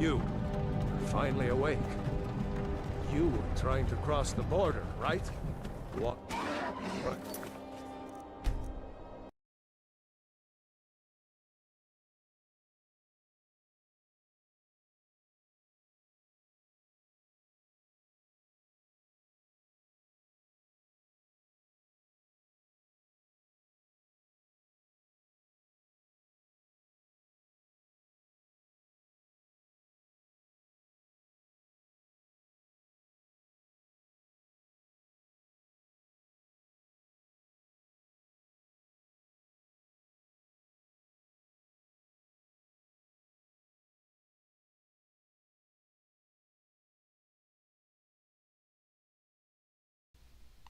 You, finally awake. You were trying to cross the border, right? What? Right.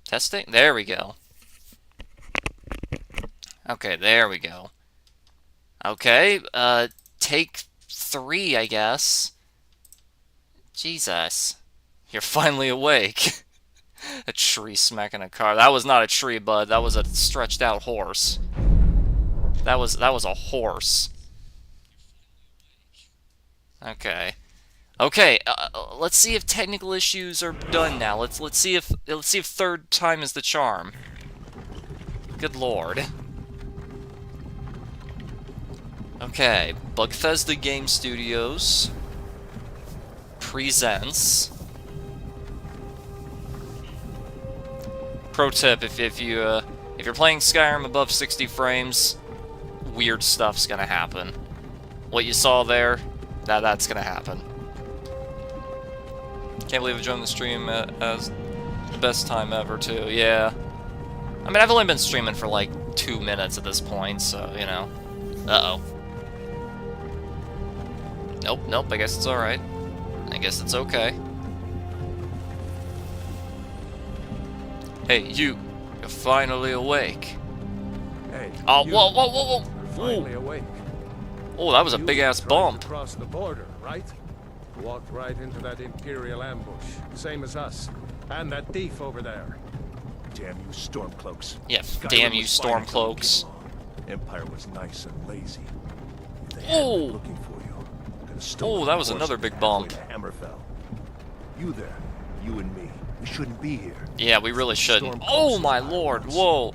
Testing? There we go. Okay, there we go. Okay, take 3, I guess. Jesus. You're finally awake. A tree smacking a car. That was not a tree, bud. That was a stretched out horse. That was a horse. Okay. Okay, let's see if technical issues are done now. Let's see if third time is the charm. Good lord. Okay, Bethesda Game Studios presents. Pro tip: if you're playing Skyrim above 60 frames, weird stuff's gonna happen. What you saw there, that's gonna happen. Can't believe I joined the stream as best time ever too. Yeah. I mean, I've only been streaming for like 2 minutes at this point, so you know. Uh-oh. Nope, I guess it's alright. I guess it's okay. Hey, you're finally awake. Hey. Oh, you, whoa. Finally awake. Oh, that was a big-ass bump. Across the border, right? Walked right into that Imperial ambush. Same as us. And that thief over there. Damn you stormcloaks. Yeah, Skyrim damn you was fine until we stormcloaks. came along. Empire was nice and lazy. They had Oh. been looking for you. Could have stolen Oh, that was the another horse big halfway bump. to Hammerfell. You there, you and me. We shouldn't be here. Yeah, we really shouldn't. Stormcloaks Oh and my violence. lord, whoa.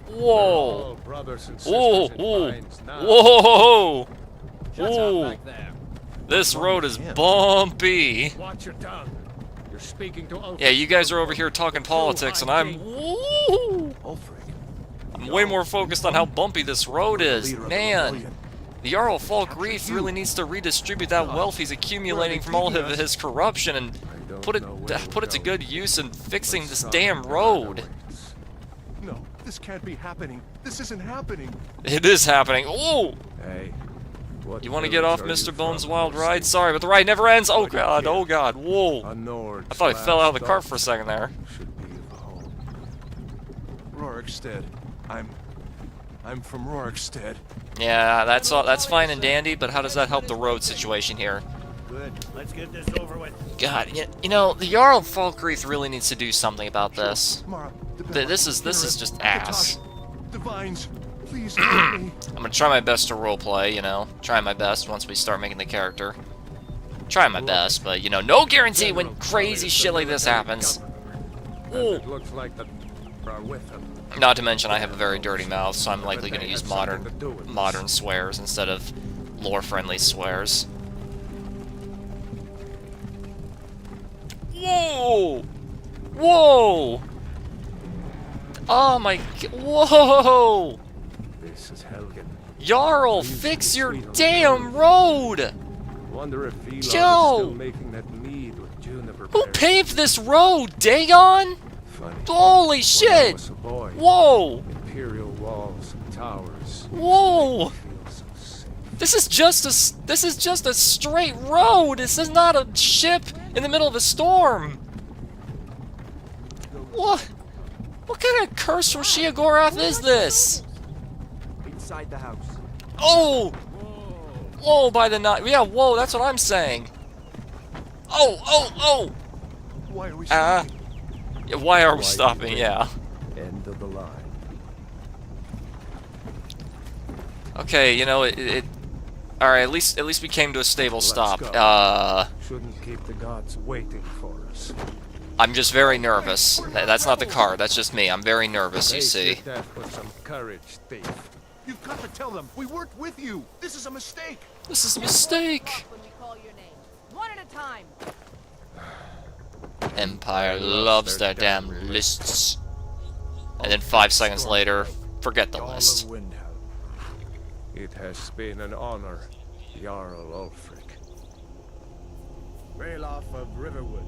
We're all Whoa. brothers and Whoa, sisters in whoa. minds now. Whoa. Shut Whoa. up back there. This road is bumpy. Watch your tongue. You're speaking to Ulfric. Yeah, you guys are over here talking politics, and I'm way more focused on how bumpy this road is. Man, the Jarl Falkreath really needs to redistribute that wealth he's accumulating from all of his corruption and put it to good use in fixing this damn road. No, this can't be happening. This isn't happening. It is happening. Oh! Hey. What You want to get off village are Mr. you Bones' from, wild Ulfric? ride? Sorry, but the ride never ends. Oh god, oh god, whoa. A Nord I thought I fell out of the cart /Dutch for a second there. should be of home. Rorikstead. I'm from Rorikstead. Yeah, that's fine and dandy, but how does that help the road situation here? Good. Let's get this over with. God, you know, the Jarl Falkreath really needs to do something about this. Mara, This is just ass. Divines, please help me. I'm gonna try my best to roleplay, you know. Try my best once we start making the character. Try my best, but, you know, no guarantee when crazy shit like this happens. And it looks like the are with him. Not to mention I have a very dirty mouth, so I'm likely gonna use modern swears instead of lore-friendly swears. Whoa! Whoa! Oh my g- whoa! This is Helgen. Jarl, fix your damn road! Wonder if Vilod is Joe! still making that mead with juniper Who berries. paved this road, Dagon? Funny. Holy When I shit! was a boy, Whoa! Imperial walls and towers. Whoa! Feel so safe. This is just a straight road. This is not a ship in the middle of a storm. What? What kind of curse from Sheogorath is this? Inside the house. Oh! Whoa, by the night. Yeah, whoa, that's what I'm saying. Oh! Why are we Ah. stopping? Yeah, why are we stopping? Yeah. End of the line. Okay, you know, Alright, at least we came to a stable stop. Go. Shouldn't keep the gods waiting for us. I'm just very nervous. That's not the card, that's just me. I'm very nervous, you Face see. your death with some courage, thief. You've got to tell them we weren't with you. This is a mistake. This is a mistake. When we call your name. One at a time. Empire loves their damn lists. And then 5 seconds later, forget the Jarl list. of Windhelm. It has been an honor, Jarl Ulfric. Ralof of Riverwood.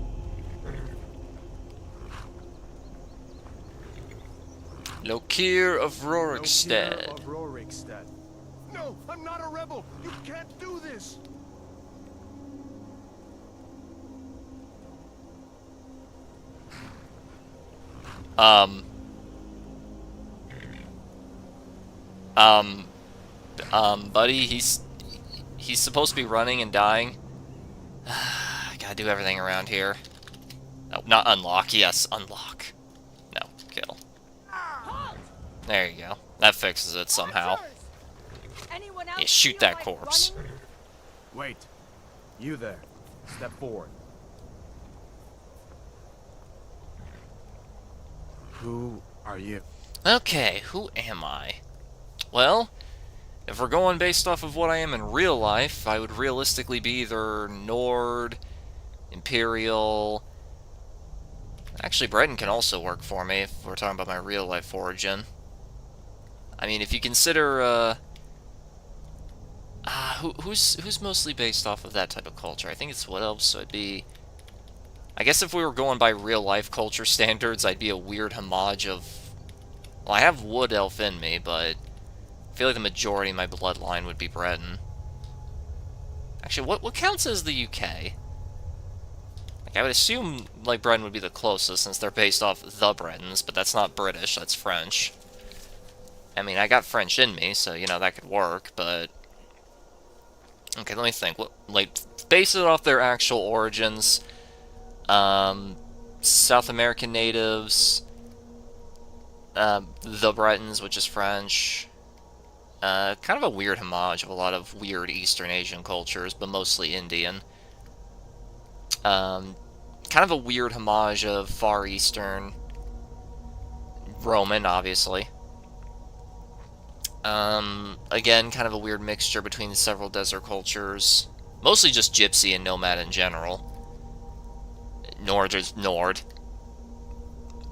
Lokir of Lokir Rorikstead. of Rorikstead. No, I'm not a rebel. You can't do this. Buddy, he's supposed to be running and dying. I gotta do everything around here. No, not unlock. Yes, unlock. No, kill. There you go. That fixes it somehow. Anyone else Yeah, shoot feel that like corpse. running? Wait. You there. Step forward. Who are you? Okay, who am I? Well, if we're going based off of what I am in real life, I would realistically be either Nord, Imperial. Actually, Breton can also work for me if we're talking about my real life origin. I mean, if you consider, who's mostly based off of that type of culture? I think it's Wood Elves, so it'd be... I guess if we were going by real life culture standards, I'd be a weird homage of... Well, I have Wood Elf in me, but I feel like the majority of my bloodline would be Breton. Actually, what counts as the UK? Like, I would assume, like, Breton would be the closest, since they're based off the Bretons, but that's not British, that's French. I mean, I got French in me, so, you know, that could work, but... Okay, let me think. What, like, base it off their actual origins. South American natives. The Bretons, which is French. Kind of a weird homage of a lot of weird Eastern Asian cultures, but mostly Indian. Kind of a weird homage of Far Eastern. Roman, obviously. Again, kind of a weird mixture between the several desert cultures. Mostly just Gypsy and Nomad in general. Nord is Nord.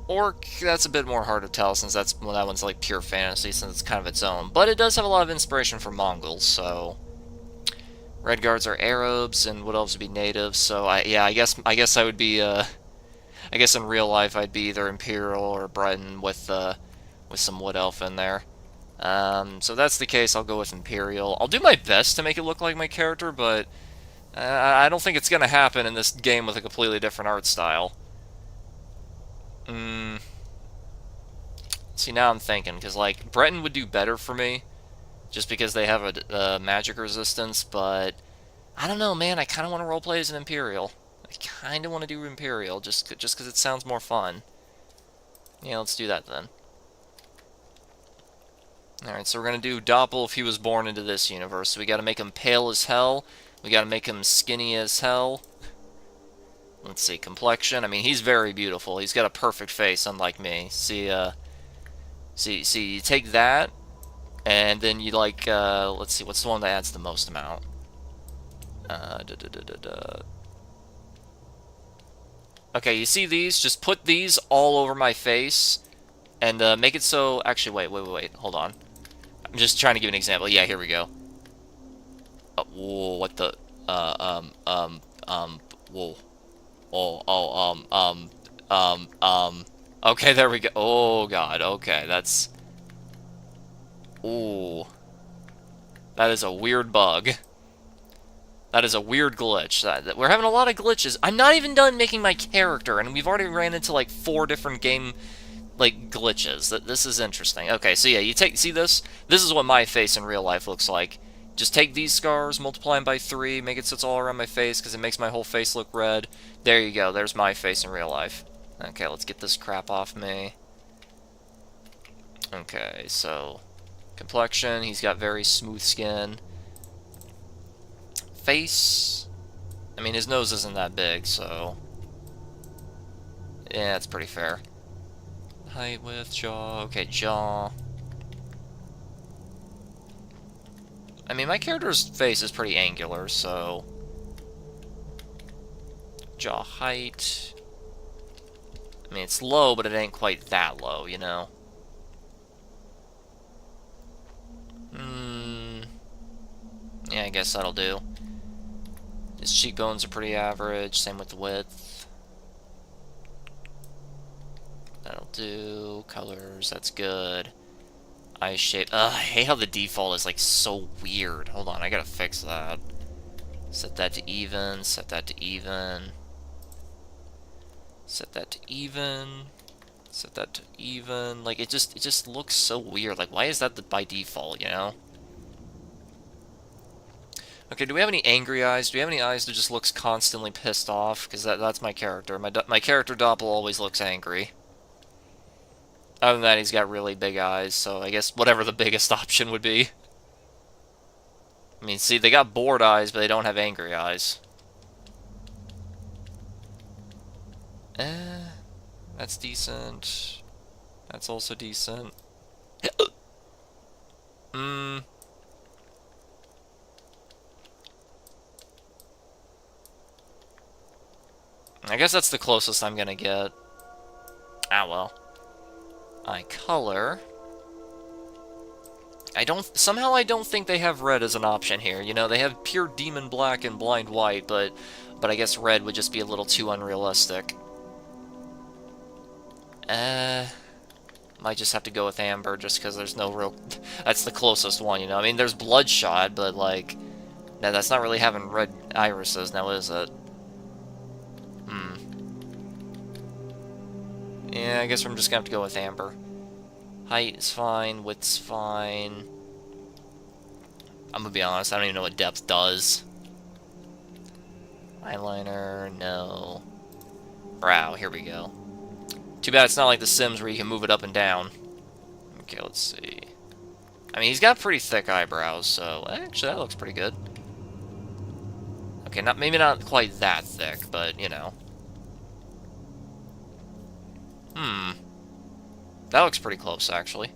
Orc, that's a bit more hard to tell since that one's like pure fantasy since it's kind of its own. But it does have a lot of inspiration from Mongols, so... Red Guards are Arabs, and Wood Elves would be natives, so I guess I would be, I guess in real life I'd be either Imperial or Breton with some Wood Elf in there. So that's the case, I'll go with Imperial. I'll do my best to make it look like my character, but I don't think it's going to happen in this game with a completely different art style. See, now I'm thinking, because, like, Breton would do better for me, just because they have a magic resistance, but I don't know, man, I kind of want to roleplay as an Imperial. I kind of want to do Imperial, just because it sounds more fun. Yeah, let's do that then. Alright, so we're going to do Doppel if he was born into this universe. So we got to make him pale as hell. We got to make him skinny as hell. Let's see, complexion. I mean, he's very beautiful. He's got a perfect face, unlike me. See, you take that, and then you, like, let's see, what's the one that adds the most amount? Okay, you see these? Just put these all over my face, and make it so... Actually, wait, hold on. I'm just trying to give an example. Yeah, here we go. Whoa, what the... whoa. Okay, there we go. Oh, God, okay, that's... Ooh. That is a weird bug. That is a weird glitch. We're having a lot of glitches. I'm not even done making my character, and we've already ran into, like, 4 different game... like glitches. This is interesting. Okay, so yeah, you see this? This is what my face in real life looks like. Just take these scars, multiply them by 3, make it so it's all around my face because it makes my whole face look red. There you go. There's my face in real life. Okay, let's get this crap off me. Okay, so complexion. He's got very smooth skin. Face. I mean, his nose isn't that big, so... yeah, it's pretty fair. Height, width, jaw. Okay, jaw. I mean, my character's face is pretty angular, so... jaw height... I mean, it's low, but it ain't quite that low, you know? Yeah, I guess that'll do. His cheekbones are pretty average, same with the width. That'll do. Colors, that's good. Eye shape. Ugh, I hate how the default is, like, so weird. Hold on, I gotta fix that. Set that to even, set that to even. Set that to even. Set that to even. Like, it just looks so weird. Like, why is that by default, you know? Okay, do we have any angry eyes? Do we have any eyes that just looks constantly pissed off? Because that's my character. My character Doppel always looks angry. Other than that, he's got really big eyes, so I guess whatever the biggest option would be. I mean, see, they got bored eyes, but they don't have angry eyes. That's decent. That's also decent. I guess that's the closest I'm gonna get. Ah, well. Eye color. Somehow I don't think they have red as an option here. You know, they have pure demon black and blind white, but I guess red would just be a little too unrealistic. Might just have to go with amber just because there's no real... that's the closest one, you know? I mean, there's bloodshot, but, like... no, that's not really having red irises now, is it? Yeah, I guess I'm just gonna have to go with amber. Height is fine, width's fine. I'm gonna be honest, I don't even know what depth does. Eyeliner, no. Brow, here we go. Too bad it's not like The Sims where you can move it up and down. Okay, let's see. I mean, he's got pretty thick eyebrows, so... actually, that looks pretty good. Okay, maybe not quite that thick, but, you know. That looks pretty close, actually.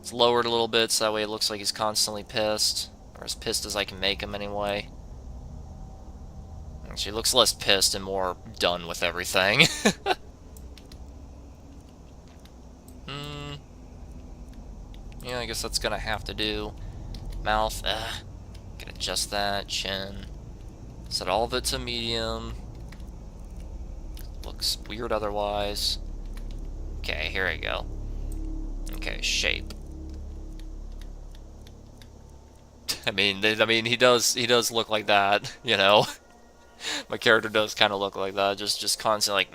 It's lowered a little bit, so that way it looks like he's constantly pissed. Or as pissed as I can make him, anyway. Actually, he looks less pissed and more done with everything. Yeah, I guess that's gonna have to do. Mouth, can adjust that. Chin. Set all of it to medium. Looks weird otherwise. Okay, here I go. Okay, shape. I mean, he does look like that, you know. My character does kind of look like that, just constantly like,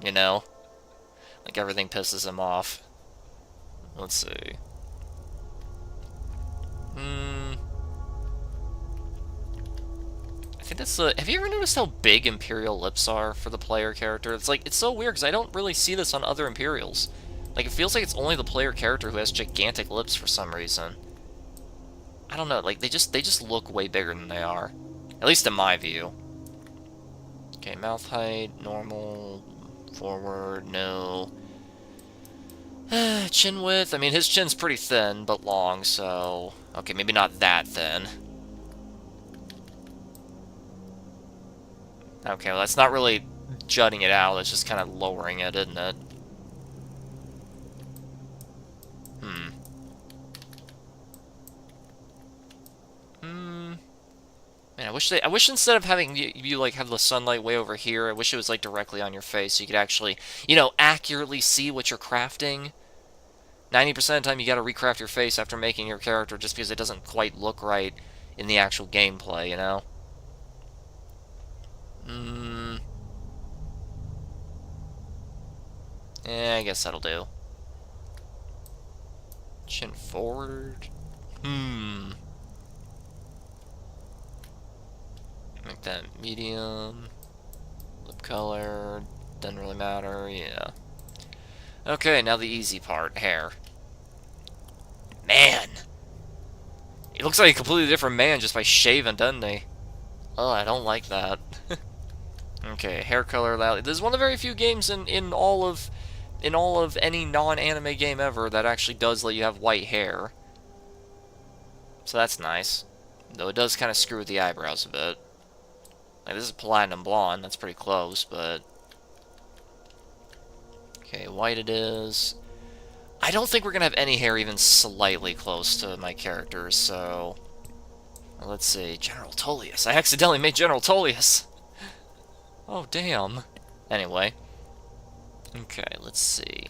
you know, like everything pisses him off. Let's see. I think that's the... have you ever noticed how big Imperial lips are for the player character? It's like, it's so weird because I don't really see this on other Imperials. Like, it feels like it's only the player character who has gigantic lips for some reason. I don't know, like, they just look way bigger than they are. At least in my view. Okay, mouth height, normal, forward, no. Chin width, I mean, his chin's pretty thin, but long, so... okay, maybe not that thin. Okay, well, that's not really jutting it out, it's just kind of lowering it, isn't it? Man, I wish instead of having you like have the sunlight way over here, I wish it was like directly on your face so you could actually, you know, accurately see what you're crafting. 90% of the time you gotta recraft your face after making your character just because it doesn't quite look right in the actual gameplay, you know? Yeah, I guess that'll do. Chin forward. Make that medium. Lip color. Doesn't really matter, yeah. Okay, now the easy part. Hair. Man! He looks like a completely different man just by shaving, doesn't he? Oh, I don't like that. Okay, hair color. This is one of the very few games in all of any non-anime game ever that actually does let you have white hair. So that's nice. Though it does kind of screw with the eyebrows a bit. Like, this is platinum blonde. That's pretty close, but... Okay, white it is. I don't think we're going to have any hair even slightly close to my characters, so... Let's see. General Tullius. I accidentally made General Tullius! Oh, damn. Anyway. Okay, let's see.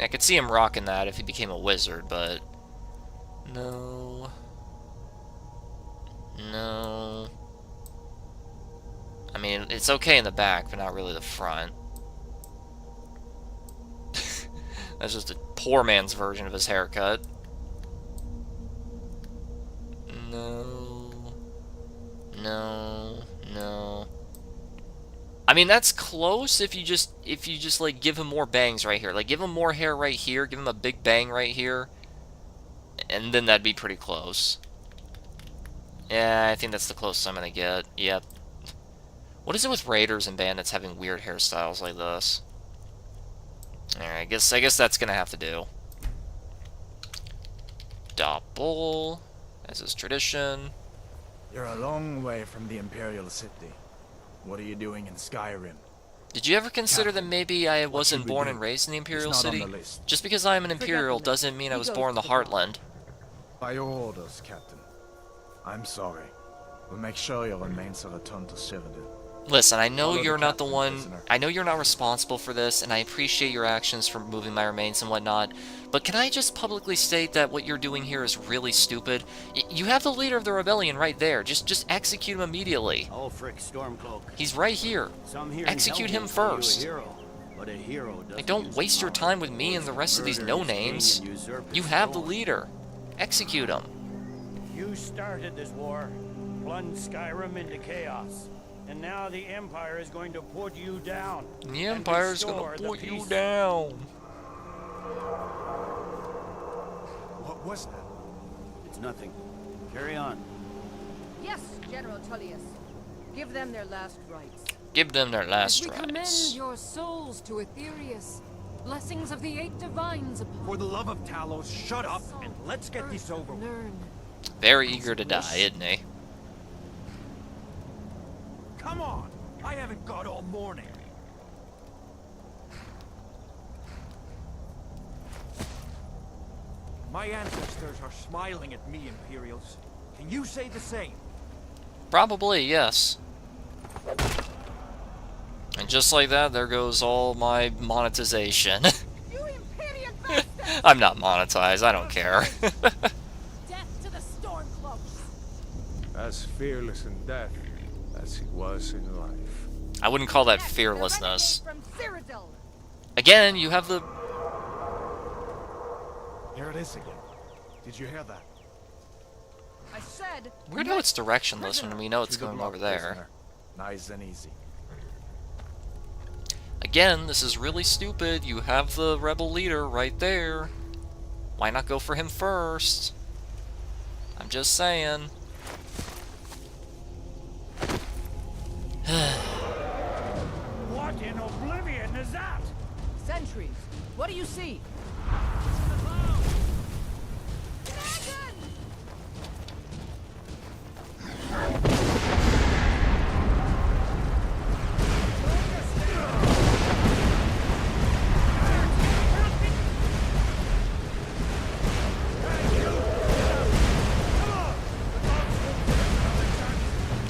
I could see him rocking that if he became a wizard, but... No... No... I mean, it's okay in the back, but not really the front. That's just a poor man's version of his haircut. No... No... No... I mean, that's close if you just like give him more bangs right here. Like, give him more hair right here, give him a big bang right here, and then that'd be pretty close. Yeah, I think that's the closest I'm gonna get. Yep. What is it with raiders and bandits having weird hairstyles like this? Alright, I guess that's gonna have to do. Doppel, as is tradition. You're a long way from the Imperial City. What are you doing in Skyrim? Did you ever consider that Captain, maybe I what wasn't should we born do? and raised in the Imperial It's not on City? the list. Just because I'm an Forget Imperial the list. doesn't mean I He was goes born in the to the top. Heartland. By your orders, Captain. I'm sorry. We'll make sure your remains are returned to Cyrodiil. Listen, I know Follow the you're not the captain, one... prisoner. I know you're not responsible for this, and I appreciate your actions for moving my remains and whatnot, but can I just publicly state that what you're doing here is really stupid? You have the leader of the rebellion right there. Just execute him immediately. Ulfric Stormcloak. He's right here. Some here in Execute him Helgen call you a first. hero, but a hero doesn't Like, don't use waste your armor. time with me and the rest of these Murder his king no-names. and usurp his You have the throne. leader. Execute him. You started this war, plunged Skyrim into chaos, and now the Empire is going to put you down. The and Empire's restore gonna the put you peace. down. What was that? It's nothing. Carry on. Yes, General Tullius. Give them their last rites. Give them their last We commend rites. your souls to Aetherius. Blessings of the eight divines upon For the love of Talos, shut up and let's get this over with. Learn. Very eager to die, isn't he? Come on! I haven't got all morning. My ancestors are smiling at me, Imperials. Can you say the same? Probably, yes. And just like that, there goes all my monetization. You Imperial bastard! I'm not monetized, I don't care. Death to the Stormcloaks! As fearless in death as he was in life. I wouldn't call that Yes, the fearlessness. renegade from Cyrodiil. Again, you have the... Here it is again. Did you hear that? I said. Weird how it's directionless when we know it's To the going block, over there. prisoner. Nice and easy. Again, this is really stupid. You have the rebel leader right there. Why not go for him first? I'm just saying. What in oblivion is that? Sentries, what do you see? Dragon!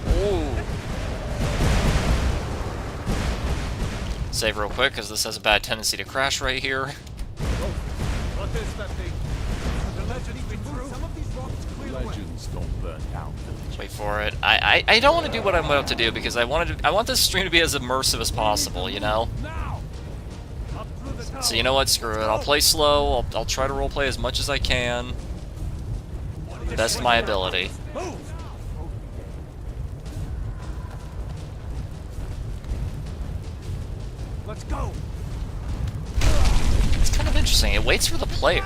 Ooh. Save real quick, because this has a bad tendency to crash right here. What is that thing? The legend even true? Some of these rocks clearly Legends don't burn down. Wait for it. I don't want to do what I'm about to do because I want this stream to be as immersive as possible, you know? Now! Up through the tower. So you know what? Screw it. I'll play slow. I'll try to roleplay as much as I can. To the best of my ability. Move! Let's go! It's kind of interesting. It waits for the player.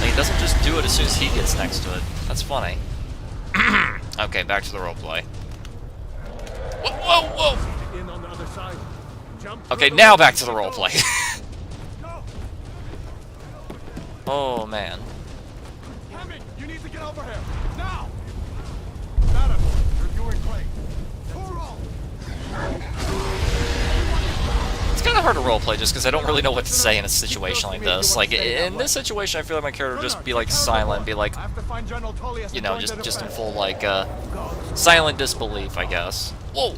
Like, it doesn't just do it as soon as he gets next to it. That's funny. Okay, back to the roleplay. Whoa, whoa, whoa! In on the other side. Jump Okay, through now the back to window. the roleplay. Oh, man. Hemming, you need to get over here now. Nada, you're doing great. Toro! It's kind of hard to roleplay just because I don't really know what to say in a situation like this. Like, in this situation, I feel like my character would just be, like, silent, be like, I have to find General Tullius. you know, just in full, like, silent disbelief, I guess. Whoa!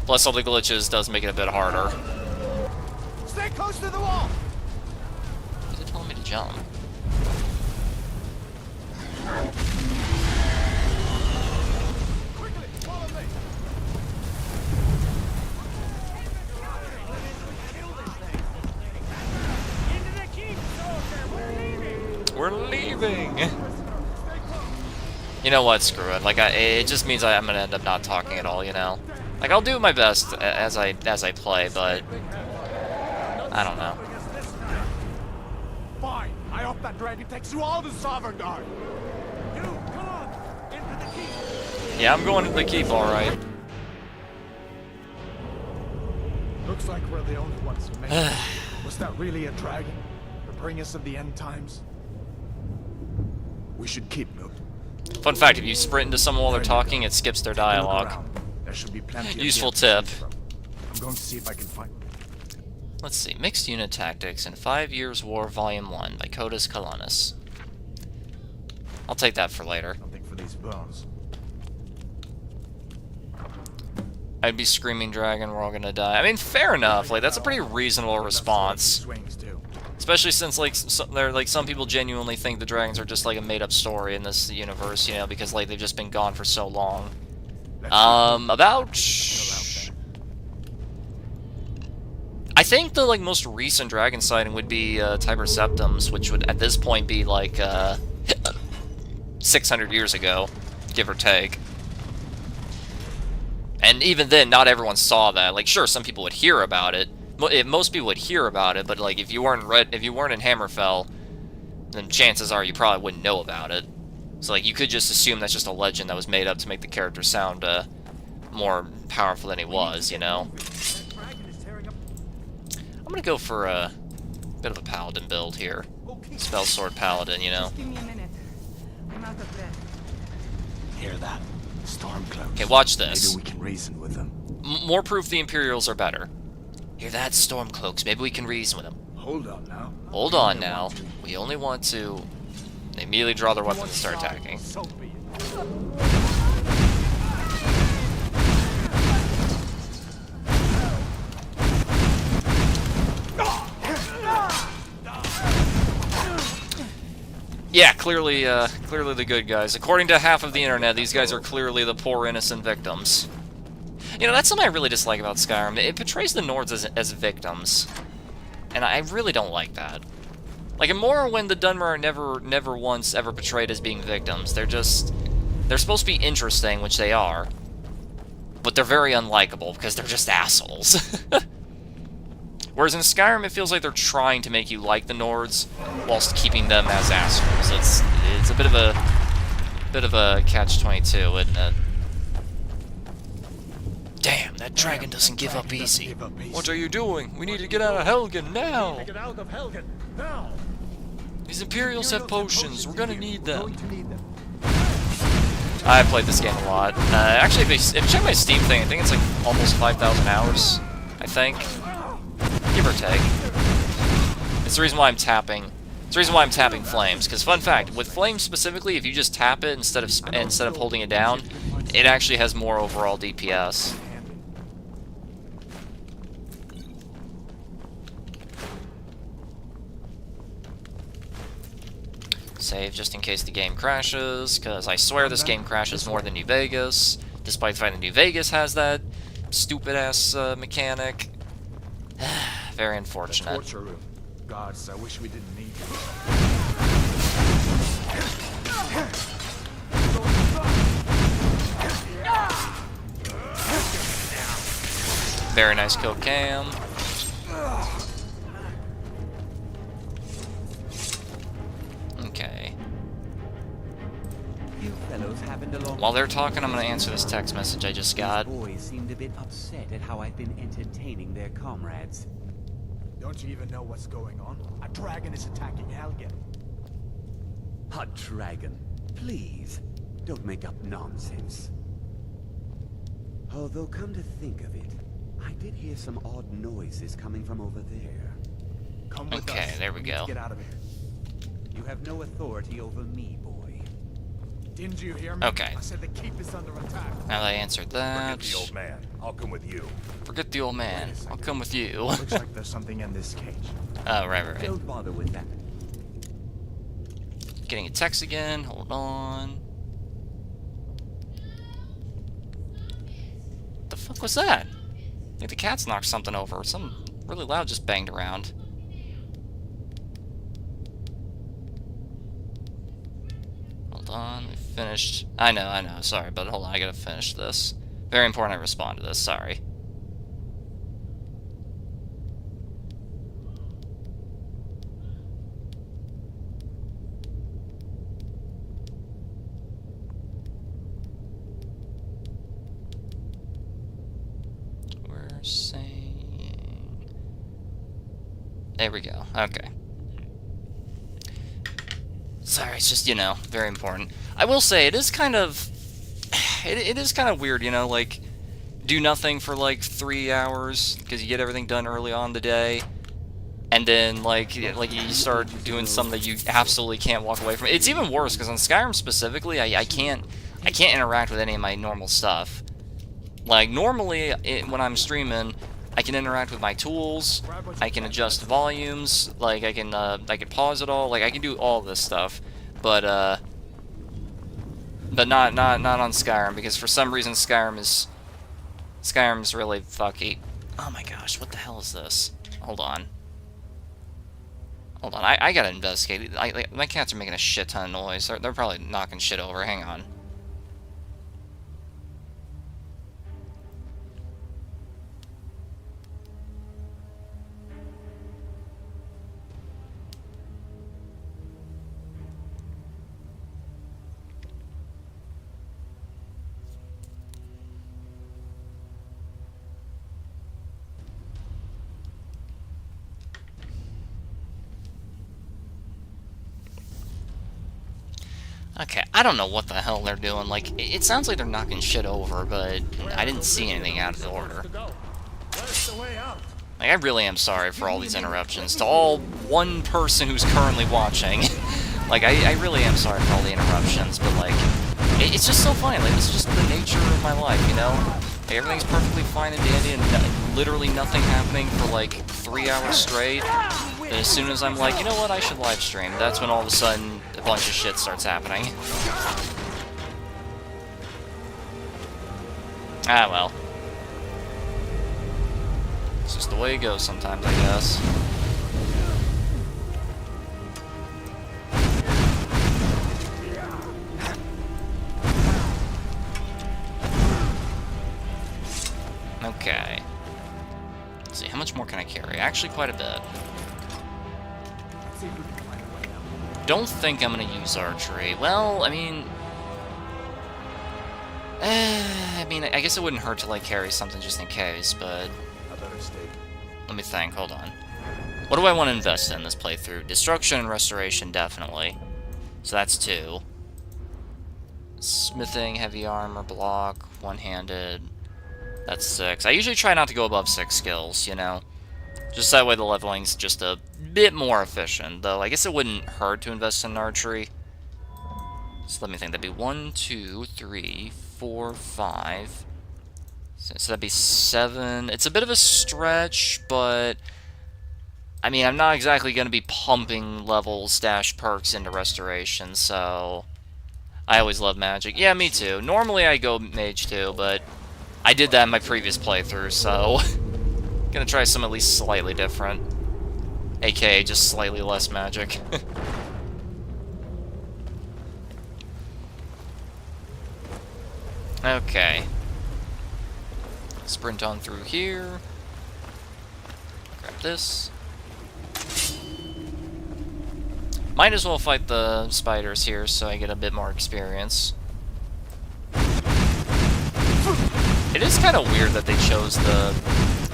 Plus all the glitches does make it a bit harder. Stay close to the wall. Is it telling me to jump? Quickly, follow me. Into the keep, soldier! We're leaving! We're leaving! You know what, screw it. Like, it just means I'm gonna end up not talking at all, you know? Like, I'll do my best as I play, but I don't know. Fine. I hope that dragon takes you all to Sovereign Guard. You, come on! Into the keep! Yeah, I'm going to the keep, alright. Looks like we're the only ones who made it. Was that really a dragon? To bring us of the end times? We should keep moving. Fun fact, if you sprint into someone while they're talking, it skips their dialogue. There should be plenty of Useful gifts to tip. choose from. I'm going to see if I can find. Let's see, Mixed Unit Tactics in 5 Years War Volume 1 by Codus Colonus. I'll take that for later. Something for these bones. I'd be screaming dragon, we're all gonna die. I mean, fair enough, like, that's a pretty reasonable response. Swings too. Especially since, like, some people genuinely think the dragons are just, like, a made-up story in this universe, you know, because, like, they've just been gone for so long. I think the, like, most recent dragon sighting would be, Tiber Septums, which would, at this point, be, like, 600 years ago, give or take. And even then, not everyone saw that. Like, sure, some people would hear about it. Most people would hear about it, but, like, if you weren't in Hammerfell, then chances are you probably wouldn't know about it. So, like, you could just assume that's just a legend that was made up to make the character sound, more powerful than he was, you know? I'm gonna go for a bit of a paladin build here. Spell sword paladin, you know? Give me a minute. I'm out of bed. Hear that? Stormcloaks. Okay, watch this. Maybe we can reason with them. More proof the Imperials are better. Hear that, Stormcloaks? Maybe we can reason with them. Hold on now. Hold on now. We only want to... They immediately draw their weapons and start attacking. So be it. Yeah, clearly the good guys. According to half of the internet, these guys are clearly the poor innocent victims. You know, that's something I really dislike about Skyrim. It portrays the Nords as victims. And I really don't like that. Like, in Morrowind, the Dunmer are never once ever portrayed as being victims. They're supposed to be interesting, which they are. But they're very unlikable, because they're just assholes. Whereas in Skyrim, it feels like they're trying to make you like the Nords, whilst keeping them as assholes. It's a bit of a catch-22, isn't it? Damn, that dragon doesn't give up easy. What are you doing? We need to get out of Helgen now! Get out of Helgen now. These Imperials have potions. We're gonna need them. I've played this game a lot. Actually, if you check my Steam thing, I think it's like almost 5,000 hours. I think, give or take. It's the reason why I'm tapping. It's the reason why I'm tapping flames. Because fun fact, with flames specifically, if you just tap it instead of holding it down, it actually has more overall DPS. Save just in case the game crashes, because I swear this game crashes more than New Vegas, despite the fact that New Vegas has that stupid-ass mechanic. Very unfortunate. Torture room. Gods, I wish we didn't need you. Very nice kill cam. mind along. While they're talking, I'm gonna answer this text message I just got. Boys seemed a bit upset at how I've been entertaining their comrades. Don't you even know what's going on? A dragon is attacking Helgen. A dragon. Please, don't make up nonsense. Although, come to think of it, I did hear some odd noises coming from over there. Come with Okay, us. there we need go. to get out of here. You have no authority over me, boy. Didn't you hear me? Okay. I said the keep is under attack. Now that I answered that. Forget the old man. I'll come with you. Forget the old man. Wait a I'll second. come with you. Looks like there's something in this cage. Oh, right. Don't bother with that. Getting a text again. Hold on. What the fuck was that? I think the cat's knocked something over. Something really loud just banged around. Hold on. We finished. I know. Sorry, but hold on. I gotta finish this. Very important I respond to this. Sorry. We're saying... There we go. Okay. Sorry, it's just, you know, very important. I will say, it is kind of... It is kind of weird, you know, like, do nothing for, like, 3 hours, because you get everything done early on in the day, and then, like you start doing something that you absolutely can't walk away from. It's even worse, because on Skyrim specifically, I can't interact with any of my normal stuff. Like, normally, when I'm streaming, I can interact with my tools, I can adjust volumes, like, I can pause it all, like, I can do all this stuff, but not on Skyrim, because for some reason Skyrim's really fucky. Oh my gosh, what the hell is this? Hold on, I gotta investigate. My cats are making a shit ton of noise. They're probably knocking shit over. Hang on. Okay, I don't know what the hell they're doing. Like, it sounds like they're knocking shit over, but I didn't see anything out of the order. Where's the way out? Like, I really am sorry for all these interruptions. To all one person who's currently watching. Like, I really am sorry for all the interruptions, but, like, it's just so funny. Like, it's just the nature of my life, you know? Like, everything's perfectly fine and dandy, and literally nothing happening for, like, 3 hours straight. And as soon as I'm like, you know what, I should live stream, that's when all of a sudden a bunch of shit starts happening. Ah, well. It's just the way it goes sometimes, I guess. Okay. Let's see, how much more can I carry? Actually, quite a bit. Don't think I'm gonna use archery. Well, I mean, I guess it wouldn't hurt to like carry something just in case, but I better stay. let me think. Hold on. What do I want to invest in this playthrough? Destruction and restoration, definitely. So that's 2. Smithing, heavy armor, block, one-handed. That's 6. I usually try not to go above 6 skills, you know? Just that way the leveling's just a bit more efficient, though I guess it wouldn't hurt to invest in archery. So let me think, that'd be 1, 2, 3, 4, 5. So that'd be 7. It's a bit of a stretch, but I mean, I'm not exactly going to be pumping levels, dash perks into restoration, so I always love magic. Yeah, me too. Normally I go mage too, but I did that in my previous playthrough, so gonna try some at least slightly different, aka just slightly less magic. Okay. Sprint on through here. Grab this. Might as well fight the spiders here so I get a bit more experience. It is kind of weird that they chose the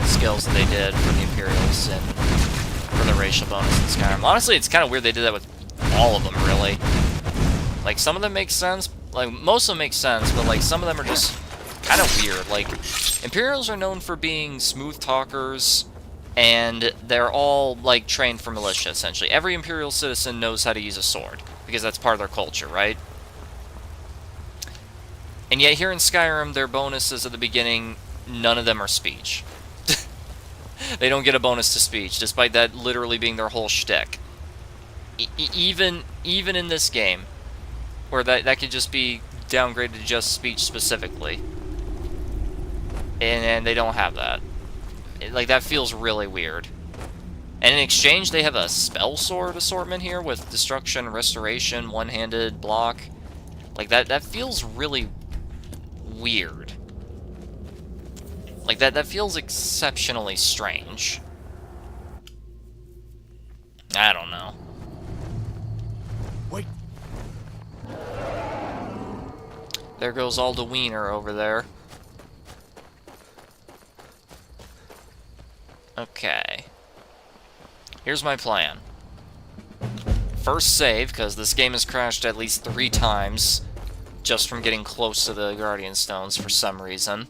skills that they did for the Imperials and for the racial bonus in Skyrim. Honestly, it's kind of weird they did that with all of them, really. Like, some of them make sense, like, most of them make sense, but, like, some of them are just kind of weird. Like, Imperials are known for being smooth talkers, and they're all, like, trained for militia, essentially. Every Imperial citizen knows how to use a sword, because that's part of their culture, right? And yet here in Skyrim, their bonuses at the beginning, none of them are speech. They don't get a bonus to speech, despite that literally being their whole shtick. Even in this game, where that could just be downgraded to just speech specifically. And they don't have that. Like, that feels really weird. And in exchange, they have a spell sword assortment here with destruction, restoration, one-handed, block. Like, that feels really weird. Like, that feels exceptionally strange. I don't know. Wait. There goes all the wiener over there. Okay. Here's my plan. First save, because this game has crashed at least 3 times just from getting close to the Guardian Stones for some reason.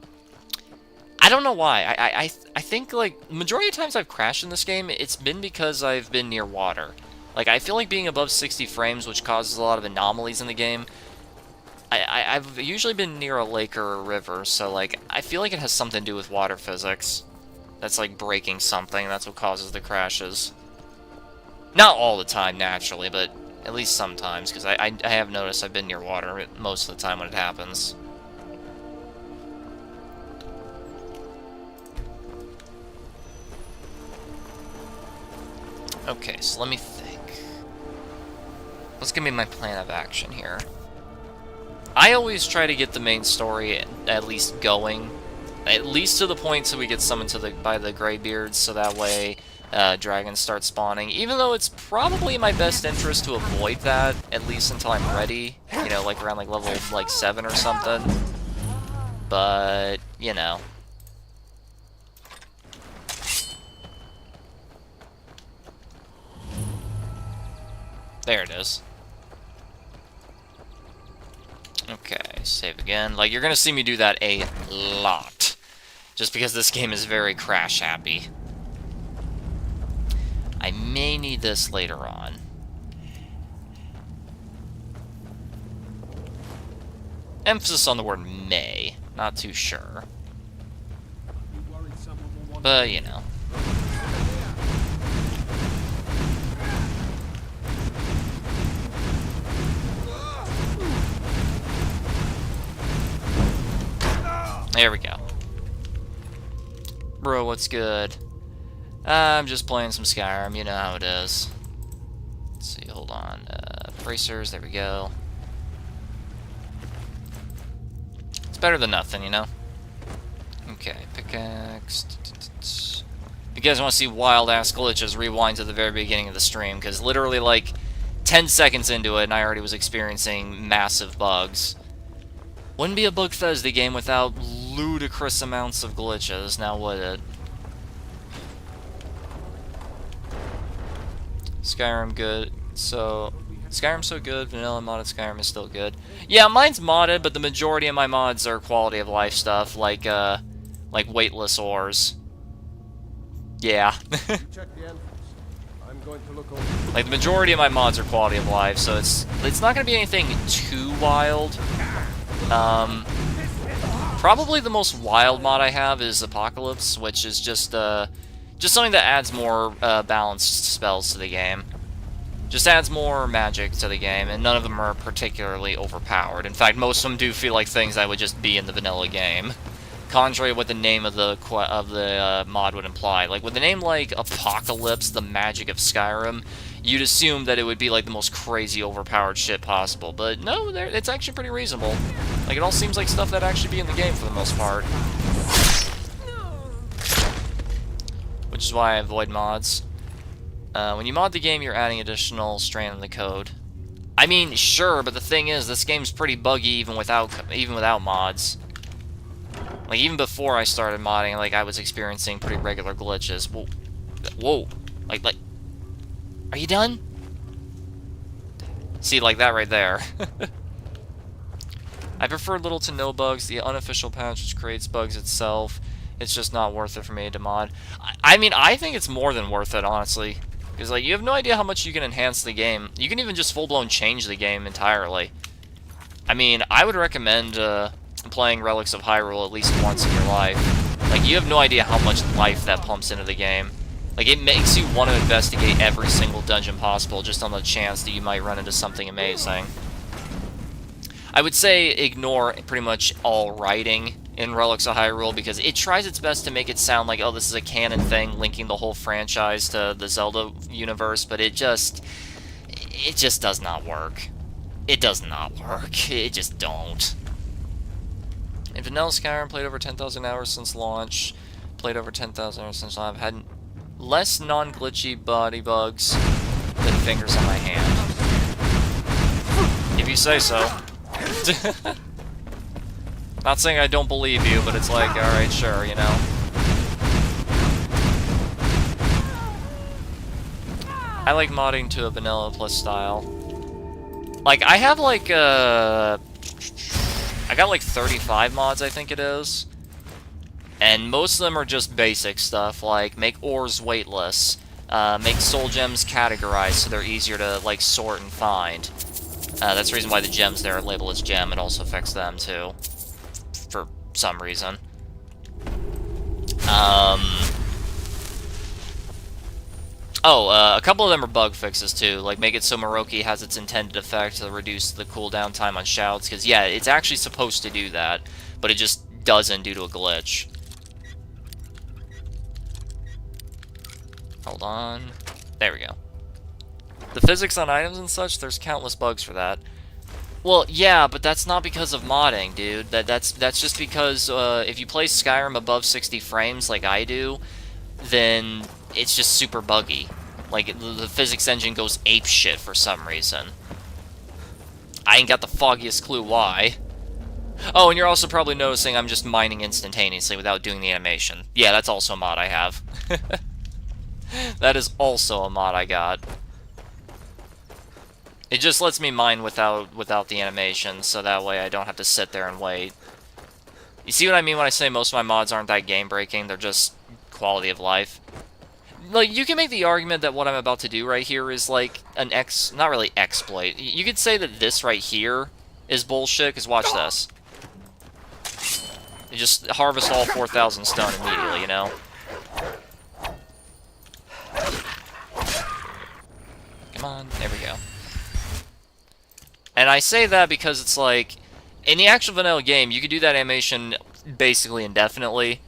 I don't know why. I think, like, majority of times I've crashed in this game, it's been because I've been near water. Like, I feel like being above 60 frames, which causes a lot of anomalies in the game. I've usually been near a lake or a river, so, like, I feel like it has something to do with water physics. That's, like, breaking something, that's what causes the crashes. Not all the time, naturally, but at least sometimes, because I have noticed I've been near water most of the time when it happens. Okay, so let me think. What's gonna be my plan of action here? I always try to get the main story at least going. At least to the point so we get summoned by the Greybeards, so that way dragons start spawning. Even though it's probably in my best interest to avoid that, at least until I'm ready. You know, like around like level like 7 or something. But, you know. There it is. Okay, save again. Like, you're gonna see me do that a lot. Just because this game is very crash happy. I may need this later on. Emphasis on the word may. Not too sure. But, you know. There we go. Bro, what's good? I'm just playing some Skyrim, you know how it is. Let's see, hold on. Bracers, there we go. It's better than nothing, you know? Okay, pickaxe. If you guys want to see wild-ass glitches, rewind to the very beginning of the stream, because literally, like, 10 seconds into it, and I already was experiencing massive bugs. Wouldn't be a Bethesda game without ludicrous amounts of glitches, now would it? Skyrim good, so... Skyrim's so good, vanilla modded Skyrim is still good. Yeah, mine's modded, but the majority of my mods are quality of life stuff, like weightless ores. Yeah. Check the entrance. I'm going to look over. Like, the majority of my mods are quality of life, so it's not gonna be anything too wild. Probably the most wild mod I have is Apocalypse, which is just something that adds more balanced spells to the game. Just adds more magic to the game, and none of them are particularly overpowered. In fact, most of them do feel like things that would just be in the vanilla game. Contrary to what the name of the mod would imply. Like, with a name like Apocalypse, the magic of Skyrim, you'd assume that it would be like the most crazy overpowered shit possible. But no, it's actually pretty reasonable. Like, it all seems like stuff that'd actually be in the game for the most part. Which is why I avoid mods. When you mod the game, you're adding additional strain in the code. I mean, sure, but the thing is, this game's pretty buggy even without mods. Like, even before I started modding, like, I was experiencing pretty regular glitches. Whoa. Whoa. Like, are you done? See, like that right there. I prefer little to no bugs. The unofficial patch which creates bugs itself. It's just not worth it for me to mod. I mean, I think it's more than worth it, honestly. Because, like, you have no idea how much you can enhance the game. You can even just full-blown change the game entirely. I mean, I would recommend playing Relics of Hyrule at least once in your life. Like, you have no idea how much life that pumps into the game. Like, it makes you want to investigate every single dungeon possible just on the chance that you might run into something amazing. I would say ignore pretty much all writing in Relics of Hyrule because it tries its best to make it sound like, oh, this is a canon thing linking the whole franchise to the Zelda universe, but it just does not work. It does not work. It just don't. In Vanilla Skyrim, played over 10,000 hours since launch. Played over 10,000 hours since launch. I've had less non-glitchy body bugs than fingers on my hand. If you say so. Not saying I don't believe you, but it's like, alright, sure, you know. I like modding to a vanilla plus style. Like, I have like, I got like 35 mods, I think it is. And most of them are just basic stuff, like make ores weightless, make soul gems categorized so they're easier to, like, sort and find. That's the reason why the gems there are labeled as gem. It also affects them, too. For some reason. A couple of them are bug fixes, too. Like, make it so Maroki has its intended effect to reduce the cooldown time on shouts. Because, yeah, it's actually supposed to do that, but it just doesn't due to a glitch. Hold on. There we go. The physics on items and such, there's countless bugs for that. Well, yeah, but that's not because of modding, dude. That's just because if you play Skyrim above 60 frames like I do, then it's just super buggy. Like, the physics engine goes apeshit for some reason. I ain't got the foggiest clue why. Oh, and you're also probably noticing I'm just mining instantaneously without doing the animation. Yeah, that's also a mod I have. That is also a mod I got. It just lets me mine without the animation, so that way I don't have to sit there and wait. You see what I mean when I say most of my mods aren't that game-breaking, they're just quality of life? Like, you can make the argument that what I'm about to do right here is like an not really exploit. You could say that this right here is bullshit, because watch this. You just harvest all 4,000 stone immediately, you know? Come on, there we go. And I say that because it's like, in the actual vanilla game, you could do that animation basically indefinitely.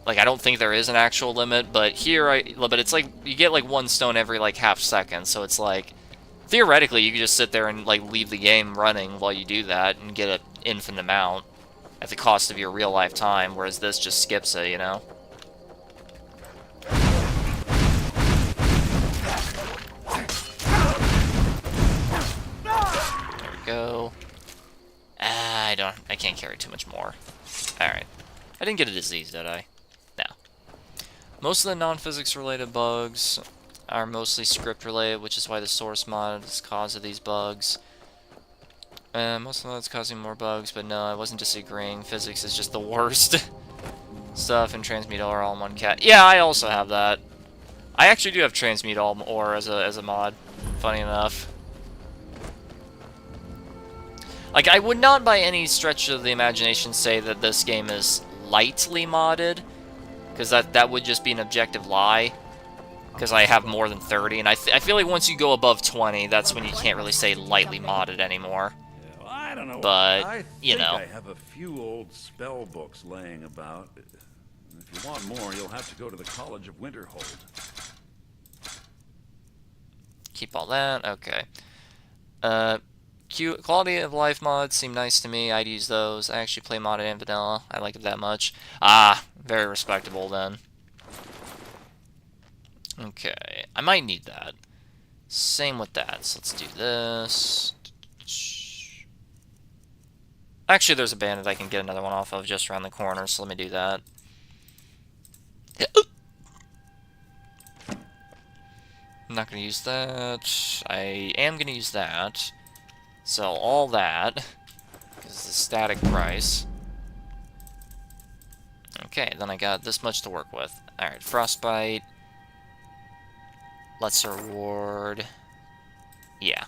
Like, I don't think there is an actual limit, but here, but it's like, you get like 1 stone every like half second, so it's like, theoretically, you could just sit there and like leave the game running while you do that and get an infinite amount at the cost of your real life time, whereas this just skips it, you know? There we go. I can't carry too much more. Alright. I didn't get a disease, did I? No. Most of the non-physics related bugs are mostly script related, which is why the source mod is the cause of these bugs. Most of that's causing more bugs, but no, I wasn't disagreeing. Physics is just the worst. Stuff and transmute ore all in one cat. Yeah, I also have that. I actually do have transmute all ore as a mod. Funny enough. Like, I would not by any stretch of the imagination say that this game is lightly modded, because that would just be an objective lie, because I have more than 30, and I feel like once you go above 20, that's when you can't really say lightly modded anymore. Well, I don't know. But, you know. I have a few old spell books laying about. If you want more, you'll have to go to the College of Winterhold. Keep all that, okay. Quality of life mods seem nice to me. I'd use those. I actually play modded and vanilla. I like it that much. Ah, very respectable then. Okay, I might need that. Same with that. So let's do this. Actually, there's a bandit I can get another one off of just around the corner, so let me do that. I'm not going to use that. I am going to use that. Sell all that, because it's a static price. Okay, then I got this much to work with. Alright, Frostbite. Lesser Reward. Yeah.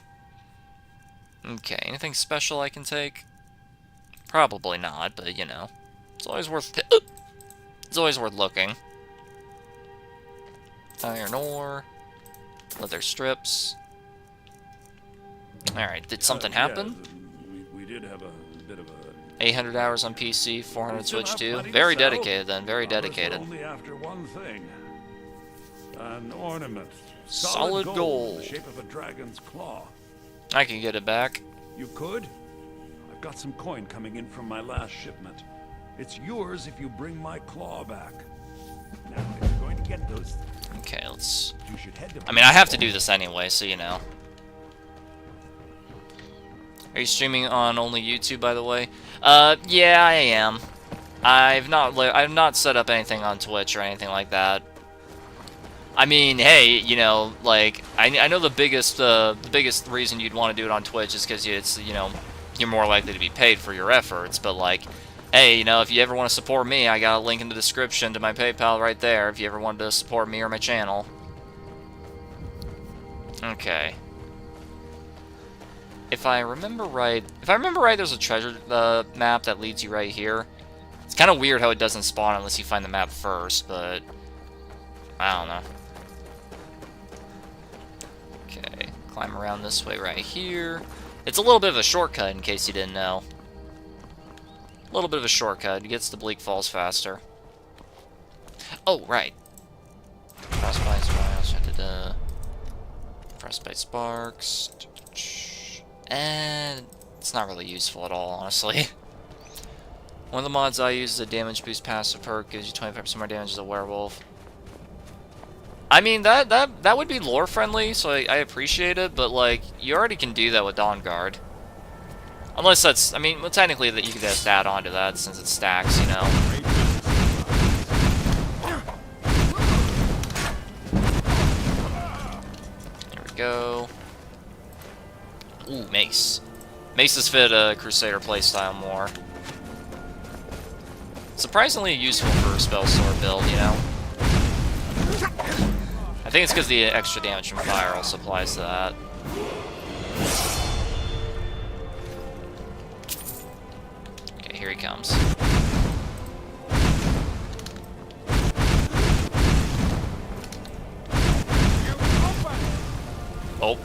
Okay, anything special I can take? Probably not, but you know. It's always worth looking. Iron ore. Leather strips. Alright, did something happen? Yeah, we did have a bit of a... 800 hours on PC, 400 Switch 2. Very dedicated then, very dedicated. Only after one thing. An ornament. Solid gold. In the shape of a dragon's claw. I can get it back. You could? I've got some coin coming in from my last shipment. It's yours if you bring my claw back. Now, if you're going to get those... Okay, let's... You should head to... I mean, I have to do this anyway, so you know. Are you streaming on only YouTube, by the way? Yeah, I am. I've not set up anything on Twitch or anything like that. I mean, hey, you know, like I know the biggest reason you'd want to do it on Twitch is because it's, you know, you're more likely to be paid for your efforts. But like, hey, you know, if you ever want to support me, I got a link in the description to my PayPal right there. If you ever wanted to support me or my channel. Okay. If I remember right, there's a treasure map that leads you right here. It's kind of weird how it doesn't spawn unless you find the map first, but I don't know. Okay, climb around this way right here. It's a little bit of a shortcut in case you didn't know. A little bit of a shortcut. It gets to Bleak Falls faster. Oh, right. Frostbite Sparks. Frostbite Sparks. And it's not really useful at all, honestly. One of the mods I use is a damage boost passive perk, gives you 25% more damage as a werewolf. I mean, that would be lore friendly, so I appreciate it, but like, you already can do that with Dawn Guard. Unless that's, I mean, well, technically that you could just add on to that since it stacks, you know. There we go. Ooh, Mace. Maces fit a Crusader playstyle more. Surprisingly useful for a spell sword build, you know? I think it's because the extra damage from fire also applies to that. Okay, here he comes. Oh.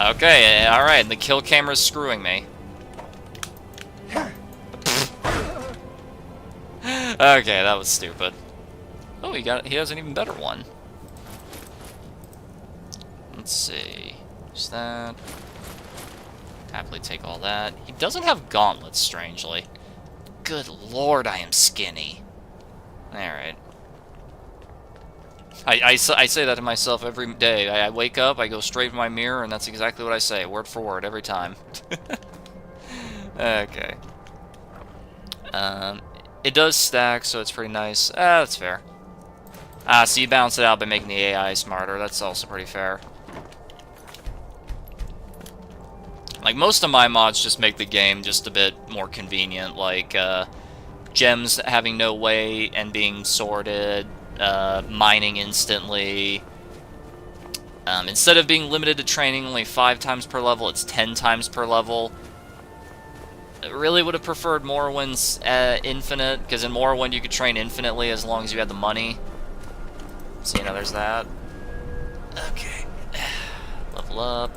Okay, alright, the kill camera's screwing me. Okay, that was stupid. Oh, he has an even better one. Let's see. Just that. Happily take all that. He doesn't have gauntlets, strangely. Good lord, I am skinny. Alright. I say that to myself every day. I wake up, I go straight to my mirror, and that's exactly what I say, word for word, every time. Okay. It does stack, so it's pretty nice. That's fair. So you balance it out by making the AI smarter. That's also pretty fair. Like, most of my mods just make the game just a bit more convenient, like, gems having no weight and being sorted, mining instantly. Instead of being limited to training only 5 times per level, it's 10 times per level. I really would have preferred Morrowind's infinite, because in Morrowind you could train infinitely as long as you had the money. So, you know, there's that. Okay. Level up.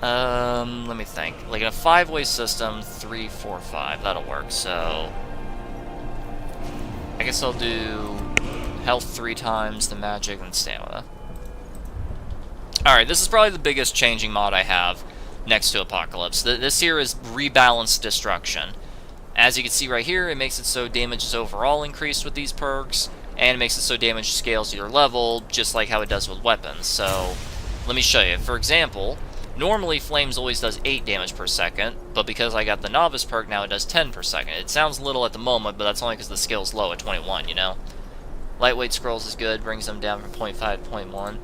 Let me think. Like in a 5-way system, 3, 4, 5. That'll work, so... I guess I'll do health 3 times, the magic, and stamina. Alright, this is probably the biggest changing mod I have next to Apocalypse. This here is Rebalanced Destruction. As you can see right here, it makes it so damage is overall increased with these perks, and it makes it so damage scales to your level, just like how it does with weapons. So, let me show you. For example, Normally, Flames always does 8 damage per second, but because I got the Novice perk, now it does 10 per second. It sounds little at the moment, but that's only because the skill's low at 21, you know? Lightweight Scrolls is good, brings them down from 0.5 to 0.1.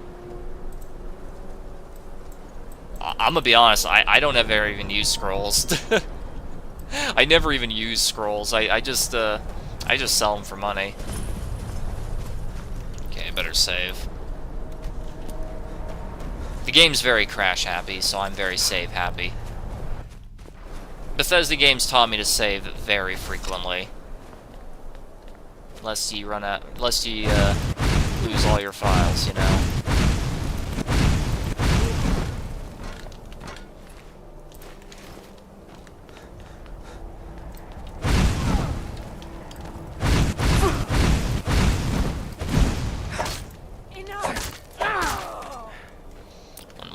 I'm gonna be honest, I don't ever even use Scrolls. I never even use Scrolls. I just sell them for money. Okay, better save. The game's very crash happy, so I'm very save happy. Bethesda games taught me to save very frequently. Unless you lose all your files, you know.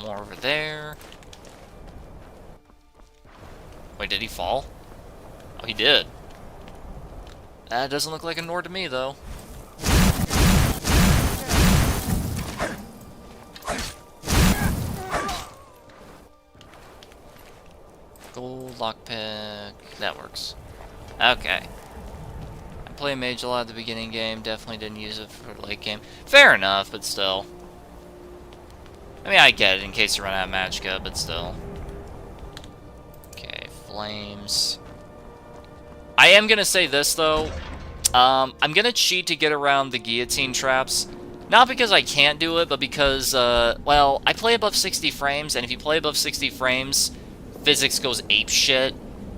Over there. Wait, did he fall? Oh, he did. That doesn't look like a Nord to me, though. Gold, lockpick. That works. Okay. I play mage a lot at the beginning game. Definitely didn't use it for late game. Fair enough, but still. I mean, I get it in case you run out of magicka, but still. Okay, flames. I am gonna say this, though. I'm gonna cheat to get around the guillotine traps. Not because I can't do it, but because, well, I play above 60 frames, and if you play above 60 frames, physics goes apeshit.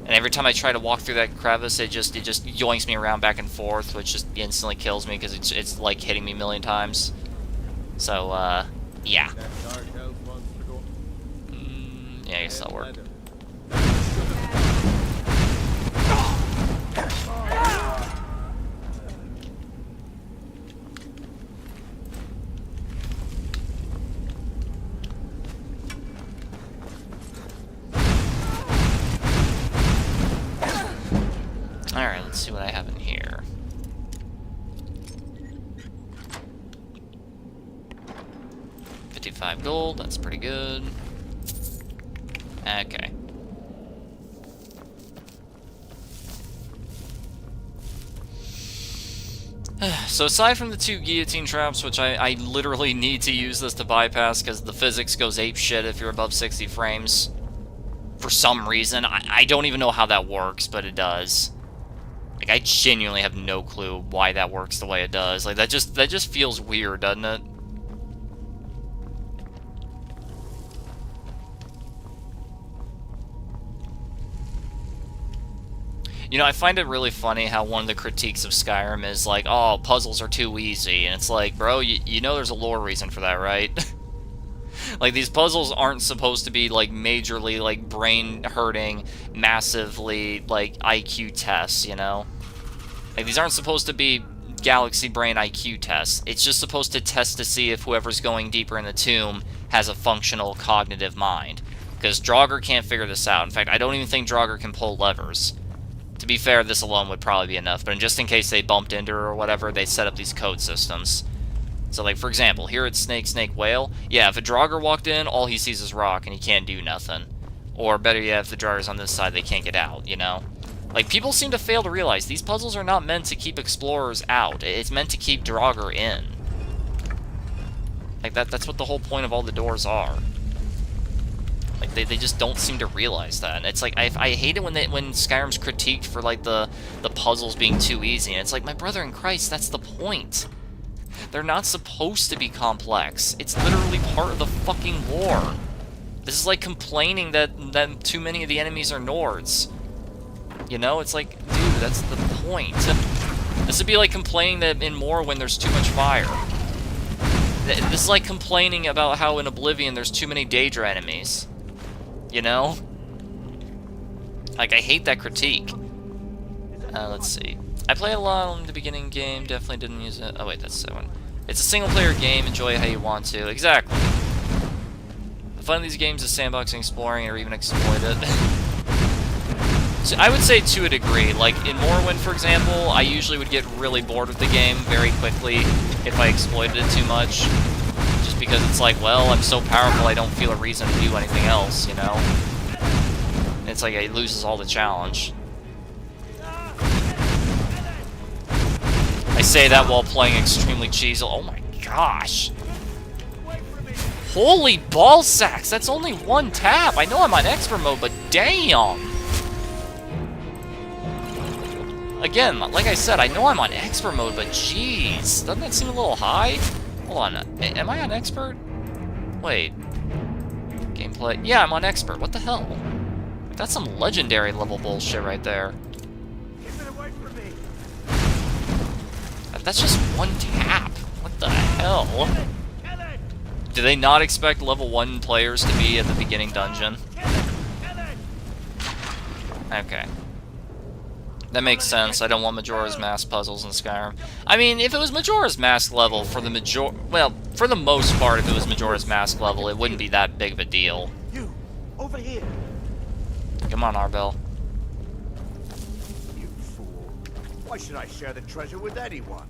And every time I try to walk through that crevice, it just yoinks me around back and forth, which just instantly kills me, because it's like hitting me a million times. So, yeah. Yeah, I guess that'll work. Alright, let's see what I have in here. $55 gold, that's pretty good. Okay. So aside from the 2 guillotine traps, which I literally need to use this to bypass because the physics goes apeshit if you're above 60 frames. For some reason. I don't even know how that works, but it does. Like, I genuinely have no clue why that works the way it does. Like, that just feels weird, doesn't it? You know, I find it really funny how one of the critiques of Skyrim is like, oh, puzzles are too easy. And it's like, bro, you know there's a lore reason for that, right? Like, these puzzles aren't supposed to be, like, majorly, like, brain-hurting, massively, like, IQ tests, you know? Like, these aren't supposed to be galaxy brain IQ tests. It's just supposed to test to see if whoever's going deeper in the tomb has a functional cognitive mind. Because Draugr can't figure this out. In fact, I don't even think Draugr can pull levers. To be fair, this alone would probably be enough, but just in case they bumped into her or whatever, they set up these code systems. So, like, for example, here at Snake, Whale, yeah, if a Draugr walked in, all he sees is rock, and he can't do nothing. Or, better yet, if the Draugr's on this side, they can't get out, you know? Like, people seem to fail to realize these puzzles are not meant to keep explorers out. It's meant to keep Draugr in. Like, that's what the whole point of all the doors are. Like, they just don't seem to realize that. And it's like, I hate it when Skyrim's critiqued for, like, the puzzles being too easy. And it's like, my brother in Christ, that's the point. They're not supposed to be complex. It's literally part of the fucking lore. This is like complaining that too many of the enemies are Nords. You know, it's like, dude, that's the point. This would be like complaining that in Morrowind there's too much fire. This is like complaining about how in Oblivion there's too many Daedra enemies. You know? Like, I hate that critique. Let's see. I play a lot in the beginning game, definitely didn't use it. Oh wait, that's that one. It's a single-player game, enjoy it how you want to. Exactly. The fun of these games is sandboxing, exploring, or even exploit it. So I would say to a degree. Like, in Morrowind, for example, I usually would get really bored with the game very quickly if I exploited it too much. just because it's like, well, I'm so powerful I don't feel a reason to do anything else, you know? It's like it loses all the challenge. I say that while playing extremely cheesy. Oh my gosh. Holy ball sacks, that's only one tap. I know I'm on expert mode, but damn. Again, like I said, I know I'm on expert mode, but jeez, doesn't that seem a little high? Hold on, am I on expert? Wait. Gameplay. Yeah, I'm on expert. What the hell? That's some legendary level bullshit right there. That's just one tap. What the hell? Do they not expect level 1 players to be at the beginning dungeon? Okay. That makes sense. I don't want Majora's Mask puzzles in Skyrim. I mean, if it was Majora's Mask level, for the for the most part, if it was Majora's Mask level, it wouldn't be that big of a deal. You, over here. Come on, Arbel. You fool. Why should I share the treasure with anyone?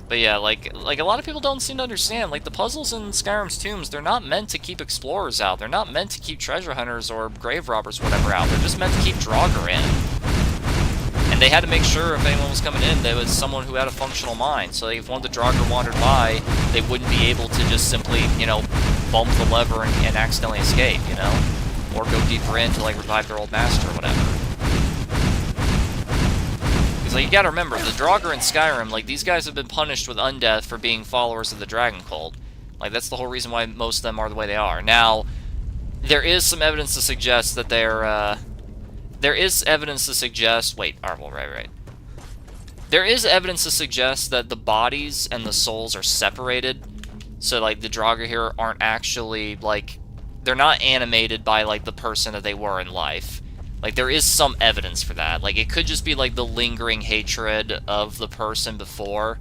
But yeah, like a lot of people don't seem to understand, like the puzzles in Skyrim's tombs, they're not meant to keep explorers out. They're not meant to keep treasure hunters or grave robbers or whatever out. They're just meant to keep Draugr in. And they had to make sure if anyone was coming in, there was someone who had a functional mind. So if one of the Draugr wandered by, they wouldn't be able to just simply, you know, bump the lever and accidentally escape, you know? Or go deeper in to like revive their old master or whatever. Like, you gotta remember, the Draugr in Skyrim, like, these guys have been punished with undeath for being followers of the Dragon Cult. Like, that's the whole reason why most of them are the way they are. Now, there is some evidence to suggest that they're, there is evidence to suggest... Wait, Arbel, right. There is evidence to suggest that the bodies and the souls are separated. So, like, the Draugr here aren't actually, like... They're not animated by, like, the person that they were in life. Like, there is some evidence for that. Like, it could just be, like, the lingering hatred of the person before.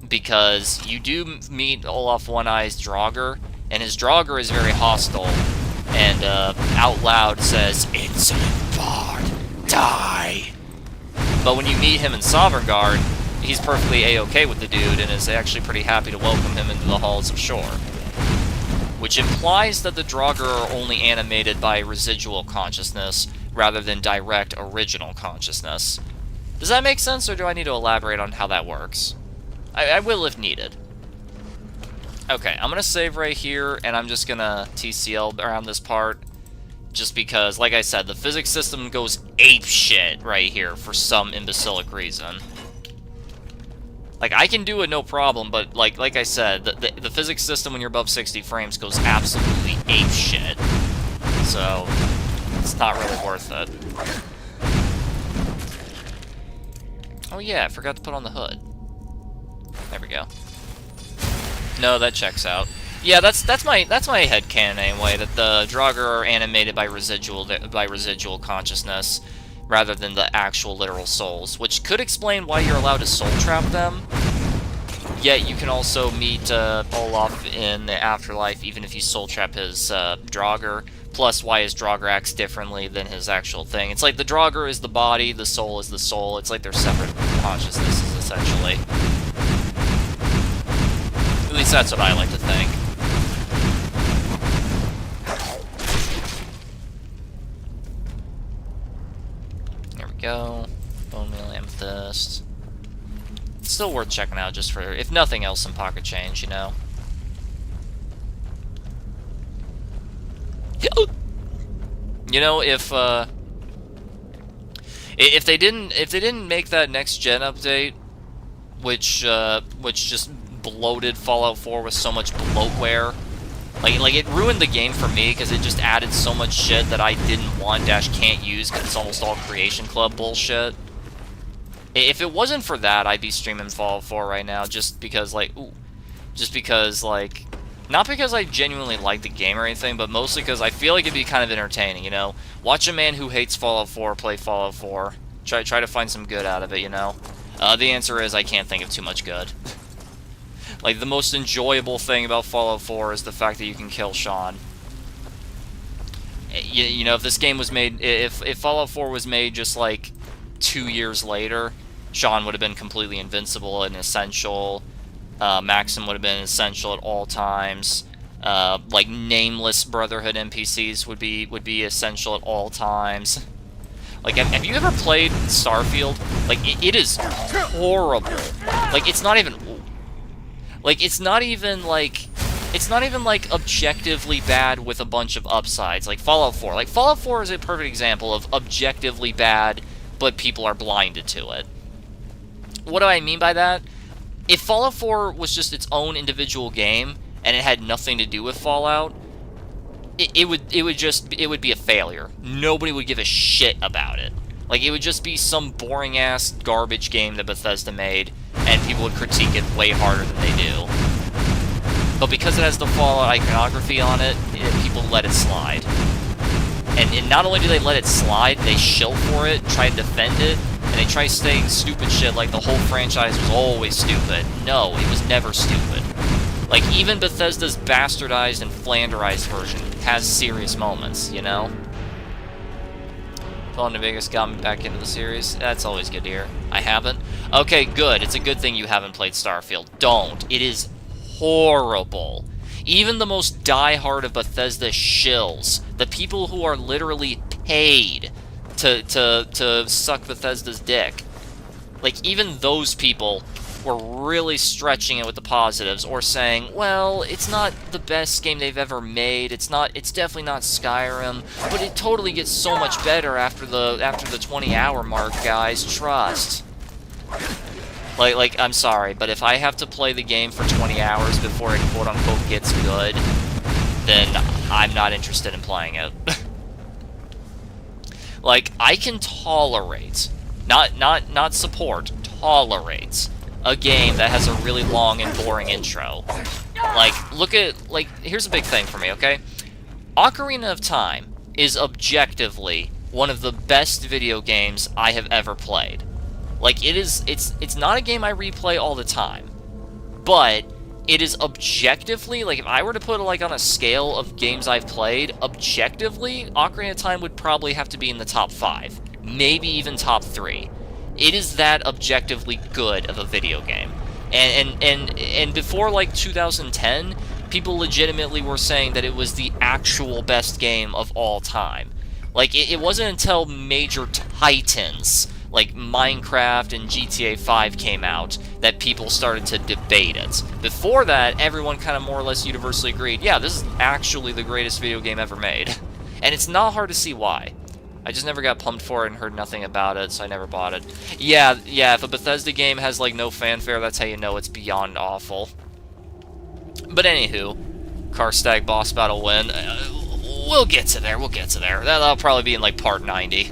Because you do meet Olaf One-Eye's Draugr, and his Draugr is very hostile. And, out loud says, "Insolent Bard, die!" But when you meet him in Sovngarde, he's perfectly A-okay with the dude, and is actually pretty happy to welcome him into the halls of Shore. Which implies that the Draugr are only animated by residual consciousness, rather than direct original consciousness. Does that make sense, or do I need to elaborate on how that works? I will if needed. Okay, I'm gonna save right here, and I'm just gonna TCL around this part, just because, like I said, the physics system goes apeshit right here for some imbecilic reason. Like, I can do it no problem, but like I said, the physics system when you're above 60 frames goes absolutely apeshit. So, it's not really worth it. Oh yeah, I forgot to put on the hood. There we go. No, that checks out. Yeah, that's my headcanon anyway, that the Draugr are animated by residual consciousness, rather than the actual literal souls, which could explain why you're allowed to soul trap them. Yet you can also meet Olaf in the afterlife, even if you soul trap his Draugr. Plus, why his Draugr acts differently than his actual thing. It's like the Draugr is the body, the soul is the soul. It's like they're separate consciousnesses, essentially. At least that's what I like to think. There we go. Bone meal, amethyst. It's still worth checking out just for, if nothing else, some pocket change, you know? You know, if they didn't make that next gen update, which just bloated Fallout 4 with so much bloatware, like it ruined the game for me because it just added so much shit that I didn't want / can't use because it's almost all Creation Club bullshit. If it wasn't for that, I'd be streaming Fallout 4 right now, just because like, not because I genuinely like the game or anything, but mostly because I feel like it'd be kind of entertaining, you know? Watch a man who hates Fallout 4 play Fallout 4. Try to find some good out of it, you know? The answer is I can't think of too much good. Like, the most enjoyable thing about Fallout 4 is the fact that you can kill Sean. You know, if this game was made... If Fallout 4 was made just, like, 2 years later, Sean would have been completely invincible and essential. Maxim would have been essential at all times. Like nameless Brotherhood NPCs would be essential at all times. Like, have you ever played Starfield? Like, it is horrible. Like, it's not even like objectively bad with a bunch of upsides. Like Fallout 4. Like, Fallout 4 is a perfect example of objectively bad, but people are blinded to it. What do I mean by that? If Fallout 4 was just its own individual game, and it had nothing to do with Fallout, it would be a failure. Nobody would give a shit about it. Like, it would just be some boring-ass garbage game that Bethesda made, and people would critique it way harder than they do. But because it has the Fallout iconography on it, people let it slide. And not only do they let it slide, they shill for it, try to defend it, and they try saying stupid shit like the whole franchise was always stupid. No, it was never stupid. Like, even Bethesda's bastardized and flanderized version has serious moments, you know? Fallout New Vegas got me back into the series. That's always good to hear. I haven't? Okay, good. It's a good thing you haven't played Starfield. Don't. It is horrible. Even the most die-hard of Bethesda shills, the people who are literally paid to suck Bethesda's dick, like, even those people were really stretching it with the positives, or saying, well, it's not the best game they've ever made, it's definitely not Skyrim, but it totally gets so much better after the 20-hour mark, guys, trust. Like, I'm sorry, but if I have to play the game for 20 hours before it quote-unquote gets good, then I'm not interested in playing it. Like, I can tolerate, not support, tolerate a game that has a really long and boring intro. Like, here's a big thing for me, okay? Ocarina of Time is objectively one of the best video games I have ever played. Like, it's not a game I replay all the time, but it is objectively, like, if I were to put it, like, on a scale of games I've played, objectively, Ocarina of Time would probably have to be in the top 5, maybe even top 3. It is that objectively good of a video game. And before, like, 2010, people legitimately were saying that it was the actual best game of all time. Like, it wasn't until major titans like Minecraft and GTA 5 came out that people started to debate it. Before that, everyone kind of more or less universally agreed, yeah, this is actually the greatest video game ever made. And it's not hard to see why. I just never got pumped for it and heard nothing about it, so I never bought it. Yeah, if a Bethesda game has, like, no fanfare, that's how you know it's beyond awful. But anywho, Karstag boss battle win. We'll get to there, That'll probably be in, like, part 90.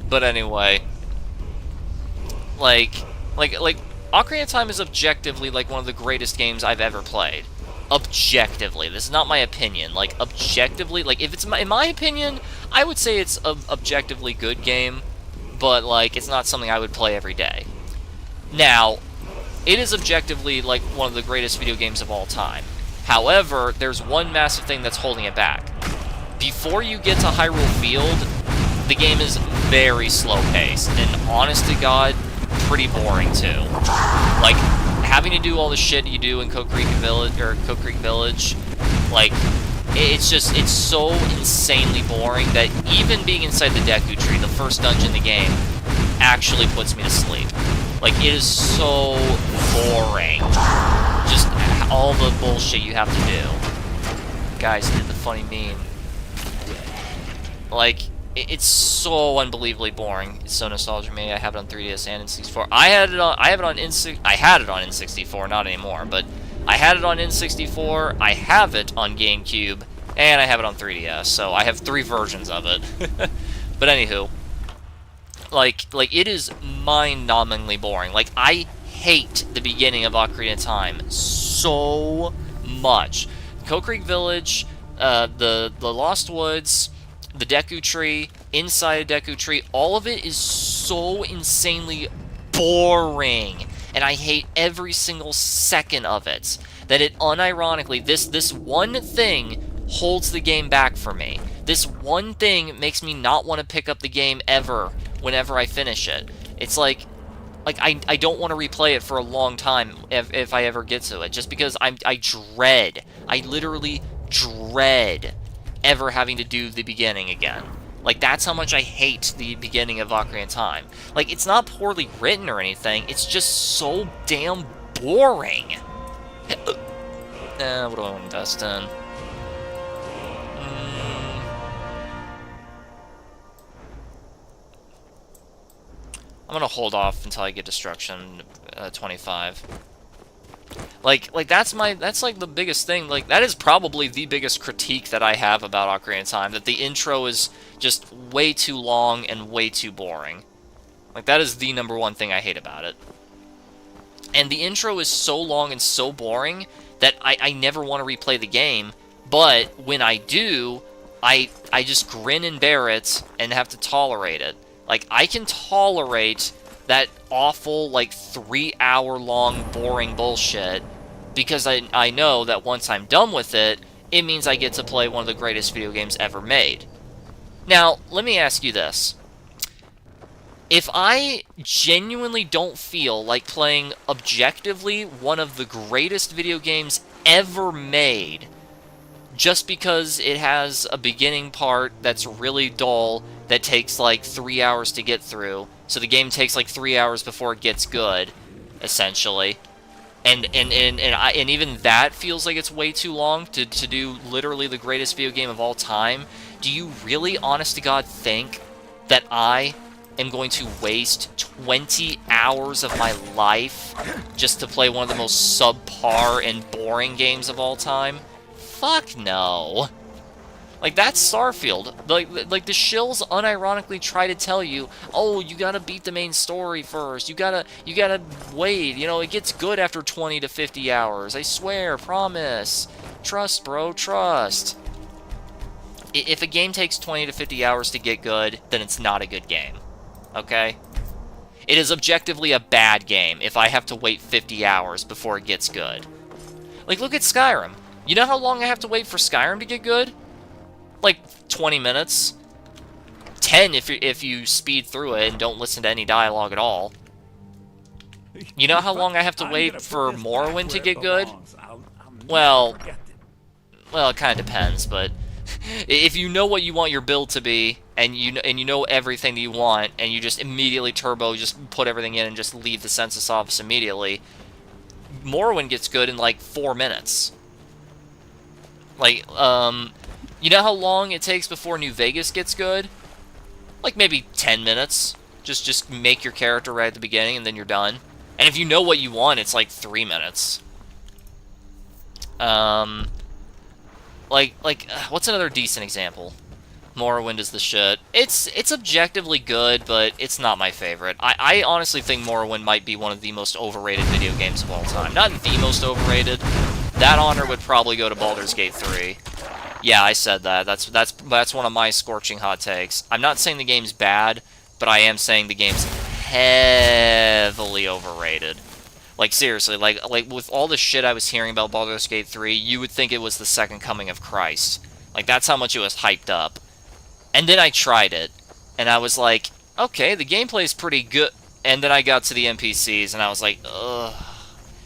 But anyway, like, Ocarina of Time is objectively, like, one of the greatest games I've ever played. Objectively. This is not my opinion. Like, objectively, like, if it's in my opinion, I would say it's an objectively good game, but, like, it's not something I would play every day. Now, it is objectively, like, one of the greatest video games of all time. However, there's one massive thing that's holding it back. Before you get to Hyrule Field, the game is very slow-paced, and honest to God, pretty boring too. Like, having to do all the shit you do in Coke Creek Village, like, it's so insanely boring that even being inside the Deku Tree, the first dungeon in the game, actually puts me to sleep. Like, it is so boring. Just all the bullshit you have to do. Guys, did the funny meme. Like, it's so unbelievably boring. It's so nostalgia me. I have it on 3DS and N64. I had it on N64, not anymore, but I had it on N64, I have it on GameCube, and I have it on 3DS, so I have 3 versions of it. But anywho, like it is mind-numbingly boring. Like, I hate the beginning of Ocarina of Time so much. Coke Creek Village, the Lost Woods, the Deku Tree, inside a Deku Tree, all of it is so insanely boring. And I hate every single second of it. That it unironically, this one thing holds the game back for me. This one thing makes me not want to pick up the game ever whenever I finish it. It's like, Like, I don't want to replay it for a long time if I ever get to it, just because I literally dread ever having to do the beginning again. Like, that's how much I hate the beginning of Ocarina of Time. Like, it's not poorly written or anything, it's just so damn boring. What do I want to invest in? I'm gonna hold off until I get Destruction 25. Like that's like the biggest thing. Like, that is probably the biggest critique that I have about Ocarina of Time, that the intro is just way too long and way too boring. Like, that is the #1 thing I hate about it. And the intro is so long and so boring that I never want to replay the game, but when I do, I just grin and bear it and have to tolerate it. Like, I can tolerate that awful, like, 3-hour-long boring bullshit because I know that once I'm done with it, it means I get to play one of the greatest video games ever made. Now, let me ask you this. If I genuinely don't feel like playing objectively one of the greatest video games ever made, just because it has a beginning part that's really dull that takes like 3 hours to get through, so the game takes like 3 hours before it gets good, essentially, and even that feels like it's way too long to do literally the greatest video game of all time, do you really, honest to God, think that I am going to waste 20 hours of my life just to play one of the most subpar and boring games of all time? Fuck no. Like, that's Starfield. Like the shills unironically try to tell you, oh, you gotta beat the main story first. You gotta wait. You know, it gets good after 20 to 50 hours. I swear, promise. Trust, bro, trust. If a game takes 20 to 50 hours to get good, then it's not a good game. Okay? It is objectively a bad game if I have to wait 50 hours before it gets good. Like, look at Skyrim. You know how long I have to wait for Skyrim to get good? Like 20 minutes. 10 if you speed through it and don't listen to any dialogue at all. You know how long I have to wait for Morrowind to get good? Well, it kind of depends, but if you know what you want your build to be, and you know everything that you want, and you just immediately turbo, just put everything in and just leave the census office immediately, Morrowind gets good in like 4 minutes. Like, you know how long it takes before New Vegas gets good? Like maybe 10 minutes. Just make your character right at the beginning and then you're done. And if you know what you want, it's like 3 minutes. What's another decent example? Morrowind is the shit. It's objectively good, but it's not my favorite. I honestly think Morrowind might be one of the most overrated video games of all time. Not the most overrated. That honor would probably go to Baldur's Gate 3. Yeah, I said that. That's one of my scorching hot takes. I'm not saying the game's bad, but I am saying the game's heavily overrated. Like, seriously, like with all the shit I was hearing about Baldur's Gate 3, you would think it was the second coming of Christ. Like, that's how much it was hyped up. And then I tried it, and I was like, okay, the gameplay's pretty good. And then I got to the NPCs, and I was like, ugh.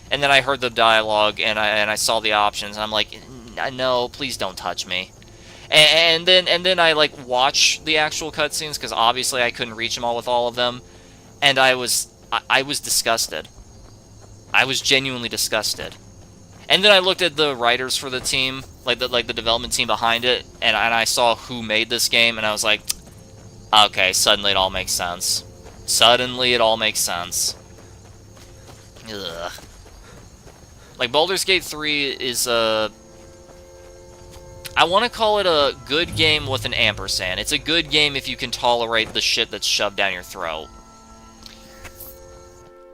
And then I heard the dialogue, and I saw the options, and I'm like, no, please don't touch me. And then I like watch the actual cutscenes, because obviously I couldn't reach them all with all of them, and I was disgusted. I was genuinely disgusted. And then I looked at the writers for the team, like the development team behind it, and I saw who made this game, and I was like, okay, suddenly it all makes sense. Suddenly it all makes sense. Ugh. Like, Baldur's Gate 3 is a... I want to call it a good game with an ampersand. It's a good game if you can tolerate the shit that's shoved down your throat.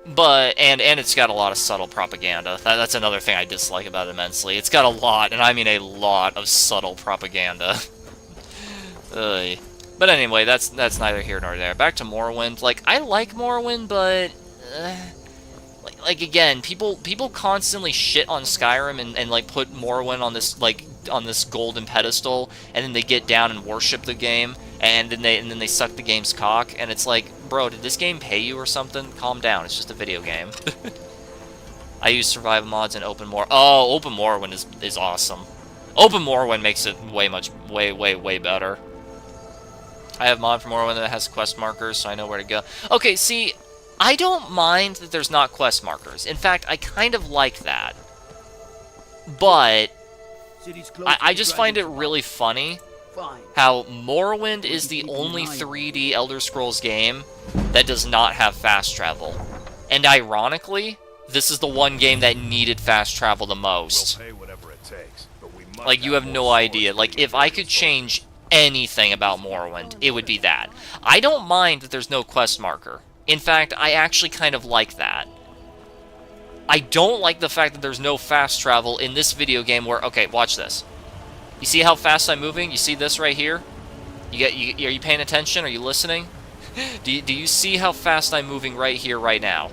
But, and it's got a lot of subtle propaganda. That's another thing I dislike about it immensely. It's got a lot, and I mean a lot, of subtle propaganda. But anyway, that's neither here nor there. Back to Morrowind. Like, I like Morrowind, but... like again, people constantly shit on Skyrim and like put Morrowind on this like on this golden pedestal, and then they get down and worship the game, and then they suck the game's cock, and it's like, bro, did this game pay you or something? Calm down, it's just a video game. I use survival mods and Open More. Oh, Open Morrowind is awesome. Open Morrowind makes it way better. I have mod for Morrowind that has quest markers, so I know where to go. Okay, see, I don't mind that there's not quest markers. In fact, I kind of like that. But I just find it really funny how Morrowind is the only 3D Elder Scrolls game that does not have fast travel. And ironically, this is the one game that needed fast travel the most. We'll pay whatever it takes, but we must Like, you have no idea. Like, if I could change anything about Morrowind, it would be that. I don't mind that there's no quest marker. In fact, I actually kind of like that. I don't like the fact that there's no fast travel in this video game where... Okay, watch this. You see how fast I'm moving? You see this right here? Are you paying attention? Are you listening? Do you see how fast I'm moving right here, right now?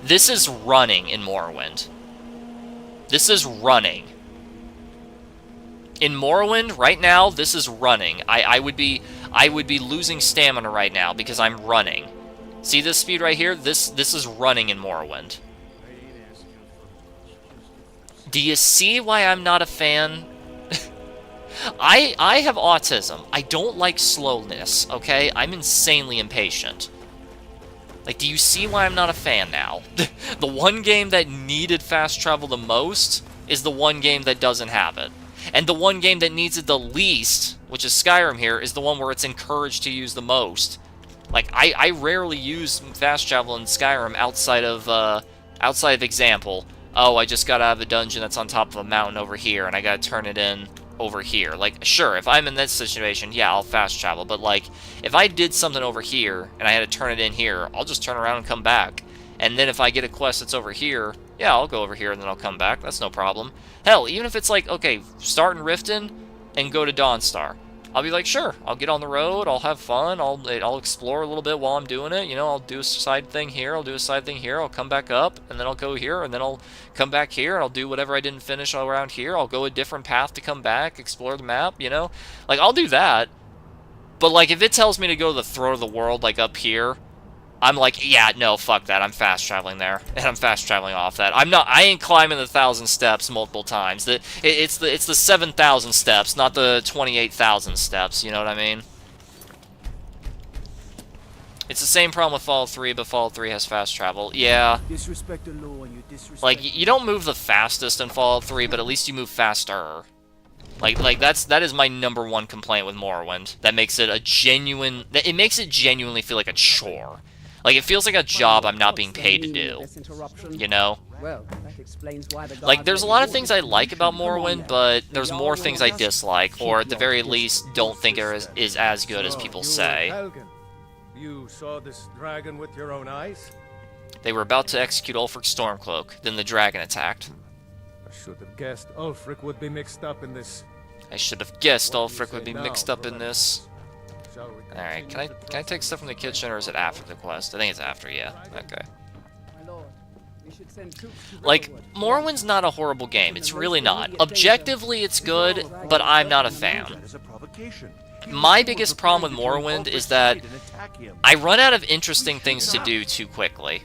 This is running in Morrowind. This is running. In Morrowind, right now, this is running. I would be losing stamina right now because I'm running. See this speed right here? This is running in Morrowind. Do you see why I'm not a fan? I have autism. I don't like slowness, okay? I'm insanely impatient. Like, do you see why I'm not a fan now? The one game that needed fast travel the most is the one game that doesn't have it. And the one game that needs it the least, which is Skyrim here, is the one where it's encouraged to use the most. Like, I rarely use fast travel in Skyrim outside of example. Oh, I just got out of a dungeon that's on top of a mountain over here, and I gotta turn it in over here. Like, sure, if I'm in this situation, yeah, I'll fast travel. But, like, if I did something over here, and I had to turn it in here, I'll just turn around and come back. And then if I get a quest that's over here, yeah, I'll go over here and then I'll come back. That's no problem. Hell, even if it's like, okay, start in Riften and go to Dawnstar. I'll be like, sure, I'll get on the road, I'll have fun, I'll explore a little bit while I'm doing it, you know, I'll do a side thing here, I'll do a side thing here, I'll come back up, and then I'll go here, and then I'll come back here, and I'll do whatever I didn't finish around here, I'll go a different path to come back, explore the map, you know? Like, I'll do that, but, like, if it tells me to go to the throat of the world, like, up here, I'm like, yeah, no, fuck that, I'm fast traveling there, and I'm fast traveling off that. I ain't climbing the 1,000 steps multiple times. It's the 7,000 steps, not the 28,000 steps, you know what I mean? It's the same problem with Fallout 3, but Fallout 3 has fast travel. Yeah. Disrespect the law and you disrespect... Like, you don't move the fastest in Fallout 3, but at least you move faster. Like that is my #1 complaint with Morrowind. That makes it a genuine... It makes it genuinely feel like a chore. Like, it feels like a job I'm not being paid to do, you know? Like, there's a lot of things I like about Morrowind, but there's more things I dislike, or at the very least, don't think is as good as people say. You saw this dragon with your own eyes? They were about to execute Ulfric's Stormcloak, then the dragon attacked. I should have guessed Ulfric would be mixed up in this. I should have guessed Ulfric would be mixed up in this. Alright, can I take stuff from the kitchen, or is it after the quest? I think it's after, yeah. Okay. Like, Morrowind's not a horrible game. It's really not. Objectively, it's good, but I'm not a fan. My biggest problem with Morrowind is that I run out of interesting things to do too quickly.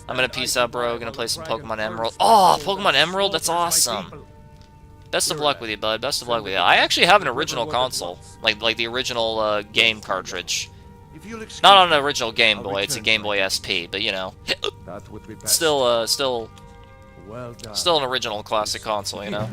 I'm gonna peace out, bro. Gonna play some Pokemon Emerald. Oh, Pokemon Emerald? That's awesome. Best of luck with you, bud. Best of luck with you. I actually have an original console. Like the original game cartridge. Not on an original Game Boy, it's a Game Boy SP, but you know. Still an original classic console, you know?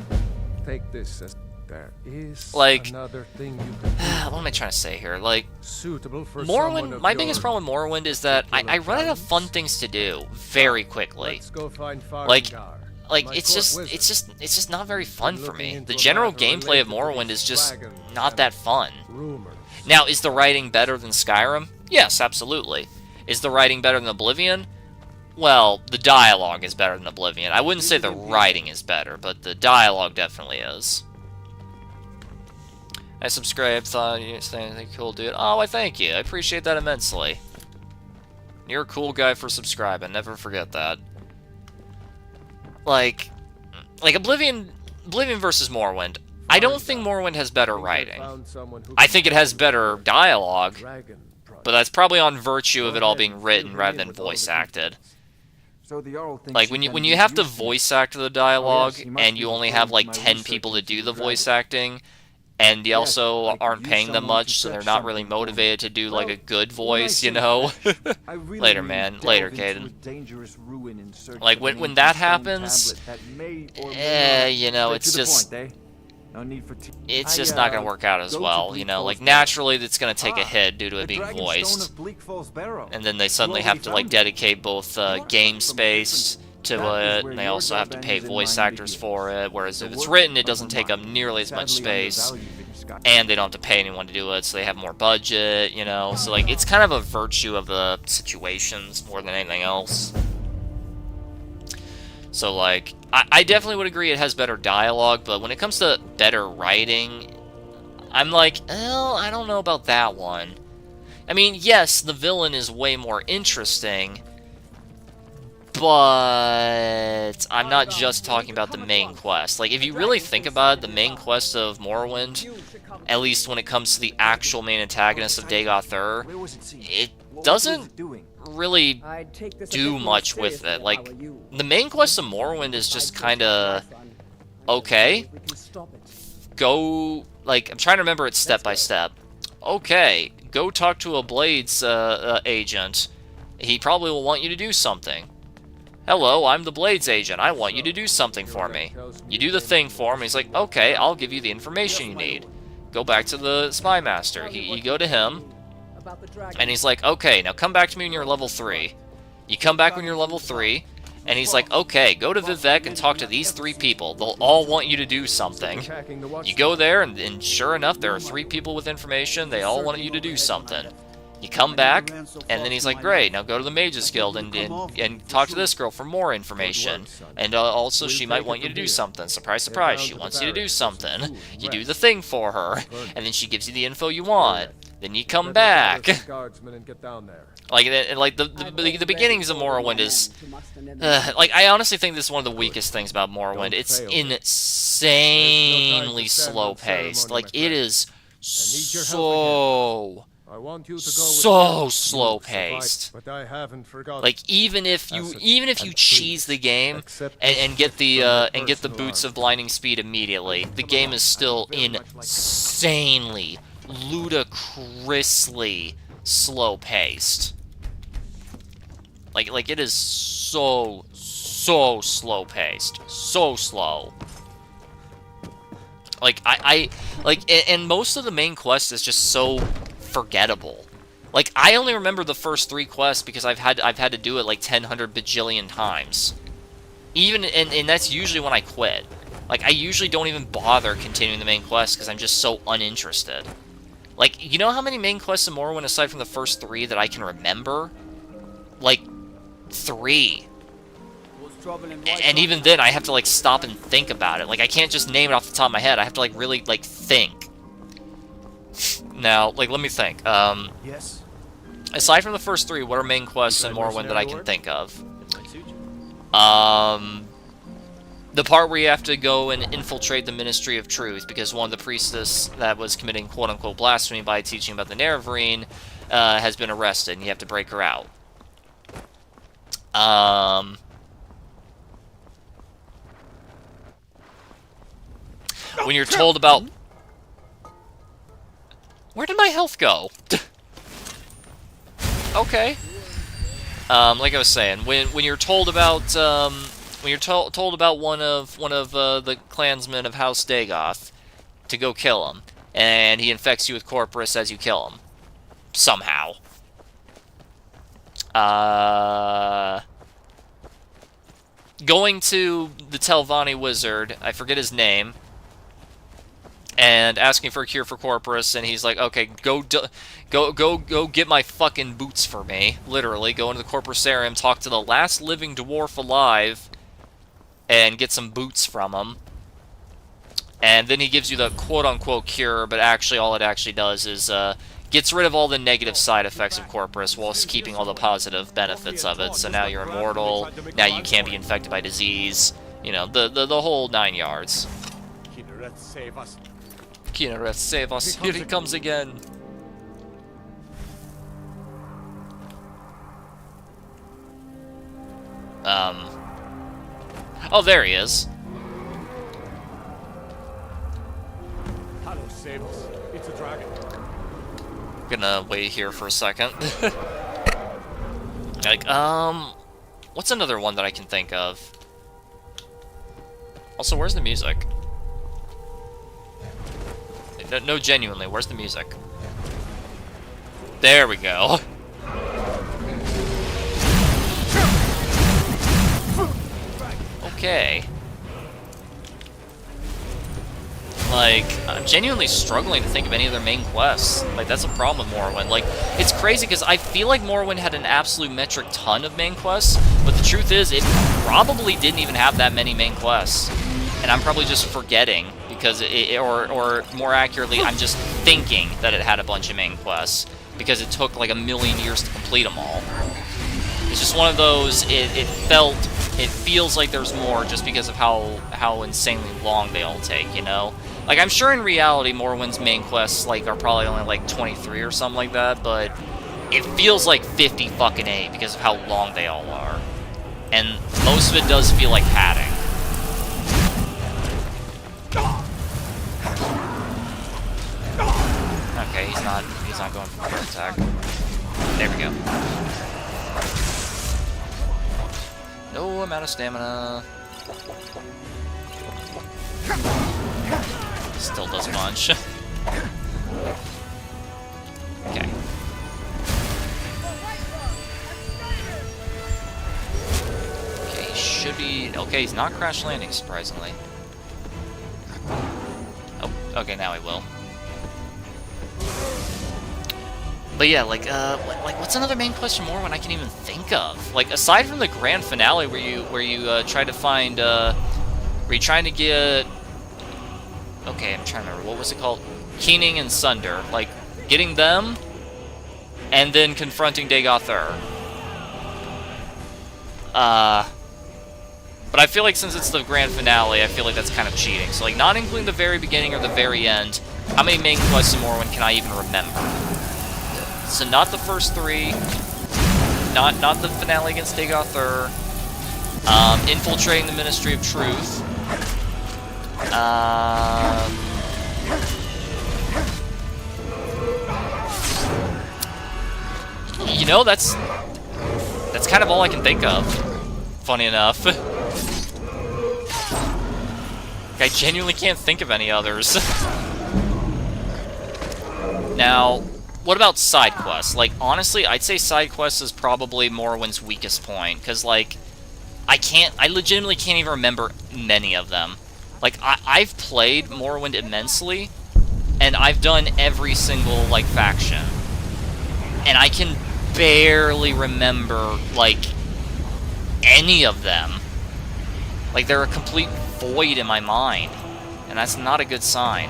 Take this as there is like, another thing you can what am I trying to say here? Like, suitable for Morrowind, my biggest problem with Morrowind is that I run out of fun things to do very quickly. Let's go find Like, it's just not very fun for me. The general gameplay of Morrowind is just not that fun. Now, is the writing better than Skyrim? Yes, absolutely. Is the writing better than Oblivion? Well, the dialogue is better than Oblivion. I wouldn't say the writing is better, but the dialogue definitely is. I subscribed, thought you didn't say anything cool, dude. Oh, I thank you. I appreciate that immensely. You're a cool guy for subscribing. Never forget that. Like Oblivion Oblivion versus Morrowind. I don't think Morrowind has better writing. I think it has better dialogue, but that's probably on virtue of it all being written rather than voice acted. Like, when you have to voice act the dialogue, and you only have, like, 10 people to do the voice acting, and you also aren't paying them much, so they're not really motivated to do, like, a good voice, you know? Later, man. Later, Caden. Like, when that happens, you know, it's just... It's just not going to work out as well, you know? Like, naturally, it's going to take a hit due to it being voiced. And then they suddenly have to, like, dedicate both game space to it, and they also have to pay voice actors for it, whereas if it's written, it doesn't take up nearly as much space, and they don't have to pay anyone to do it, so they have more budget, you know? So, like, it's kind of a virtue of the situations more than anything else. So, like, I definitely would agree it has better dialogue, but when it comes to better writing, I'm like, well, I don't know about that one. I mean, yes, the villain is way more interesting, but I'm not just talking about the main quest. Like, if you really think about it, the main quest of Morrowind, at least when it comes to the actual main antagonist of Dagoth Ur, it doesn't really do much with it. Like, the main quest of Morrowind is just kind of okay. Go, like, I'm trying to remember it step by step. Okay, go talk to a Blades agent. He probably will want you to do something. Hello, I'm the Blades agent. I want you to do something for me. You do the thing for him. He's like, okay, I'll give you the information you need. Go back to the Spy Master. You go to him. And he's like, okay, now come back to me when you're level 3. You come back when you're level 3, and he's like, okay, go to Vivek and talk to these 3 people. They'll all want you to do something. You go there, and sure enough, there are 3 people with information. They all want you to do something. You come back, and then he's like, great, now go to the Mages Guild and talk to this girl for more information. And also, she might want you to do something. Surprise, surprise, she wants you to do something. You do the thing for her, and then she gives you the info you want. Then you come back. Like the beginnings of Morrowind is... like, I honestly think this is one of the weakest things about Morrowind. It's insanely slow-paced. Like, it is so slow-paced. Like, even if you cheese the game and get the boots of blinding speed immediately, the game is still insanely, ludicrously slow-paced. Like it is so slow-paced, so slow. Like and most of the main quest is just so forgettable. Like, I only remember the first 3 quests because I've had to do it like 100 bajillion times. And that's usually when I quit. Like, I usually don't even bother continuing the main quest because I'm just so uninterested. Like, you know how many main quests in Morrowind, aside from the first 3, that I can remember? Like, 3. And even then, I have to, like, stop and think about it. Like, I can't just name it off the top of my head. I have to, like, really, like, think. Now, like, let me think. Yes. Aside from the first 3, what are main quests in Morrowind that I can think of? The part where you have to go and infiltrate the Ministry of Truth, because one of the priestess that was committing quote-unquote blasphemy by teaching about the Nerevarine has been arrested, and you have to break her out. When you're told about... Where did my health go? Okay. Like I was saying, when you're told about when you're told about one of the clansmen of House Dagoth to go kill him, and he infects you with Corporus as you kill him somehow. Going to the Telvanni wizard, I forget his name, and asking for a cure for Corporus, and he's like, okay, go get my fucking boots for me. Literally, go into the Corporusarium, talk to the last living dwarf alive, and get some boots from him. And then he gives you the quote-unquote cure, but actually all it actually does is gets rid of all the negative side effects of Corporus whilst keeping all the positive benefits of it. So now you're immortal, now you can't be infected by disease, you know, the whole 9 yards. Kinneret, save us. Kinneret, save us. Here he comes again. Oh, there he is. Hello, save us. It's a dragon. Gonna wait here for a second. Like, what's another one that I can think of? Also, where's the music? No, genuinely, where's the music? There we go. Okay. Like, I'm genuinely struggling to think of any other main quests. Like, that's a problem with Morrowind. Like, it's crazy because I feel like Morrowind had an absolute metric ton of main quests, but the truth is, it probably didn't even have that many main quests. And I'm probably just forgetting, because or more accurately, I'm just thinking that it had a bunch of main quests, because it took like a million years to complete them all. It's just one of those, it feels like there's more just because of how insanely long they all take, you know? Like, I'm sure in reality, Morrowind's main quests, like, are probably only, like, 23 or something like that, but it feels like 50 fucking 8 because of how long they all are. And most of it does feel like padding. Okay, he's not going for the attack. There we go. No amount of stamina. Still does much. Okay. Okay, he should be... Okay, he's not crash landing, surprisingly. Oh, okay, now he will. But yeah, like what's another main quest from Morrowind I can even think of? Like, aside from the grand finale where you try to find, where you're trying to get... Okay, I'm trying to remember, what was it called? Keening and Sunder. Like, getting them, and then confronting Dagothur. But I feel like since it's the grand finale, I feel like that's kind of cheating. So, like, not including the very beginning or the very end, how many main quests in Morrowind can I even remember? So not the first 3, not the finale against Dagothur, infiltrating the Ministry of Truth, you know, that's kind of all I can think of, funny enough. I genuinely can't think of any others. Now, what about side quests? Like, honestly, I'd say side quests is probably Morrowind's weakest point, because, like, I legitimately can't even remember many of them. Like, I've played Morrowind immensely, and I've done every single, like, faction. And I can barely remember, like, any of them. Like, they're a complete void in my mind, and that's not a good sign.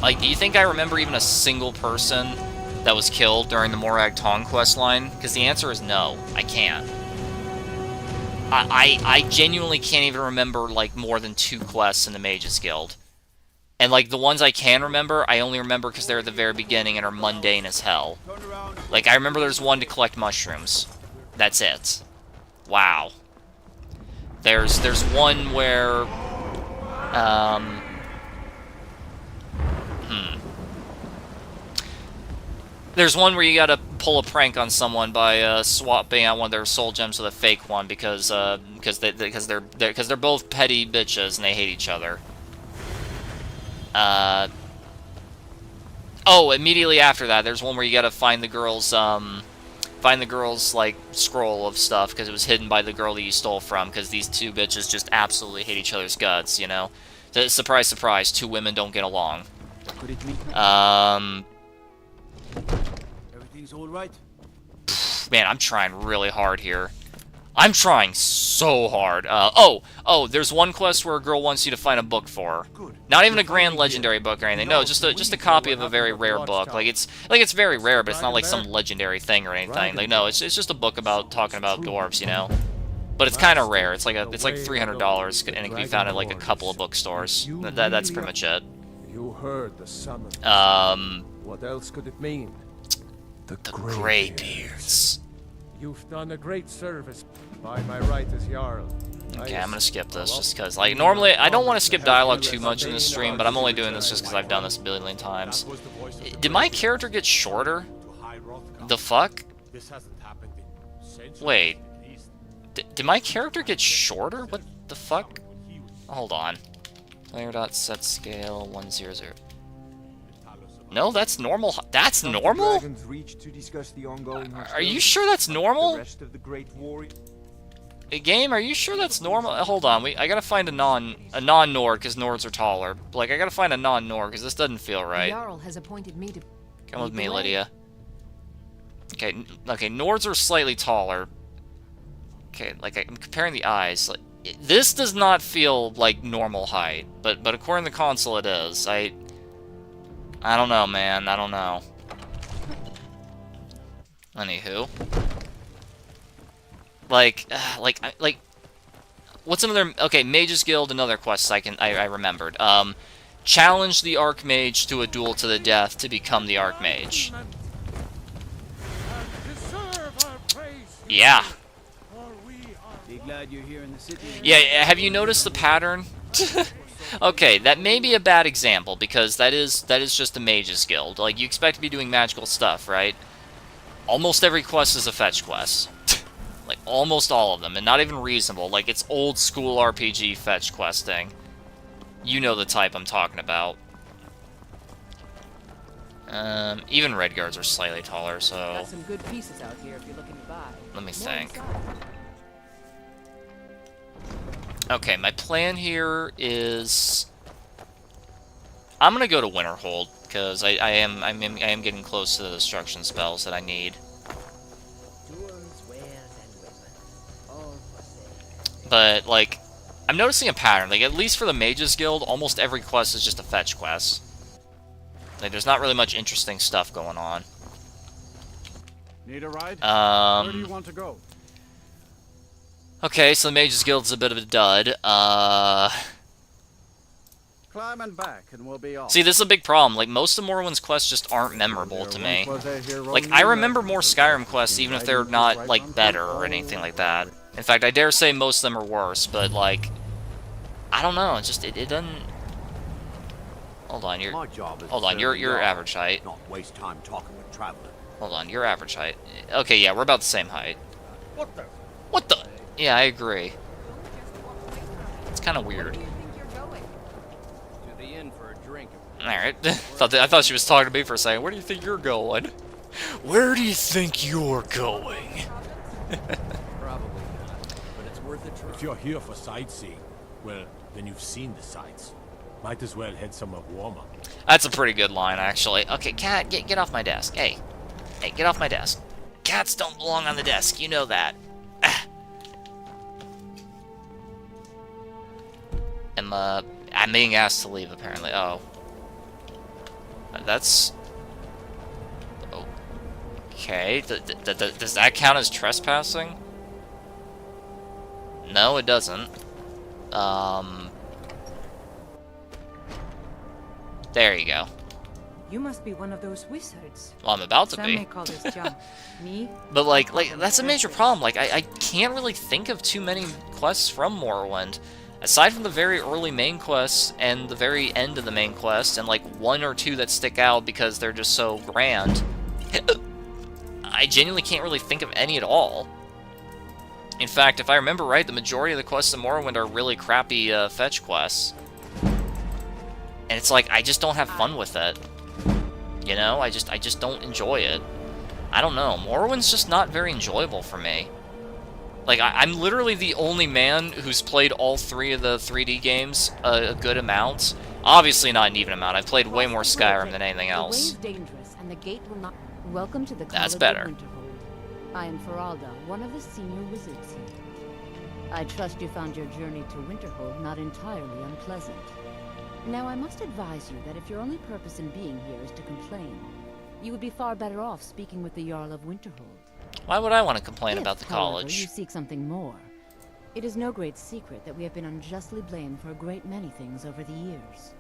Like, do you think I remember even a single person that was killed during the Morag Tong quest line? Because the answer is no, I can't. I genuinely can't even remember, like, more than 2 quests in the Mages Guild. And, like, the ones I can remember, I only remember because they're at the very beginning and are mundane as hell. Like, I remember there's one to collect mushrooms. That's it. Wow. There's one where... There's one where you gotta pull a prank on someone by swapping out one of their soul gems with a fake one because they're both petty bitches and they hate each other. Oh, immediately after that, there's one where you gotta find the girl's like scroll of stuff because it was hidden by the girl that you stole from because these 2 bitches just absolutely hate each other's guts, you know. Surprise, surprise, 2 women don't get along. Everything's all right? Man, I'm trying really hard here. I'm trying so hard. Oh, there's one quest where a girl wants you to find a book for her. Not even a grand legendary book or anything. No, just a copy of a very rare book. Like it's very rare, but it's not like some legendary thing or anything. Like, no, it's just a book about talking about dwarves, you know. But it's kind of rare. It's like $300, and it can be found at like a couple of bookstores. That's pretty much it. You heard the summons. What else could it mean? The Greybeards. You've done a great service by my right as Jarl. Okay, I'm gonna skip this just because, like, normally I don't want to skip dialogue too much in this stream, but I'm only doing this just because I've done this a billion times. Did my character get shorter? The fuck? Wait. Did my character get shorter? What the fuck? Hold on. Player.set scale 100. No, that's normal. That's normal? Are you sure that's normal? Game, are you sure that's normal? Hold on, I gotta find a non-Nord, because Nords are taller. Like, I gotta find a non-Nord, because this doesn't feel right. Jarl has appointed me to Come with me, Lydia. Okay, Nords are slightly taller. Okay, like, I'm comparing the eyes. Like, this does not feel like normal height, but according to the console, it is. I don't know, man. I don't know. Anywho. Like, what's another? Okay, Mage's Guild. Another quest I remembered. Challenge the Archmage to a duel to the death to become the Archmage. Yeah. Be glad you're here in the city. Yeah. Have you noticed the pattern? Okay, that may be a bad example because that is just the Mage's Guild. Like, you expect to be doing magical stuff, right? Almost every quest is a fetch quest. Like, almost all of them, and not even reasonable. Like, it's old school RPG fetch questing. You know the type I'm talking about. Even Redguards are slightly taller, so... Got some good pieces out here if you're looking to buy. Let me think. Okay, my plan here is... I'm gonna go to Winterhold, because I am getting close to the destruction spells that I need. But, like, I'm noticing a pattern. Like, at least for the Mage's Guild, almost every quest is just a fetch quest. Like, there's not really much interesting stuff going on. Need a ride? Where do you want to go? Okay, so the Mage's Guild's a bit of a dud. Climb and back, and we'll be off. See, this is a big problem. Like, most of Morrowind's quests just aren't memorable to me. Like, I remember more Skyrim quests, even if they're not, like, better or anything like that. In fact, I dare say most of them are worse, but, like, I don't know, it just, it doesn't... Hold on, you're average height. Not waste time talking with travelers. Hold on, you're average height. Okay, yeah, we're about the same height. What the? Yeah, I agree. It's kind of weird. Alright, I thought she was talking to me for a second. Where do you think you're going? Where do you think you're going? Probably not, but it's worth a try. If you're here for sightseeing, well, then you've seen the sights. Might as well head somewhere warmer. That's a pretty good line, actually. Okay, cat, get off my desk. Hey, get off my desk. Cats don't belong on the desk, you know that. I'm being asked to leave, apparently. Oh. That's... Okay, does that count as trespassing? No, it doesn't. There you go. You must be one of those wizards. Well, I'm about to Some be. may call this jump. Me? But, like, that's a major problem. Like, I can't really think of too many quests from Morrowind. Aside from the very early main quests and the very end of the main quest, and, like, one or two that stick out because they're just so grand, I genuinely can't really think of any at all. In fact, if I remember right, the majority of the quests in Morrowind are really crappy fetch quests. And it's like, I just don't have fun with it. You know, I just don't enjoy it. I don't know, Morrowind's just not very enjoyable for me. Like, I'm literally the only man who's played all three of the 3D games a good amount. Obviously not an even amount, I've played way more Skyrim than anything else. The way is dangerous, and the gate will not... Welcome to the That's College better. of Winterhold. I am Feralda, one of the senior wizards here. I trust you found your journey to Winterhold not entirely unpleasant. Now, I must advise you that if your only purpose in being here is to complain, you would be far better off speaking with the Jarl of Winterhold. Why would I want to complain If, about the however, college? you seek something more, It is no great secret that we have been unjustly blamed for a great many things over the years.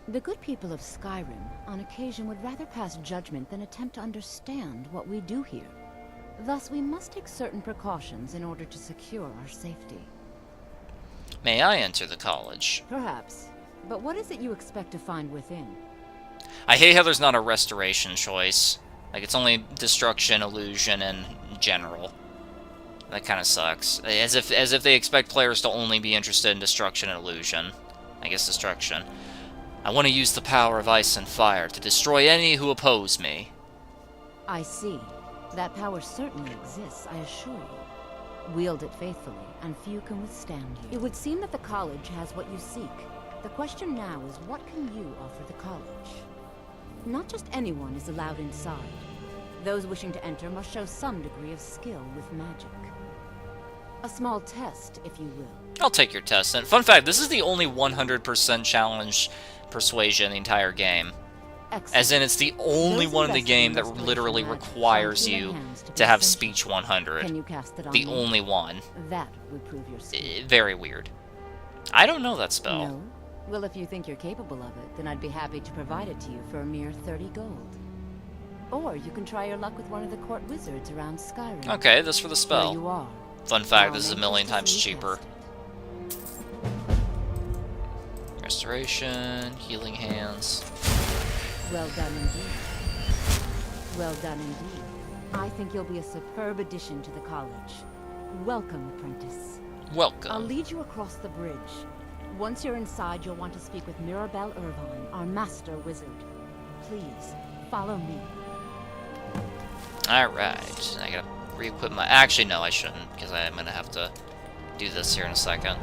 The good people of Skyrim, on occasion, would rather pass judgment than attempt to understand what we do here. Thus, we must take certain precautions in order to secure our safety. May I enter the college? Perhaps. But what is it you expect to find within? I hate how there's not a restoration choice. Like, it's only destruction, illusion, and general. That kind of sucks. As if they expect players to only be interested in destruction and illusion. I guess destruction. I want to use the power of ice and fire to destroy any who oppose me. I see. That power certainly exists, I assure you. Wield it faithfully, and few can withstand you. It would seem that the college has what you seek. The question now is, what can you offer the college? Not just anyone is allowed inside. Those wishing to enter must show some degree of skill with magic. A small test, if you will. I'll take your test. And fun fact, this is the only 100% challenge persuasion in the entire game. Excellent. As in, it's the only one in the game that literally requires you to have speech 100. Can you cast it on The me? only one. That would prove your skill. Very weird. I don't know that spell. No? Well, if you think you're capable of it, then I'd be happy to provide it to you for a mere 30 gold. Or you can try your luck with one of the court wizards around Skyrim. Okay, this for the There spell. you are. Fun fact, this is I'll a make million this to times see you cheaper. test Restoration, healing hands. it. Well done indeed. Well done indeed. I think you'll be a superb addition to the college. Welcome, apprentice. I'll Welcome. lead you across the bridge. Once you're inside, you'll want to speak with Mirabelle Irvine, our master wizard. Please, follow me. Alright, I gotta re-equip my... Actually, no, I shouldn't, because I'm gonna have to do this here in a second.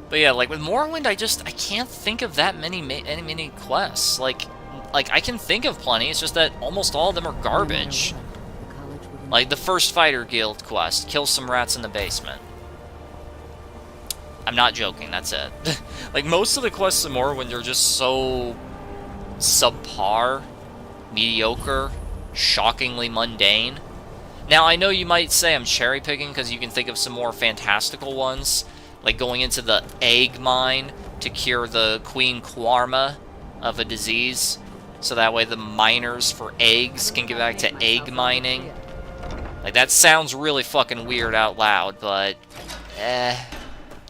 But yeah, like, with Morrowind, I can't think of that many quests. Like, I can think of plenty, it's just that almost all of them are garbage. No matter what, the college would Like, the first Fighter Guild quest, kill some rats in the basement. I'm not joking, that's it. Like, most of the quests in Morrowind are just so subpar, mediocre, shockingly mundane. Now, I know you might say I'm cherry-picking because you can think of some more fantastical ones, like going into the egg mine to cure the Queen Kwarma of a disease, so that way the miners for eggs can get back to egg mining. Like, that sounds really fucking weird out loud, but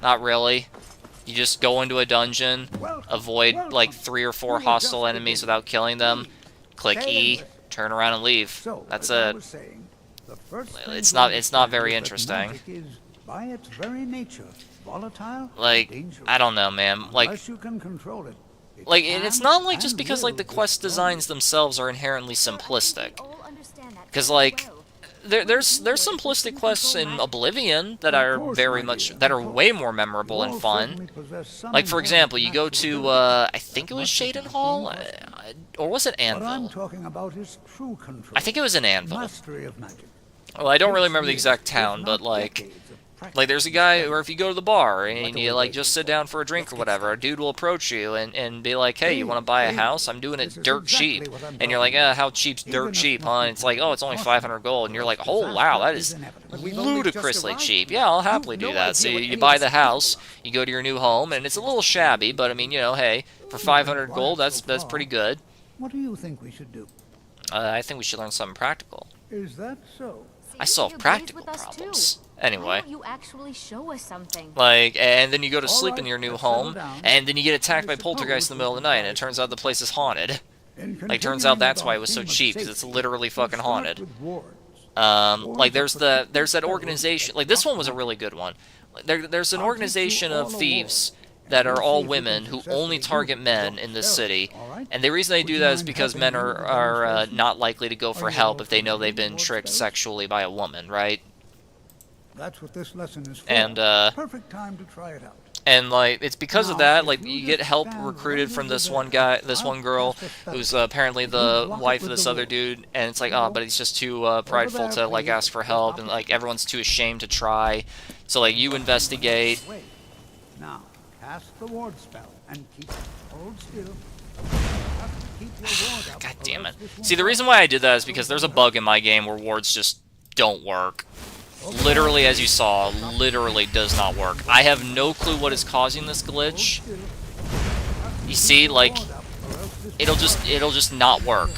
not really. You just go into a dungeon, avoid like 3 or 4 hostile enemies without killing them, click E, turn around and leave. That's it. It's not very interesting. By its very nature, volatile, Like, I don't know, man. Like, unless you can control it. and it's not like just because like the quest designs themselves are inherently simplistic. Because like, there's simplistic quests in Oblivion that are way more memorable and fun. Like, for example, you go to I think it was Shaden Hall, or was it Anvil? I think it was in Anvil. Well, I don't really remember the exact town, but like there's a guy where if you go to the bar and you like just sit down for a drink or whatever, a dude will approach you and be like, hey, you want to buy a house? I'm doing it dirt cheap. And you're like, how cheap's dirt cheap, huh? And it's like, oh, it's only 500 gold. And you're like, oh, wow, that is ludicrously cheap. Yeah, I'll happily do that. So you buy the house, you go to your new home, and it's a little shabby, but I mean, you know, hey, for 500 gold, that's pretty good. What do you think we should do? I think we should learn something practical. Is that so? I solve practical problems. Anyway. You actually show us something. Like, and then you go to sleep in your new home, and then you get attacked by poltergeists in the middle of the night, and it turns out the place is haunted. Like, turns out that's why it was so cheap, because it's literally fucking haunted. Like, there's that organization, like, this one was a really good one. There's an organization of thieves that are all women who only target men in this city, and the reason they do that is because men are not likely to go for help if they know they've been tricked sexually by a woman, right? That's what this lesson is for. And perfect time to try it out. And like it's because of that, like you get help recruited from this one girl who's apparently the wife of this other dude, and it's like, oh, but he's just too prideful to like ask for help, and like everyone's too ashamed to try. So like you investigate. Now, cast the ward spell and hold still. God damn it. See, the reason why I did that is because there's a bug in my game where wards just don't work. literally, as you saw, literally does not work. I have no clue what is causing this glitch. You see, like, it'll just not work.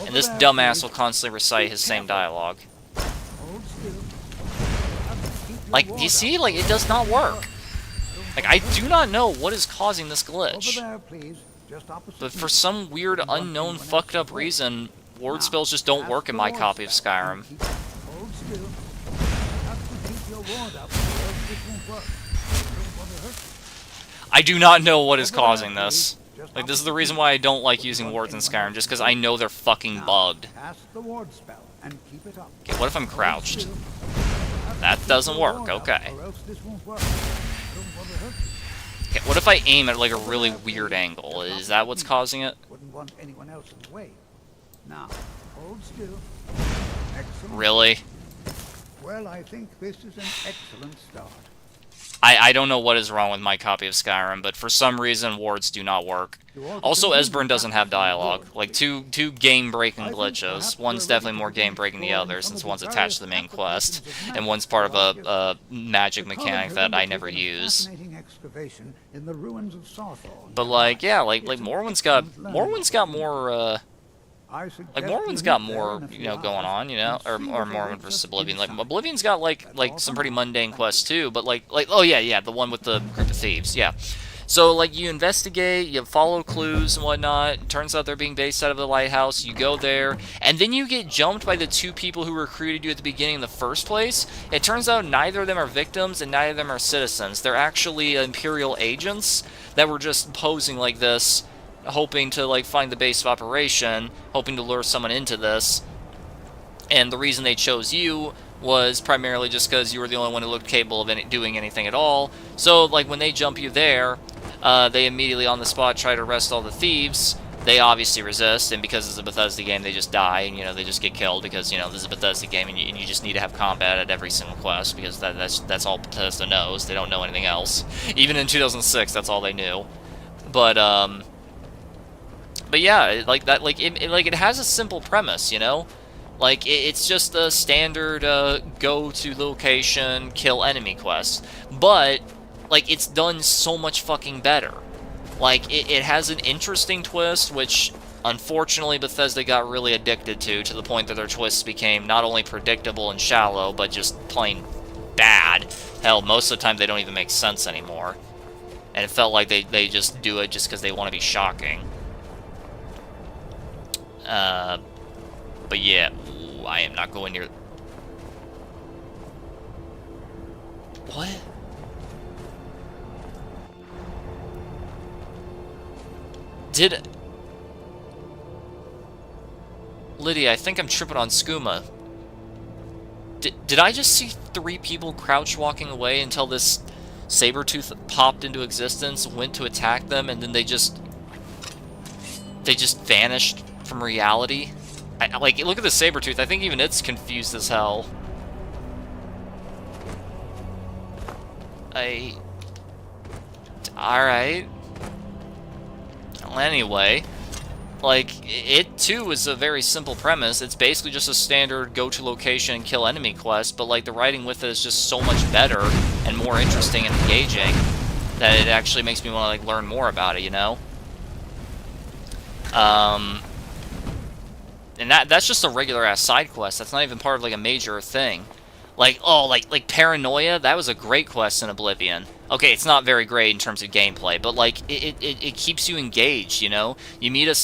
And this dumbass will constantly recite his same dialogue. Like, you see, like, it does not work. Like, I do not know what is causing this glitch. But for some weird, unknown, fucked up reason, ward spells just don't work in my copy of Skyrim. I do not know what is causing this. Like, this is the reason why I don't like using wards in Skyrim, just because I know they're fucking bugged. Okay, what if I'm crouched? That doesn't work, okay. Okay, what if I aim at, like, a really weird angle? Is that what's causing it? Really? Well, I think this is an excellent start. I don't know what is wrong with my copy of Skyrim, but for some reason, wards do not work. Also, Esbern doesn't have dialogue. Like, two game-breaking glitches. One's definitely more game-breaking than the other, since one's attached to the main quest, and one's part of a magic mechanic that I never use. But, like, yeah, like Morwyn's got more, like, Morwyn's got more, you know, going on, you know, or Morwyn versus Oblivion. Like, Oblivion's got, like some pretty mundane quests, too, but, like, oh, yeah, the one with the group of thieves, yeah. So, like, you investigate, you follow clues and whatnot, it turns out they're being based out of the lighthouse, you go there, and then you get jumped by the two people who recruited you at the beginning in the first place. It turns out neither of them are victims and neither of them are citizens. They're actually Imperial agents that were just posing like this, hoping to, like, find the base of operation, hoping to lure someone into this. And the reason they chose you was primarily just because you were the only one who looked capable of doing anything at all. So, like, when they jump you there, they immediately on the spot try to arrest all the thieves. They obviously resist, and because it's a Bethesda game, they just die, and, you know, they just get killed because, you know, this is a Bethesda game, and you just need to have combat at every single quest, because that's all Bethesda knows. They don't know anything else. Even in 2006, that's all they knew. But yeah, like that, like it has a simple premise, you know. Like, it's just a standard go to location, kill enemy quest. But, like, it's done so much fucking better. Like, it has an interesting twist, which, unfortunately, Bethesda got really addicted to the point that their twists became not only predictable and shallow, but just plain bad. Hell, most of the time they don't even make sense anymore. And it felt like they just do it just because they want to be shocking. But yeah, ooh, I am not going near... What? Lydia, I think I'm tripping on skooma. Did I just see 3 people crouch walking away until this saber-tooth popped into existence, went to attack them, and then they just vanished from reality? Like, look at the saber-tooth. I think even it's confused as hell. Alright. Well, anyway. Like, it too is a very simple premise. It's basically just a standard go to location and kill enemy quest, but, like, the writing with it is just so much better and more interesting and engaging that it actually makes me want to, like, learn more about it, you know? And that's just a regular-ass side quest. That's not even part of, like, a major thing. Like, oh, like Paranoia, that was a great quest in Oblivion. Okay, it's not very great in terms of gameplay, but, like, it keeps you engaged, you know? You meet a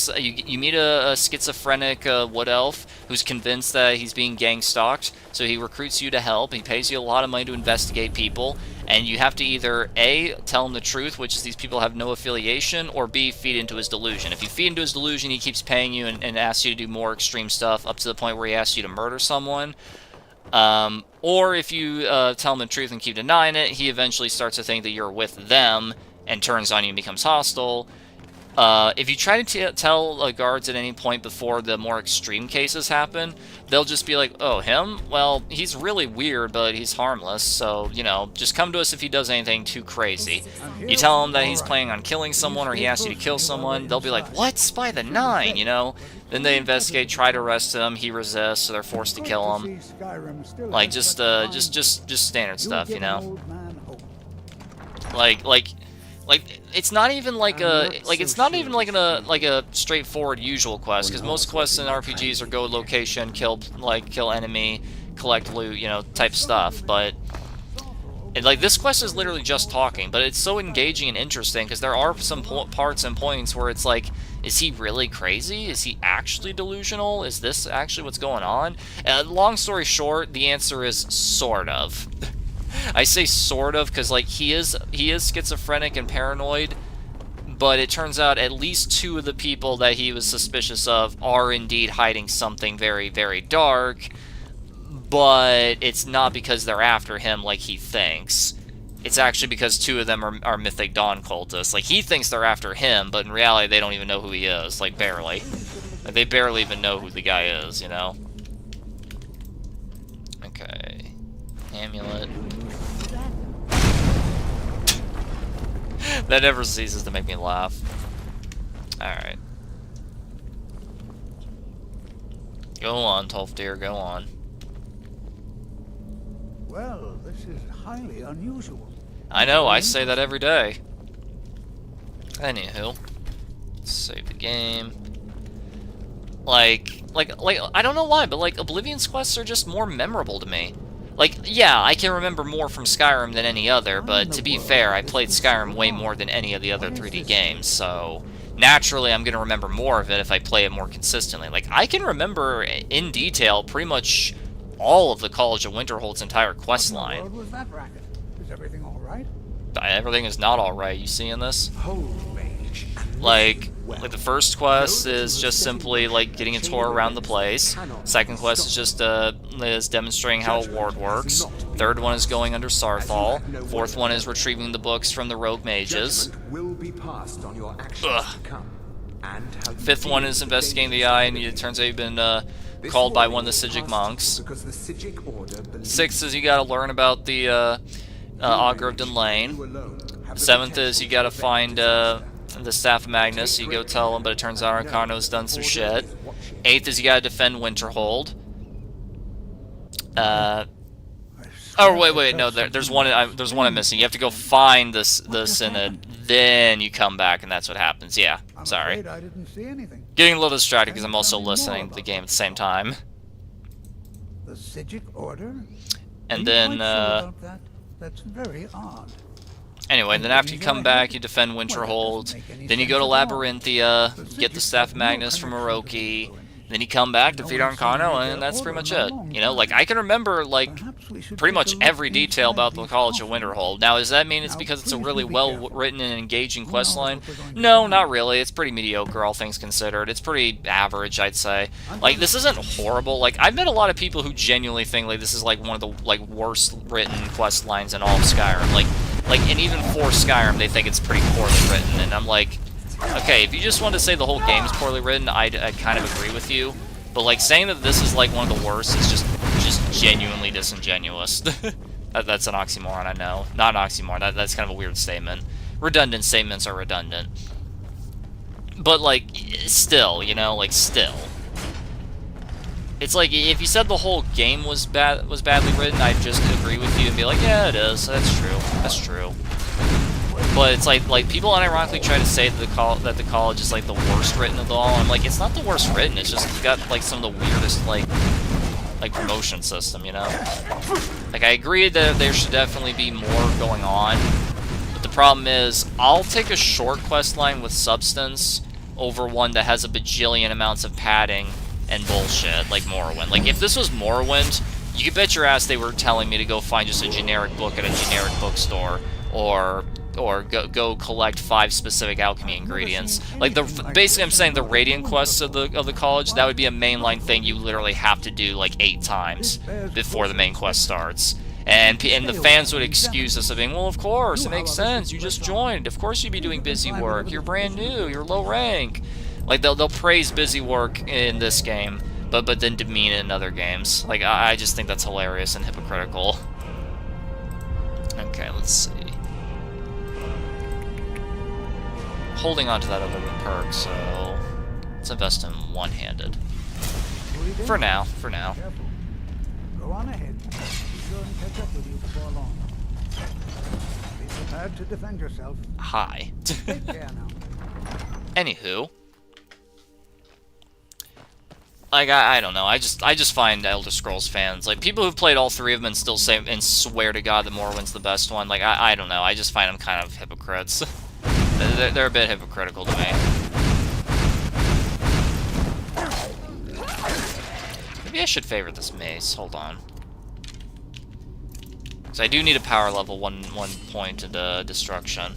schizophrenic wood elf who's convinced that he's being gang-stalked, so he recruits you to help, he pays you a lot of money to investigate people, and you have to either A, tell him the truth, which is these people have no affiliation, or B, feed into his delusion. If you feed into his delusion, he keeps paying you and asks you to do more extreme stuff, up to the point where he asks you to murder someone. Or if you tell him the truth and keep denying it, he eventually starts to think that you're with them and turns on you and becomes hostile. if you try to tell guards at any point before the more extreme cases happen, they'll just be like, oh, him? Well, he's really weird, but he's harmless, so, you know, just come to us if he does anything too crazy. You tell him that he's planning on killing someone or he asks you to kill someone, they'll be like, what? By the 9, you know? Then they investigate, try to arrest him, he resists, so they're forced to kill him. Like, just standard stuff, you know? Like, it's not even like a straightforward usual quest, because most quests in RPGs are go location, kill enemy, collect loot, you know, type stuff. But like this quest is literally just talking, but it's so engaging and interesting because there are some parts and points where it's like, is he really crazy? Is he actually delusional? Is this actually what's going on? Long story short, the answer is sort of. I say sort of because like he is schizophrenic and paranoid, but it turns out at least 2 of the people that he was suspicious of are indeed hiding something very, very dark, but it's not because they're after him like he thinks. It's actually because 2 of them are Mythic Dawn cultists. Like, he thinks they're after him, but in reality they don't even know who he is, like barely. Like, they barely even know who the guy is, you know? Okay. Amulet. That never ceases to make me laugh. Alright. Go on, Tolfdir, go on. Well, this is highly unusual. I know, I say that every day. Anywho. Let's save the game. Like, I don't know why, but like, Oblivion's quests are just more memorable to me. Like, yeah, I can remember more from Skyrim than any other, but to be fair, I played Skyrim way more than any of the other 3D games, so naturally I'm going to remember more of it if I play it more consistently. Like, I can remember in detail pretty much all of the College of Winterhold's entire quest line. What was that racket? Is everything all right? Everything is not all right. You seeing this? Like the first quest is just simply like getting a tour around the place. Second quest is just is demonstrating how a ward works. Third one is going under Sarthal. Fourth one is retrieving the books from the rogue mages. Ugh. Fifth one is investigating the eye, and it turns out you've been called by one of the Sijic monks. Sixth is you gotta learn about the Augur of Dunlane. Seventh is you gotta find the Staff of Magnus, you go tell him, but it turns out Arcano's done some shit. Eighth is you gotta defend Winterhold. Oh wait, no, there's one I'm missing. You have to go find the Synod, then you come back, and that's what happens. Yeah, sorry. I didn't see anything. Getting a little distracted because I'm also listening to the game at the same time. The Sijic Order? And then, That's very odd. Anyway, then after you come back, you defend Winterhold. Then you go to Labyrinthia, get the Staff of Magnus from Orochi. Then you come back, defeat Arcano, and that's pretty much it. You know, like, I can remember, like, pretty much every detail about the College of Winterhold. Now, does that mean it's because it's a really well-written and engaging questline? No, not really. It's pretty mediocre, all things considered. It's pretty average, I'd say. Like, this isn't horrible. Like, I've met a lot of people who genuinely think, like, this is, like, one of the, like, worst-written quest lines in all of Skyrim. Like, and even for Skyrim, they think it's pretty poorly written, and I'm like, okay, if you just want to say the whole game is poorly written, I'd kind of agree with you. But, like, saying that this is, like, one of the worst is just genuinely disingenuous. That's an oxymoron, I know. Not an oxymoron, that's kind of a weird statement. Redundant statements are redundant. But, like, still, you know, like, still. It's like, if you said the whole game was badly written, I'd just agree with you and be like, yeah, it is, that's true. But it's like people unironically try to say that the college is like the worst written of all. I'm like, it's not the worst written. It's just it's got like some of the weirdest like promotion system, you know. Like, I agree that there should definitely be more going on, but the problem is I'll take a short quest line with substance over one that has a bajillion amounts of padding and bullshit like Morrowind. Like, if this was Morrowind, you could bet your ass they were telling me to go find just a generic book at a generic bookstore, or go collect 5 specific alchemy ingredients. Like, basically I'm saying the Radiant quests of the college, that would be a mainline thing you literally have to do like 8 times before the main quest starts. And the fans would excuse us of being, well, of course, it makes sense. You just joined. Of course you'd be doing busy work. You're brand new. You're low rank. Like, they'll praise busy work in this game, but then demean it in other games. Like, I just think that's hilarious and hypocritical. Okay, let's see. Holding on to that other perk, so let's invest in one-handed. For now. Go on ahead. Be sure and catch up with you before long. Be prepared to defend yourself. Hi. Take care now. Anywho, like I don't know. I just find Elder Scrolls fans, like people who've played all three of them and still say and swear to God that Morrowind's the best one. Like I don't know. I just find them kind of hypocrites. They're a bit hypocritical to me. Maybe I should favorite this mace. Hold on. Because I do need a power level one point into destruction.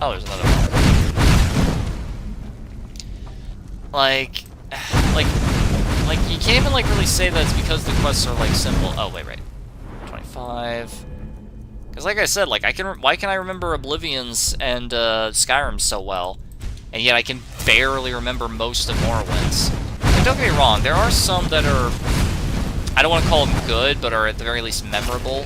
Oh, there's another one. Like you can't even like really say that it's because the quests are like simple. Oh wait. 25. Because like I said, like why can I remember Oblivion's and Skyrim so well, and yet I can barely remember most of Morrowind's. And don't get me wrong, there are some that are, I don't want to call them good, but are at the very least memorable.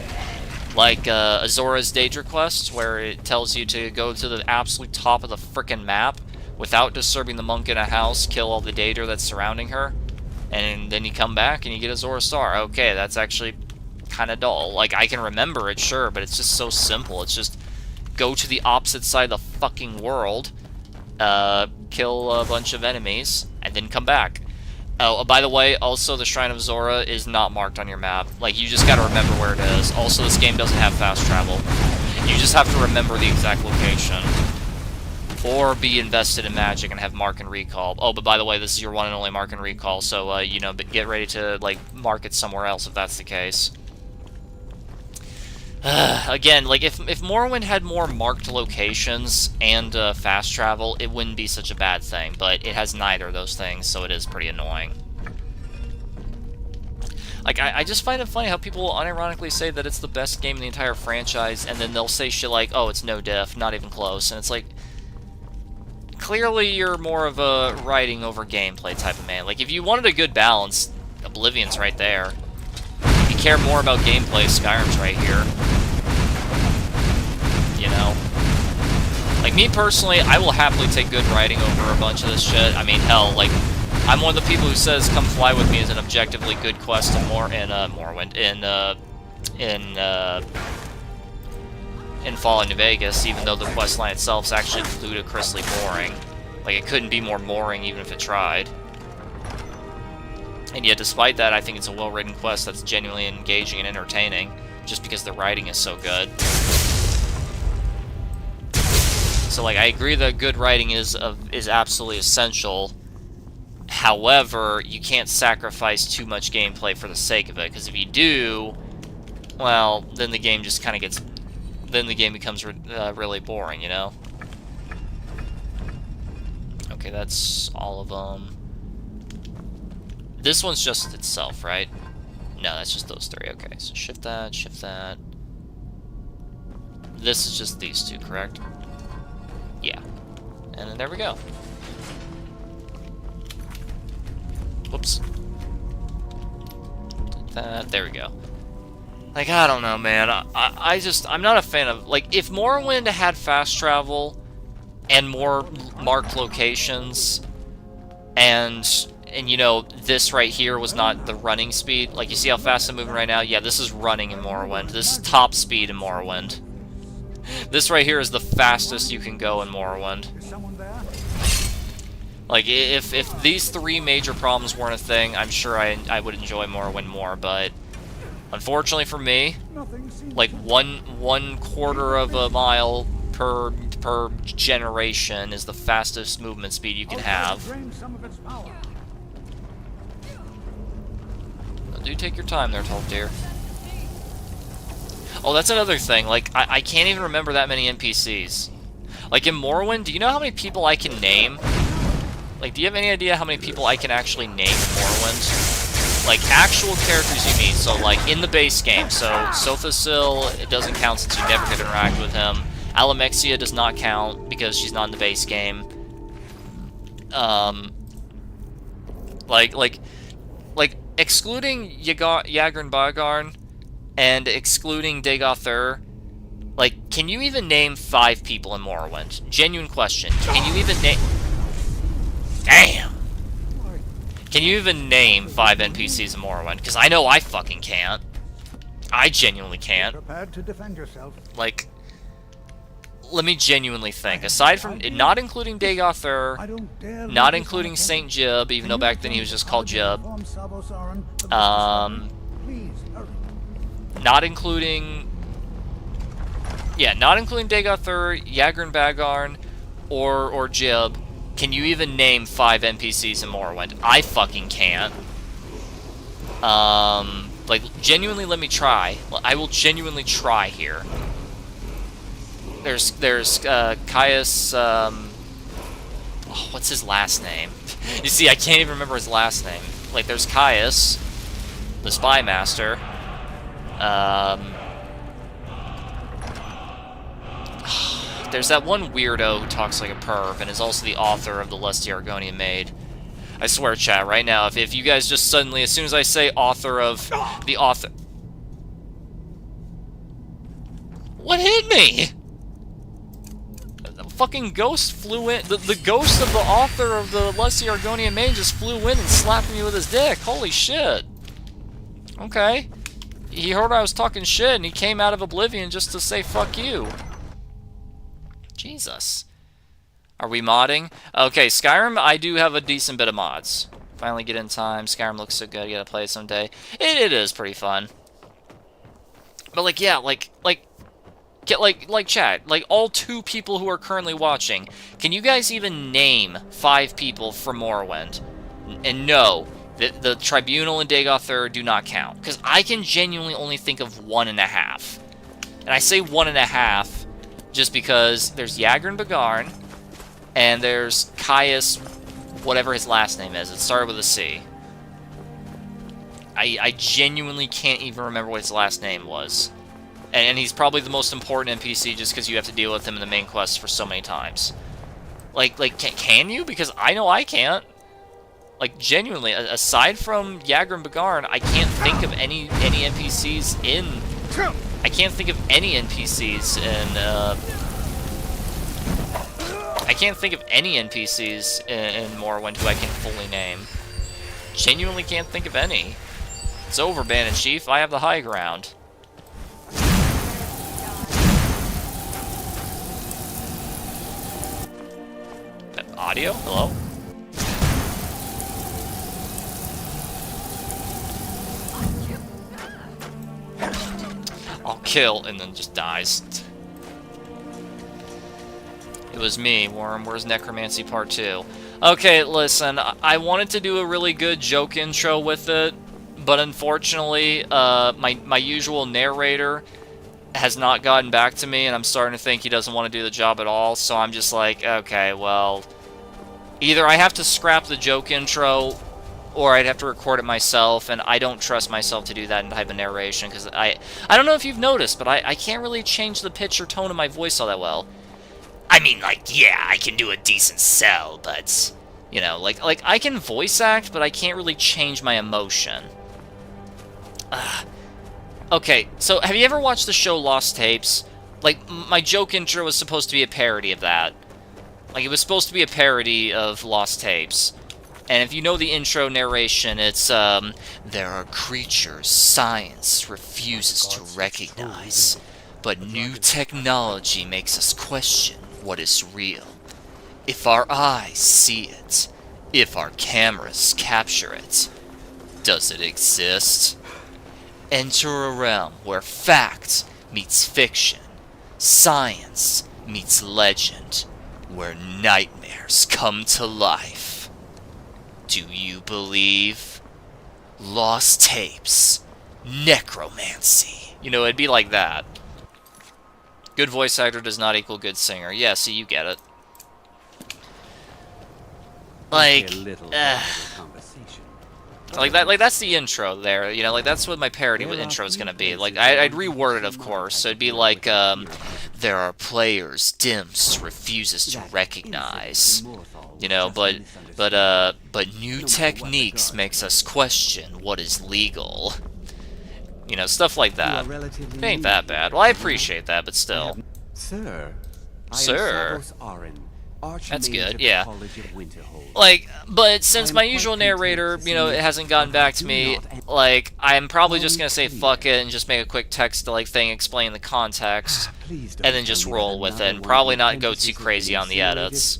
Like Azora's Daedra quest, where it tells you to go to the absolute top of the frickin' map without disturbing the monk in a house, kill all the Daedra that's surrounding her, and then you come back and you get Azora Star. Okay, that's actually kind of dull. Like, I can remember it, sure, but it's just so simple. It's just go to the opposite side of the fucking world, kill a bunch of enemies, and then come back. Oh, by the way, also the Shrine of Zora is not marked on your map. Like, you just gotta remember where it is. Also, this game doesn't have fast travel. You just have to remember the exact location. Or be invested in magic and have mark and recall. Oh, but by the way, this is your one and only mark and recall, so, you know, get ready to, like, mark it somewhere else if that's the case. Again, like, if Morrowind had more marked locations and fast travel, it wouldn't be such a bad thing, but it has neither of those things, so it is pretty annoying. Like, I just find it funny how people unironically say that it's the best game in the entire franchise, and then they'll say shit like, oh, it's no diff, not even close, and it's like, clearly you're more of a writing over gameplay type of man. Like, if you wanted a good balance, Oblivion's right there. If you care more about gameplay, Skyrim's right here. You know? Like, me personally, I will happily take good writing over a bunch of this shit. I mean, hell, like, I'm one of the people who says Come Fly With Me is an objectively good quest in Morrowind, in Fallout New Vegas, even though the questline itself is actually ludicrously boring. Like, it couldn't be more boring even if it tried. And yet, despite that, I think it's a well-written quest that's genuinely engaging and entertaining, just because the writing is so good. So, like, I agree that good writing is absolutely essential. However, you can't sacrifice too much gameplay for the sake of it, because if you do, well, then the game just kind of gets... Then the game becomes really boring, you know? Okay, that's all of them. This one's just itself, right? No, that's just those three. Okay, so shift that, shift that. This is just these two, correct? Yeah. And then there we go. Whoops. Did that. There we go. Like, I don't know, man. I'm not a fan of... Like, if Morrowind had fast travel and more marked locations, and you know, this right here was not the running speed. Like, you see how fast I'm moving right now? Yeah, this is running in Morrowind. This is top speed in Morrowind. This right here is the fastest you can go in Morrowind. Like, if these three major problems weren't a thing, I'm sure I would enjoy Morrowind more, but unfortunately for me, like one quarter of a mile per generation is the fastest movement speed you can have. Do take your time there, Tall Deer. Oh, that's another thing. Like, I can't even remember that many NPCs. Like, in Morrowind, do you know how many people I can name? Like, do you have any idea how many people I can actually name in Morrowind? Like, actual characters you meet. So, like, in the base game. So, Sothosil, it doesn't count since you never get to interact with him. Alamexia does not count because she's not in the base game. Like, excluding Yagran Bagarn and excluding Dagothur, like, can you even name 5 people in Morrowind? Genuine question. Can you even name... Damn! Can you even name 5 NPCs in Morrowind? Because I know I fucking can't. I genuinely can't. Prepared to defend yourself. Like, let me genuinely think. Aside from, not including Dagothur, not including Saint Jib, even though back then he was just called Jib. Not including... Yeah, not including Dagothur, Yagran Bagarn, or Jib. Can you even name 5 NPCs in Morrowind? I fucking can't. Like, genuinely let me try. I will genuinely try here. There's Caius, what's his last name? You see, I can't even remember his last name. Like, there's Caius, the Spy Master. There's that one weirdo who talks like a perv and is also the author of the Lest the Argonian Maid. I swear, chat, right now, if you guys just suddenly, as soon as I say author of the author... What hit me? The fucking ghost flew in. The ghost of the author of the Lest the Argonian Maid just flew in and slapped me with his dick. Holy shit. Okay. He heard I was talking shit and he came out of oblivion just to say fuck you. Jesus. Are we modding? Okay, Skyrim, I do have a decent bit of mods. Finally get in time. Skyrim looks so good. I gotta play it someday. It is pretty fun. But, like, yeah, like, chat, like, all 2 people who are currently watching, can you guys even name 5 people from Morrowind? And no, the Tribunal and Dagothur do not count. Because I can genuinely only think of 1.5. And I say 1.5 just because there's Yagran Bagarn, and there's Caius, whatever his last name is. It started with a C. I genuinely can't even remember what his last name was. And he's probably the most important NPC just because you have to deal with him in the main quest for so many times. Like, can you? Because I know I can't. Like, genuinely, aside from Yagran Bagarn, I can't think of any NPCs in... I can't think of any NPCs in, I can't think of any NPCs in Morrowind who I can fully name. Genuinely can't think of any. It's over, Bandit Chief. I have the high ground. Audio? Hello? I'll kill, and then just dies. It was me, Worm. Where's Necromancy Part 2? Okay, listen, I wanted to do a really good joke intro with it, but unfortunately, my usual narrator has not gotten back to me, and I'm starting to think he doesn't want to do the job at all, so I'm just like, okay, well, either I have to scrap the joke intro, or I'd have to record it myself, and I don't trust myself to do that in type of narration, because I don't know if you've noticed, but I can't really change the pitch or tone of my voice all that well. I mean, like, yeah, I can do a decent sell, but, you know, like I can voice act, but I can't really change my emotion. Okay, so have you ever watched the show Lost Tapes? Like, my joke intro was supposed to be a parody of that. Like, it was supposed to be a parody of Lost Tapes. And if you know the intro narration, it's, there are creatures science refuses to recognize, but new technology makes us question what is real. If our eyes see it, if our cameras capture it, does it exist? Enter a realm where fact meets fiction, science meets legend, where nightmares come to life. Do you believe? Lost Tapes. Necromancy. You know, it'd be like that. Good voice actor does not equal good singer. Yeah, see, you get it. Like, A little conversation. like that's the intro there, you know, like that's what my parody intro is gonna be. Like I'd reword it, of course, so it'd be like, there are players Dimps refuses to recognize, you know, but new techniques makes us question what is legal, you know, stuff like that. It ain't that bad. Well, I appreciate that, but still. Sir. Sir. That's good, yeah. College of Winterhold. Like, but since my usual narrator, you know, it hasn't gotten back to me, like, I'm probably just gonna say fuck it and just make a quick text like thing explaining the context, and then just roll with it, and probably not go too crazy on the edits.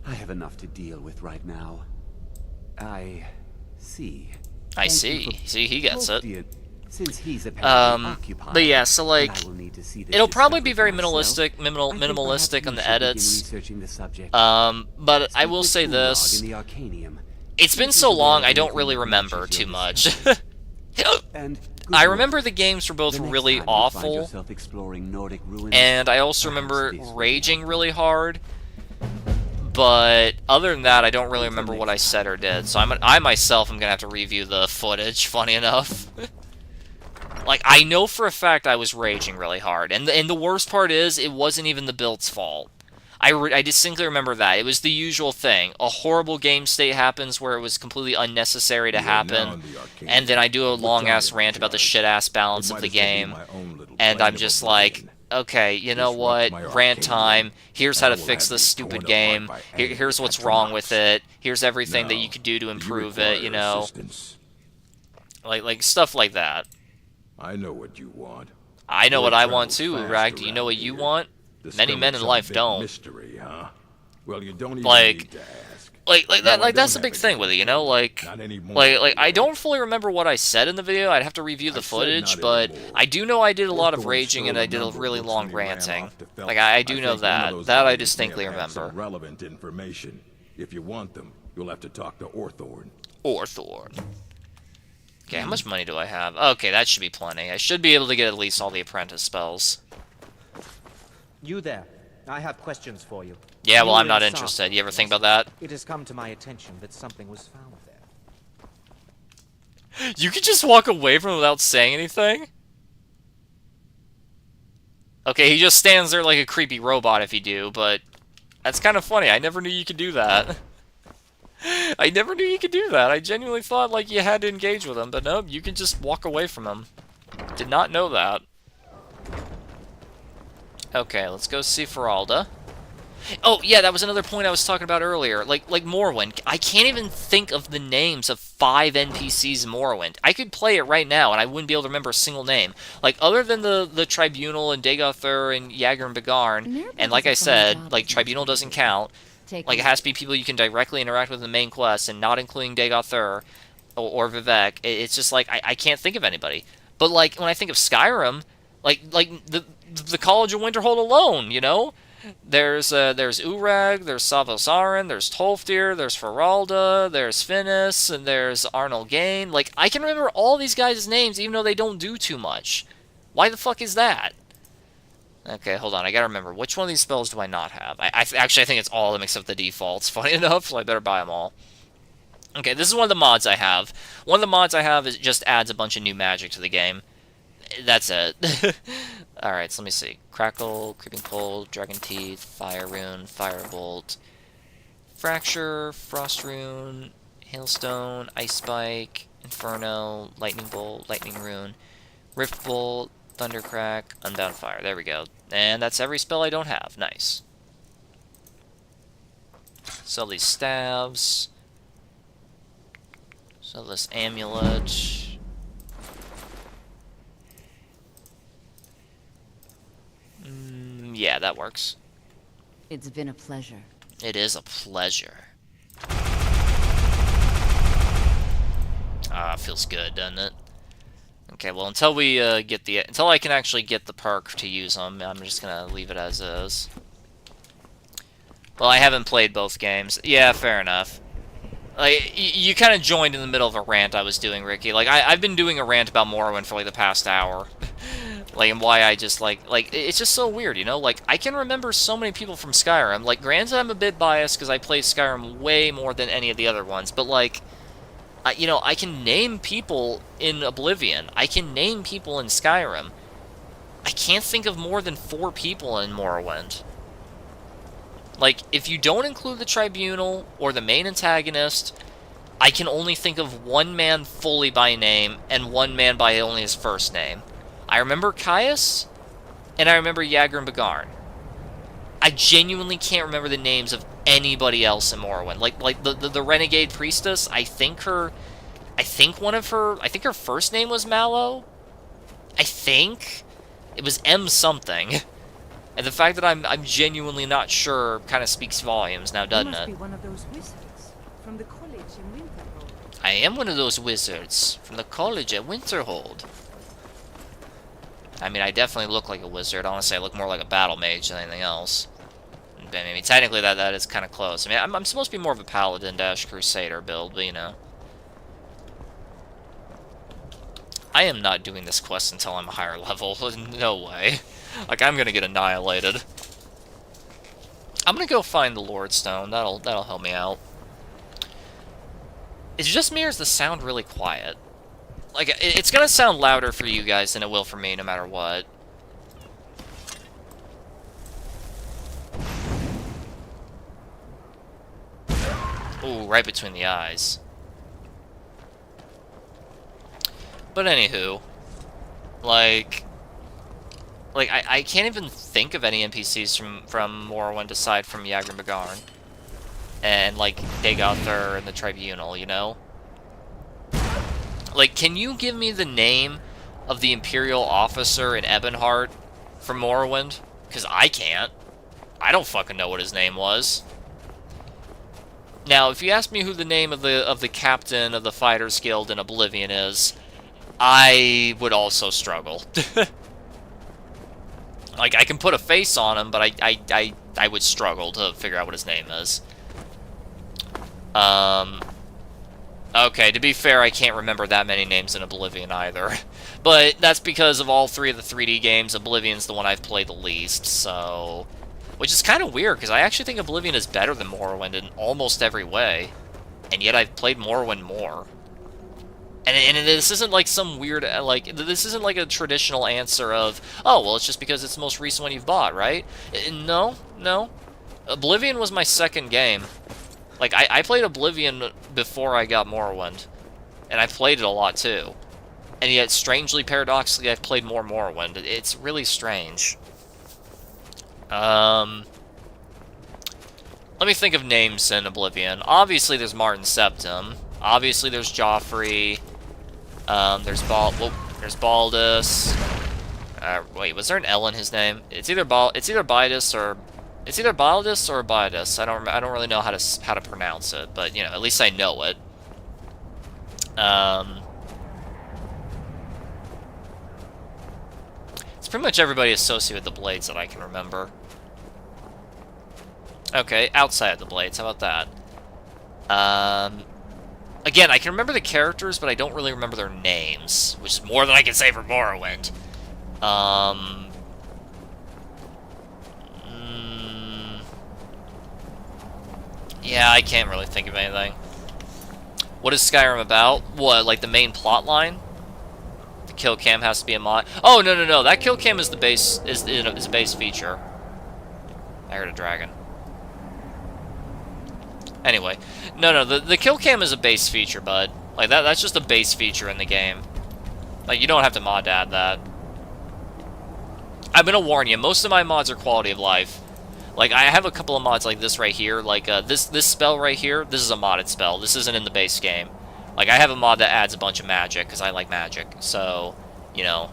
I have enough to deal with right now. I see. I see. See, he gets it. Since he's apparently occupied, but yeah, so like, I will need to see this it'll probably be very myself. minimalistic on the edits. Researching the subject. But I will say this. In the Arcanium. It's been so long, I don't really remember too much. I remember the games were both really awful, and I also remember raging really hard, but other than that, I don't really remember what I said or did, so I myself am going to have to review the footage, funny enough. Like, I know for a fact I was raging really hard, and the worst part is, it wasn't even the build's fault. I distinctly remember that. It was the usual thing. A horrible game state happens where it was completely unnecessary to happen, and then I do a long-ass rant about the shit-ass balance of the game, and I'm just like, okay, you know what, rant time, here's how to fix this stupid game, here's what's wrong with it, here's everything that you could do to improve it, you know? Like stuff like that. I know what you want. I know what I want too, Urag. Do you know what you want? Many men in life don't. Mystery, huh? Well, you don't even like, need to ask. Like that's the big thing with it, you know? Like I don't fully remember what I said in the video. I'd have to review the footage, but I do know I did a lot of raging and I did a really long ranting. Like I do know that. That I distinctly remember. Relevant information. If you want them, you'll have to talk to Orthorn. Orthorn. Okay, how much money do I have? Okay, that should be plenty. I should be able to get at least all the apprentice spells. You there. I have questions for you. Yeah, well, I'm not interested. You ever think about that? It has come to my attention that something was found there. You could just walk away from it without saying anything? Okay, he just stands there like a creepy robot if you do, but that's kind of funny. I never knew you could do that. I never knew you could do that. I genuinely thought like you had to engage with him, but no, you can just walk away from him. Did not know that. Okay, let's go see Feralda. Oh, yeah, that was another point I was talking about earlier. Like Morrowind. I can't even think of the names of 5 NPCs in Morrowind. I could play it right now, and I wouldn't be able to remember a single name. Like, other than the Tribunal and Dagothur and Yager and Begarn, and like I said, like, Tribunal doesn't count. Like, it has to be people you can directly interact with in the main quest, and not including Dagothur or Vivek. It's just, like, I can't think of anybody. But, like, when I think of Skyrim, like the College of Winterhold alone, you know? There's Urag, there's Savos-Aren, there's Tolfdir, there's Feralda, there's Finis, and there's Arnold Gain. Like, I can remember all these guys' names, even though they don't do too much. Why the fuck is that? Okay, hold on, I gotta remember. Which one of these spells do I not have? Actually, I think it's all of them except the defaults, funny enough, so I better buy them all. Okay, this is one of the mods I have. One of the mods I have is it just adds a bunch of new magic to the game. That's it. Alright, so let me see. Crackle, Creeping Cold, Dragon Teeth, Fire Rune, Firebolt, Fracture, Frost Rune, Hailstone, Ice Spike, Inferno, Lightning Bolt, Lightning Rune, Rift Bolt, Thundercrack, Unbound Fire. There we go. And that's every spell I don't have. Nice. Sell these staves. Sell this amulet. Yeah, that works. It's been a pleasure. It is a pleasure. Ah, feels good, doesn't it? Okay, well, until we until I can actually get the perk to use them, I'm just gonna leave it as is. Well, I haven't played both games. Yeah, fair enough. Like, you kind of joined in the middle of a rant I was doing, Ricky. Like, I've been doing a rant about Morrowind for like the past hour. Like, and why I just, like, it's just so weird, you know? Like, I can remember so many people from Skyrim. Like, granted, I'm a bit biased because I play Skyrim way more than any of the other ones, but, like, you know, I can name people in Oblivion. I can name people in Skyrim. I can't think of more than 4 people in Morrowind. Like, if you don't include the Tribunal or the main antagonist, I can only think of 1 man fully by name and 1 man by only his first name. I remember Caius, and I remember Yagran Bagarn. I genuinely can't remember the names of anybody else in Morrowind. Like the Renegade Priestess, I think her first name was Mallow. I think it was M something. And the fact that I'm genuinely not sure kind of speaks volumes now, doesn't it? You must be one of those wizards from the college in Winterhold. I am one of those wizards from the college at Winterhold. I mean, I definitely look like a wizard. Honestly, I look more like a battle mage than anything else. I mean, technically that is kind of close. I mean, I'm supposed to be more of a paladin-crusader build, but you know. I am not doing this quest until I'm a higher level. No way. Like, I'm gonna get annihilated. I'm gonna go find the Lord Stone. That'll help me out. Is it just me, or is the sound really quiet? Like, it's gonna sound louder for you guys than it will for me, no matter what. Ooh, right between the eyes. But anywho, like I can't even think of any NPCs from Morrowind aside from Yagran Bagarn and like Dagothar and the Tribunal, you know? Like, can you give me the name of the Imperial officer in Ebonheart from Morrowind? Because I can't. I don't fucking know what his name was. Now, if you ask me who the name of the captain of the Fighters Guild in Oblivion is, I would also struggle. Like, I can put a face on him, but I would struggle to figure out what his name is. Okay, to be fair, I can't remember that many names in Oblivion either. But that's because of all 3 of the 3D games, Oblivion's the one I've played the least, so... Which is kind of weird, because I actually think Oblivion is better than Morrowind in almost every way. And yet I've played Morrowind more. And this isn't like some weird, like, this isn't like a traditional answer of, oh, well, it's just because it's the most recent one you've bought, right? No. Oblivion was my second game. Like, I played Oblivion before I got Morrowind. And I played it a lot, too. And yet, strangely, paradoxically, I've played more Morrowind. It's really strange. Let me think of names in Oblivion. Obviously, there's Martin Septim. Obviously, there's Joffrey. There's Baldus. Wait, was there an L in his name? It's either Bidus or... It's either Baldus or Bidus. I don't really know how to pronounce it, but you know, at least I know it. It's pretty much everybody associated with the Blades that I can remember. Okay, outside of the Blades, how about that? Again, I can remember the characters, but I don't really remember their names, which is more than I can say for Morrowind. Yeah, I can't really think of anything. What is Skyrim about? What, like the main plot line? The kill cam has to be a mod. Oh, no. That kill cam is the base is a base feature. I heard a dragon. Anyway, no. The kill cam is a base feature, bud. Like that's just a base feature in the game. Like you don't have to mod to add that. I'm gonna warn you. Most of my mods are quality of life. Like, I have a couple of mods like this right here. Like, this spell right here, this is a modded spell. This isn't in the base game. Like, I have a mod that adds a bunch of magic, because I like magic. So, you know,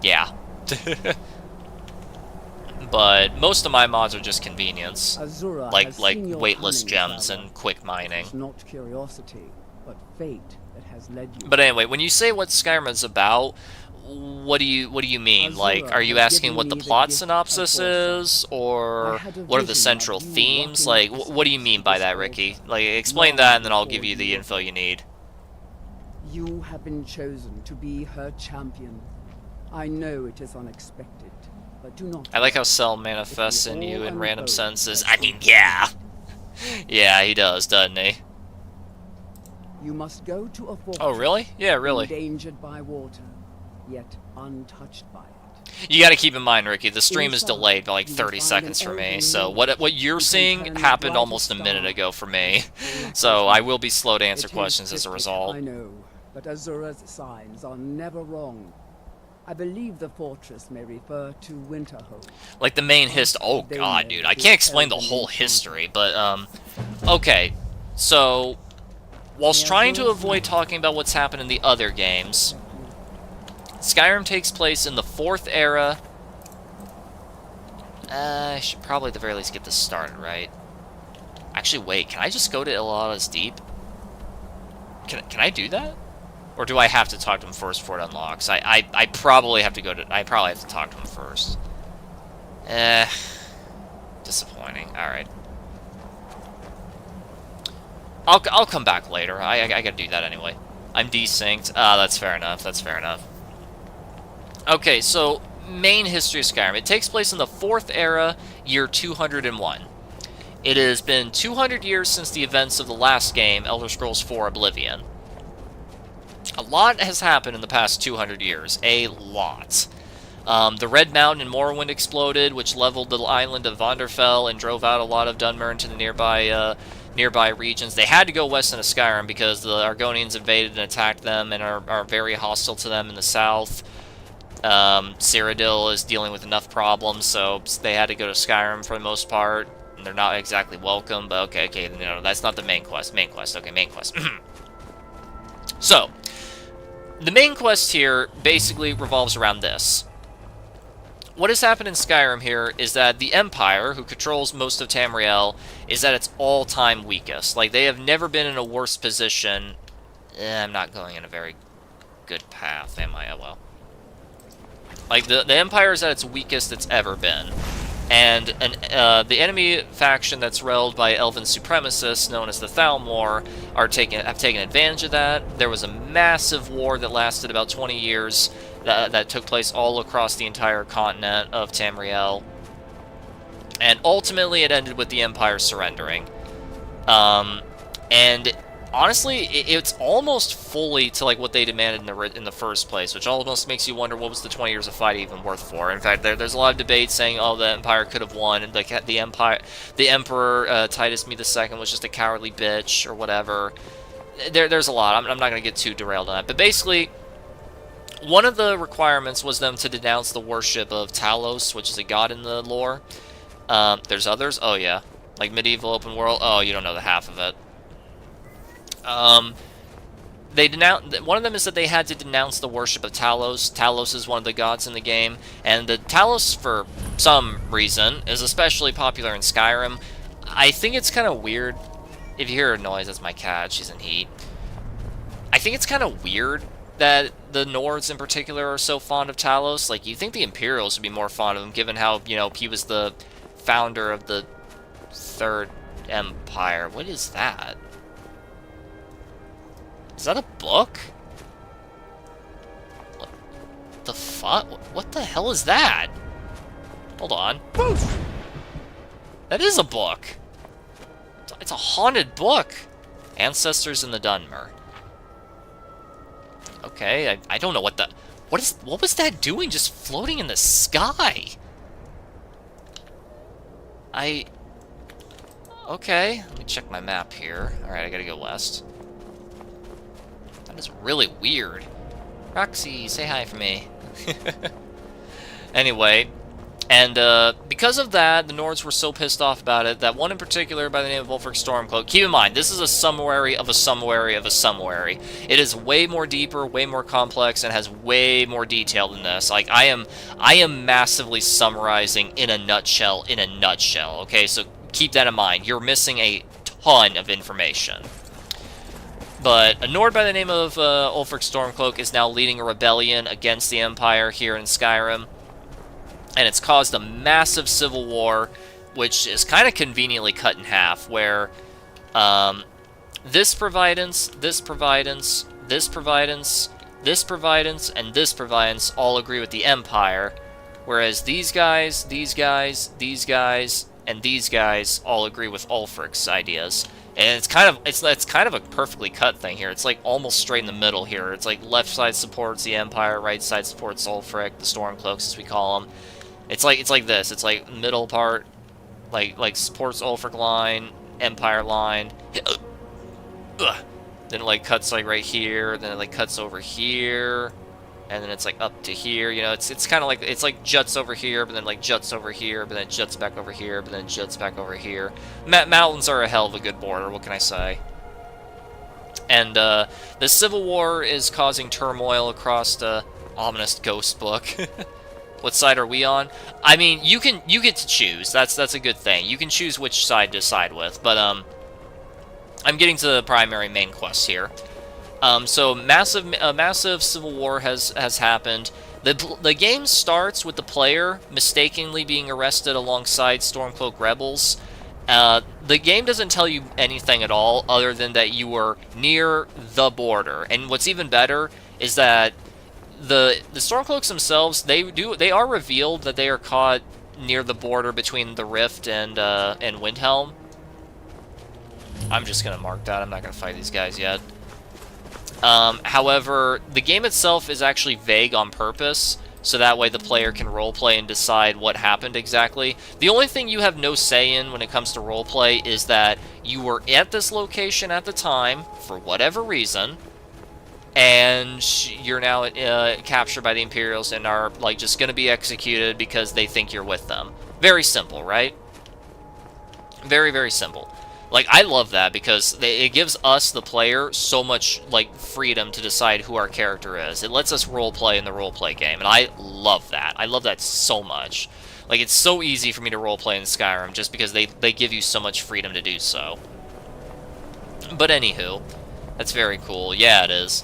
yeah. But most of my mods are just convenience. Like weightless gems and quick mining. Not curiosity, but fate that has led you. But anyway, when you say what Skyrim is about, what do you mean? Like, are you asking what the plot synopsis is, or what are the central themes? Like, what do you mean by that, Ricky? Like, explain that, and then I'll give you the info you need. You have been chosen to be her champion. I know it is unexpected, but do not... I like how Cell manifests in you in random senses. I mean, yeah! Yeah, he does, doesn't he? You must go to a fortress. Oh, really? Yeah, really. Endangered by water, yet untouched by it. You gotta keep in mind, Ricky, the stream is delayed by like 30 seconds for me, so what you're seeing happened almost a minute ago for me. So I will be slow to answer questions as a result. I know, but Azura's signs are never wrong. I believe the fortress may refer to Winterhold. Like the main oh god, dude, I can't explain the whole history, but, okay, so, whilst trying to avoid talking about what's happened in the other games, Skyrim takes place in the 4th era. I should probably at the very least get this started, right? Actually, wait, can I just go to Ilada's Deep? Can I do that? Or do I have to talk to him first before it unlocks? I probably have to I probably have to talk to him first. Disappointing. Alright. I'll come back later. I gotta do that anyway. I'm desynced. That's fair enough. That's fair enough. Okay, so, main history of Skyrim. It takes place in the 4th era, year 201. It has been 200 years since the events of the last game, Elder Scrolls 4 Oblivion. A lot has happened in the past 200 years. A lot. The Red Mountain in Morrowind exploded, which leveled the island of Vonderfell and drove out a lot of Dunmer to the nearby regions. They had to go west into Skyrim because the Argonians invaded and attacked them and are very hostile to them in the south. Cyrodiil is dealing with enough problems, so they had to go to Skyrim for the most part. And they're not exactly welcome, but okay, no, that's not the main quest. Main quest. So, the main quest here basically revolves around this. What has happened in Skyrim here is that the Empire, who controls most of Tamriel, is at its all-time weakest. Like, they have never been in a worse position. I'm not going in a very good path, am I? Oh, well. Like, the Empire is at its weakest it's ever been. And the enemy faction that's ruled by elven supremacists, known as the Thalmor, have taken advantage of that. There was a massive war that lasted about 20 years that took place all across the entire continent of Tamriel. And ultimately it ended with the Empire surrendering. And honestly, it's almost fully to like what they demanded in the first place, which almost makes you wonder what was the 20 years of fight even worth for. In fact, there's a lot of debate saying, oh, the Empire could have won, and like the Emperor Titus Me II was just a cowardly bitch or whatever. There's a lot. I'm not going to get too derailed on that, but basically, one of the requirements was them to denounce the worship of Talos, which is a god in the lore. There's others. Oh yeah, like medieval open world. Oh, you don't know the half of it. One of them is that they had to denounce the worship of Talos. Talos is one of the gods in the game, and the Talos, for some reason, is especially popular in Skyrim. I think it's kind of weird. If you hear a noise, that's my cat. She's in heat. I think it's kind of weird that the Nords in particular are so fond of Talos. Like, you think the Imperials would be more fond of him, given how, you know, he was the founder of the Third Empire. What is that? Is that a book? What the fuck? What the hell is that? Hold on. That is a book. It's a haunted book. Ancestors in the Dunmer. Okay, I don't know what the... What was that doing just floating in the sky? Okay, let me check my map here. Alright, I gotta go west. That is really weird. Roxy, say hi for me. Anyway, and because of that, the Nords were so pissed off about it that one in particular by the name of Ulfric Stormcloak, keep in mind, this is a summary of a summary of a summary. It is way more deeper, way more complex, and has way more detail than this. Like, I am massively summarizing in a nutshell, okay? So keep that in mind. You're missing a ton of information. But a Nord by the name of Ulfric Stormcloak is now leading a rebellion against the Empire here in Skyrim. And it's caused a massive civil war, which is kind of conveniently cut in half, where this providence, this providence, and this providence all agree with the Empire, whereas these guys, these guys, these guys, and these guys all agree with Ulfric's ideas. And it's kind of a perfectly cut thing here. It's like almost straight in the middle here. It's like left side supports the Empire, right side supports Ulfric, the Stormcloaks as we call them. It's like this. It's like middle part, like supports Ulfric line, Empire line. Then it like cuts like right here. Then it like cuts over here. And then it's like up to here, you know, it's kind of like, it's like juts over here, but then like juts over here, but then juts back over here, but then juts back over here. Mountains are a hell of a good border, what can I say? And the Civil War is causing turmoil across the ominous ghost book. What side are we on? I mean, you get to choose. That's a good thing. You can choose which side to side with, but I'm getting to the primary main quest here. So massive civil war has happened. The game starts with the player mistakenly being arrested alongside Stormcloak rebels. The game doesn't tell you anything at all other than that you were near the border. And what's even better is that the Stormcloaks themselves, they are revealed that they are caught near the border between the Rift and Windhelm. I'm just gonna mark that. I'm not gonna fight these guys yet. However, the game itself is actually vague on purpose, so that way the player can roleplay and decide what happened exactly. The only thing you have no say in when it comes to roleplay is that you were at this location at the time, for whatever reason, and you're now captured by the Imperials and are like just going to be executed because they think you're with them. Very simple, right? Very, very simple. Like, I love that because it gives us, the player, so much, like, freedom to decide who our character is. It lets us roleplay in the roleplay game, and I love that. I love that so much. Like, it's so easy for me to roleplay in Skyrim just because they give you so much freedom to do so. But anywho, that's very cool. Yeah, it is.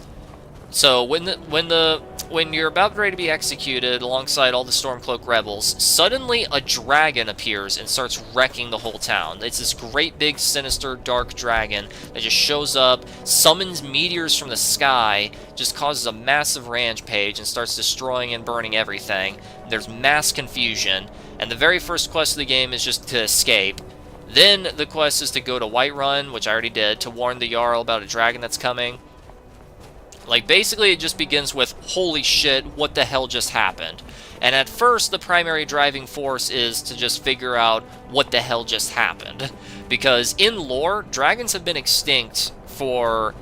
So, when you're about ready to be executed alongside all the Stormcloak rebels, suddenly a dragon appears and starts wrecking the whole town. It's this great big sinister dark dragon that just shows up, summons meteors from the sky, just causes a massive rampage and starts destroying and burning everything. There's mass confusion, and the very first quest of the game is just to escape. Then the quest is to go to Whiterun, which I already did, to warn the Jarl about a dragon that's coming. Like, basically, it just begins with, holy shit, what the hell just happened? And at first, the primary driving force is to just figure out what the hell just happened. Because in lore, dragons have been extinct for,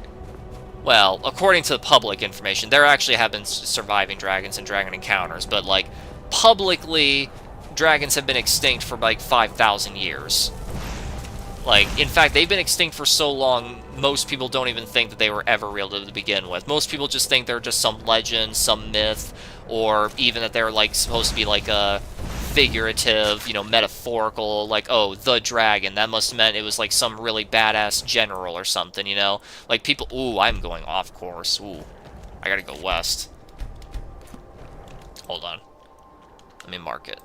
well, according to the public information, there actually have been surviving dragons and dragon encounters, but, like, publicly, dragons have been extinct for, like, 5,000 years. Like, in fact, they've been extinct for so long, most people don't even think that they were ever real to begin with. Most people just think they're just some legend, some myth, or even that they're, like, supposed to be, like, a figurative, you know, metaphorical, like, oh, the dragon. That must have meant it was, like, some really badass general or something, you know? Like, people, ooh, I'm going off course. Ooh, I gotta go west. Hold on. Let me mark it.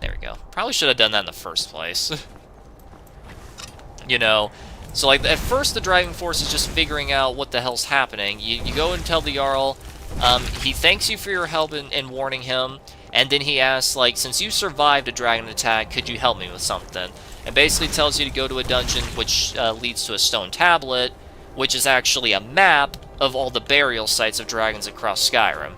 There we go. Probably should have done that in the first place. You know, so like at first the driving force is just figuring out what the hell's happening. You go and tell the Jarl, he thanks you for your help in warning him, and then he asks, like, since you survived a dragon attack, could you help me with something? And basically tells you to go to a dungeon which leads to a stone tablet, which is actually a map of all the burial sites of dragons across Skyrim.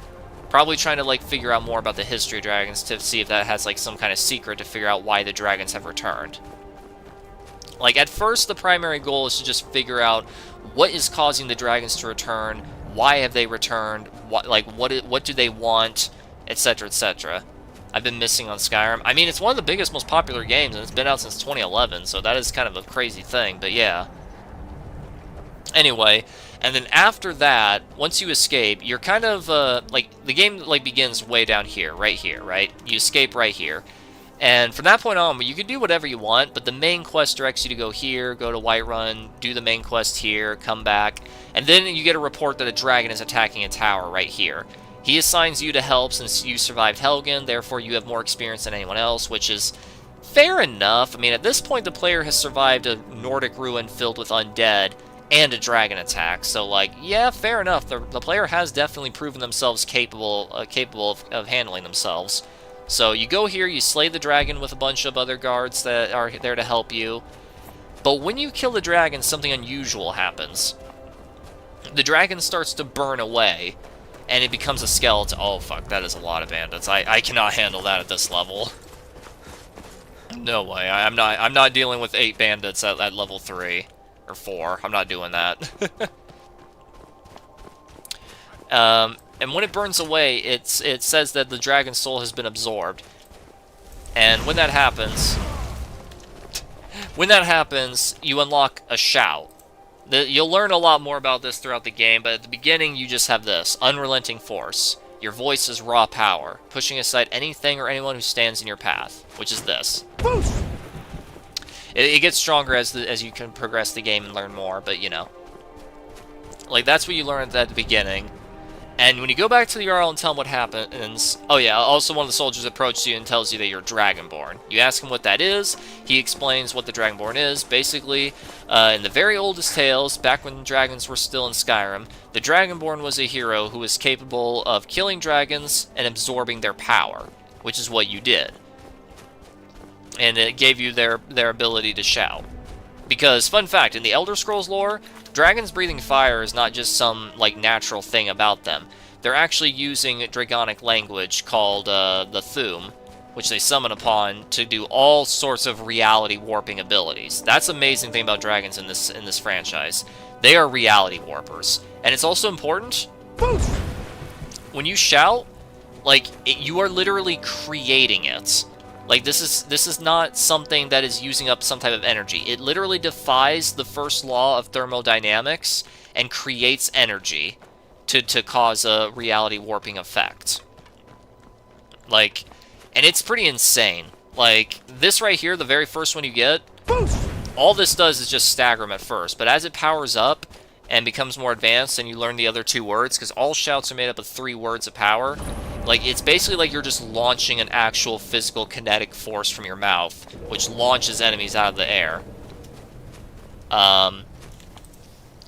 Probably trying to, like, figure out more about the history of dragons to see if that has, like, some kind of secret to figure out why the dragons have returned. Like, at first, the primary goal is to just figure out what is causing the dragons to return, why have they returned, what do they want, etc., etc. I've been missing on Skyrim. I mean, it's one of the biggest, most popular games, and it's been out since 2011, so that is kind of a crazy thing, but yeah. Anyway, and then after that, once you escape, you're kind of, like, the game, like, begins way down here, right? You escape right here. And from that point on, you can do whatever you want, but the main quest directs you to go here, go to Whiterun, do the main quest here, come back, and then you get a report that a dragon is attacking a tower right here. He assigns you to help since you survived Helgen, therefore you have more experience than anyone else, which is fair enough. I mean, at this point, the player has survived a Nordic ruin filled with undead, and a dragon attack. So, like, yeah, fair enough. The player has definitely proven themselves capable of handling themselves. So you go here, you slay the dragon with a bunch of other guards that are there to help you. But when you kill the dragon, something unusual happens. The dragon starts to burn away, and it becomes a skeleton. Oh, fuck, that is a lot of bandits. I cannot handle that at this level. No way. I'm not dealing with 8 bandits at level 3. Or 4. I'm not doing that. And when it burns away, it says that the dragon's soul has been absorbed. And when that happens, you unlock a shout. You'll learn a lot more about this throughout the game, but at the beginning, you just have this: unrelenting force. Your voice is raw power, pushing aside anything or anyone who stands in your path, which is this. It gets stronger as you can progress the game and learn more, but you know. Like, that's what you learn at the beginning. And when you go back to the Jarl and tell him what happens... Oh yeah, also one of the soldiers approaches you and tells you that you're Dragonborn. You ask him what that is, he explains what the Dragonborn is. Basically, in the very oldest tales, back when dragons were still in Skyrim, the Dragonborn was a hero who was capable of killing dragons and absorbing their power, which is what you did. And it gave you their ability to shout. Because, fun fact, in the Elder Scrolls lore, dragons breathing fire is not just some, like, natural thing about them. They're actually using dragonic language called the Thu'um, which they summon upon to do all sorts of reality warping abilities. That's the amazing thing about dragons in this franchise. They are reality warpers. And it's also important, when you shout, like, you are literally creating it. Like, this is not something that is using up some type of energy. It literally defies the first law of thermodynamics and creates energy to cause a reality warping effect. Like, and it's pretty insane. Like, this right here, the very first one you get, all this does is just stagger them at first. But as it powers up and becomes more advanced and you learn the other 2 words, because all shouts are made up of 3 words of power, like, it's basically like you're just launching an actual physical kinetic force from your mouth, which launches enemies out of the air.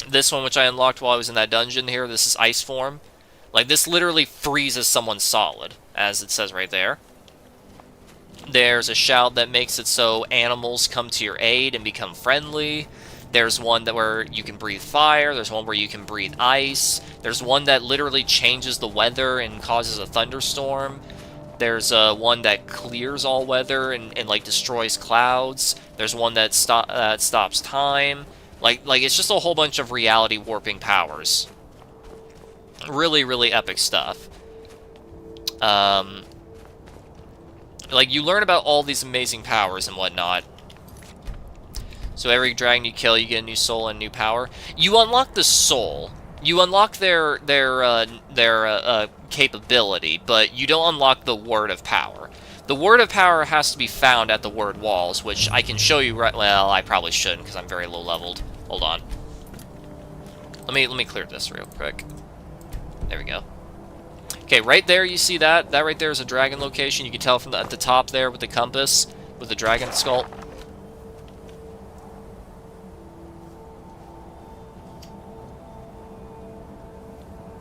This one, which I unlocked while I was in that dungeon here, this is Ice Form. Like, this literally freezes someone solid, as it says right there. There's a shout that makes it so animals come to your aid and become friendly. There's one where you can breathe fire. There's one where you can breathe ice. There's one that literally changes the weather and causes a thunderstorm. There's one that clears all weather and like destroys clouds. There's one that stops time. Like it's just a whole bunch of reality warping powers. Really, really epic stuff. Like, you learn about all these amazing powers and whatnot. So every dragon you kill, you get a new soul and new power. You unlock the soul. You unlock their capability, but you don't unlock the word of power. The word of power has to be found at the word walls, which I can show you right... Well, I probably shouldn't, because I'm very low leveled. Hold on. Let me clear this real quick. There we go. Okay, right there, you see that? That right there is a dragon location. You can tell from at the top there with the compass, with the dragon skull.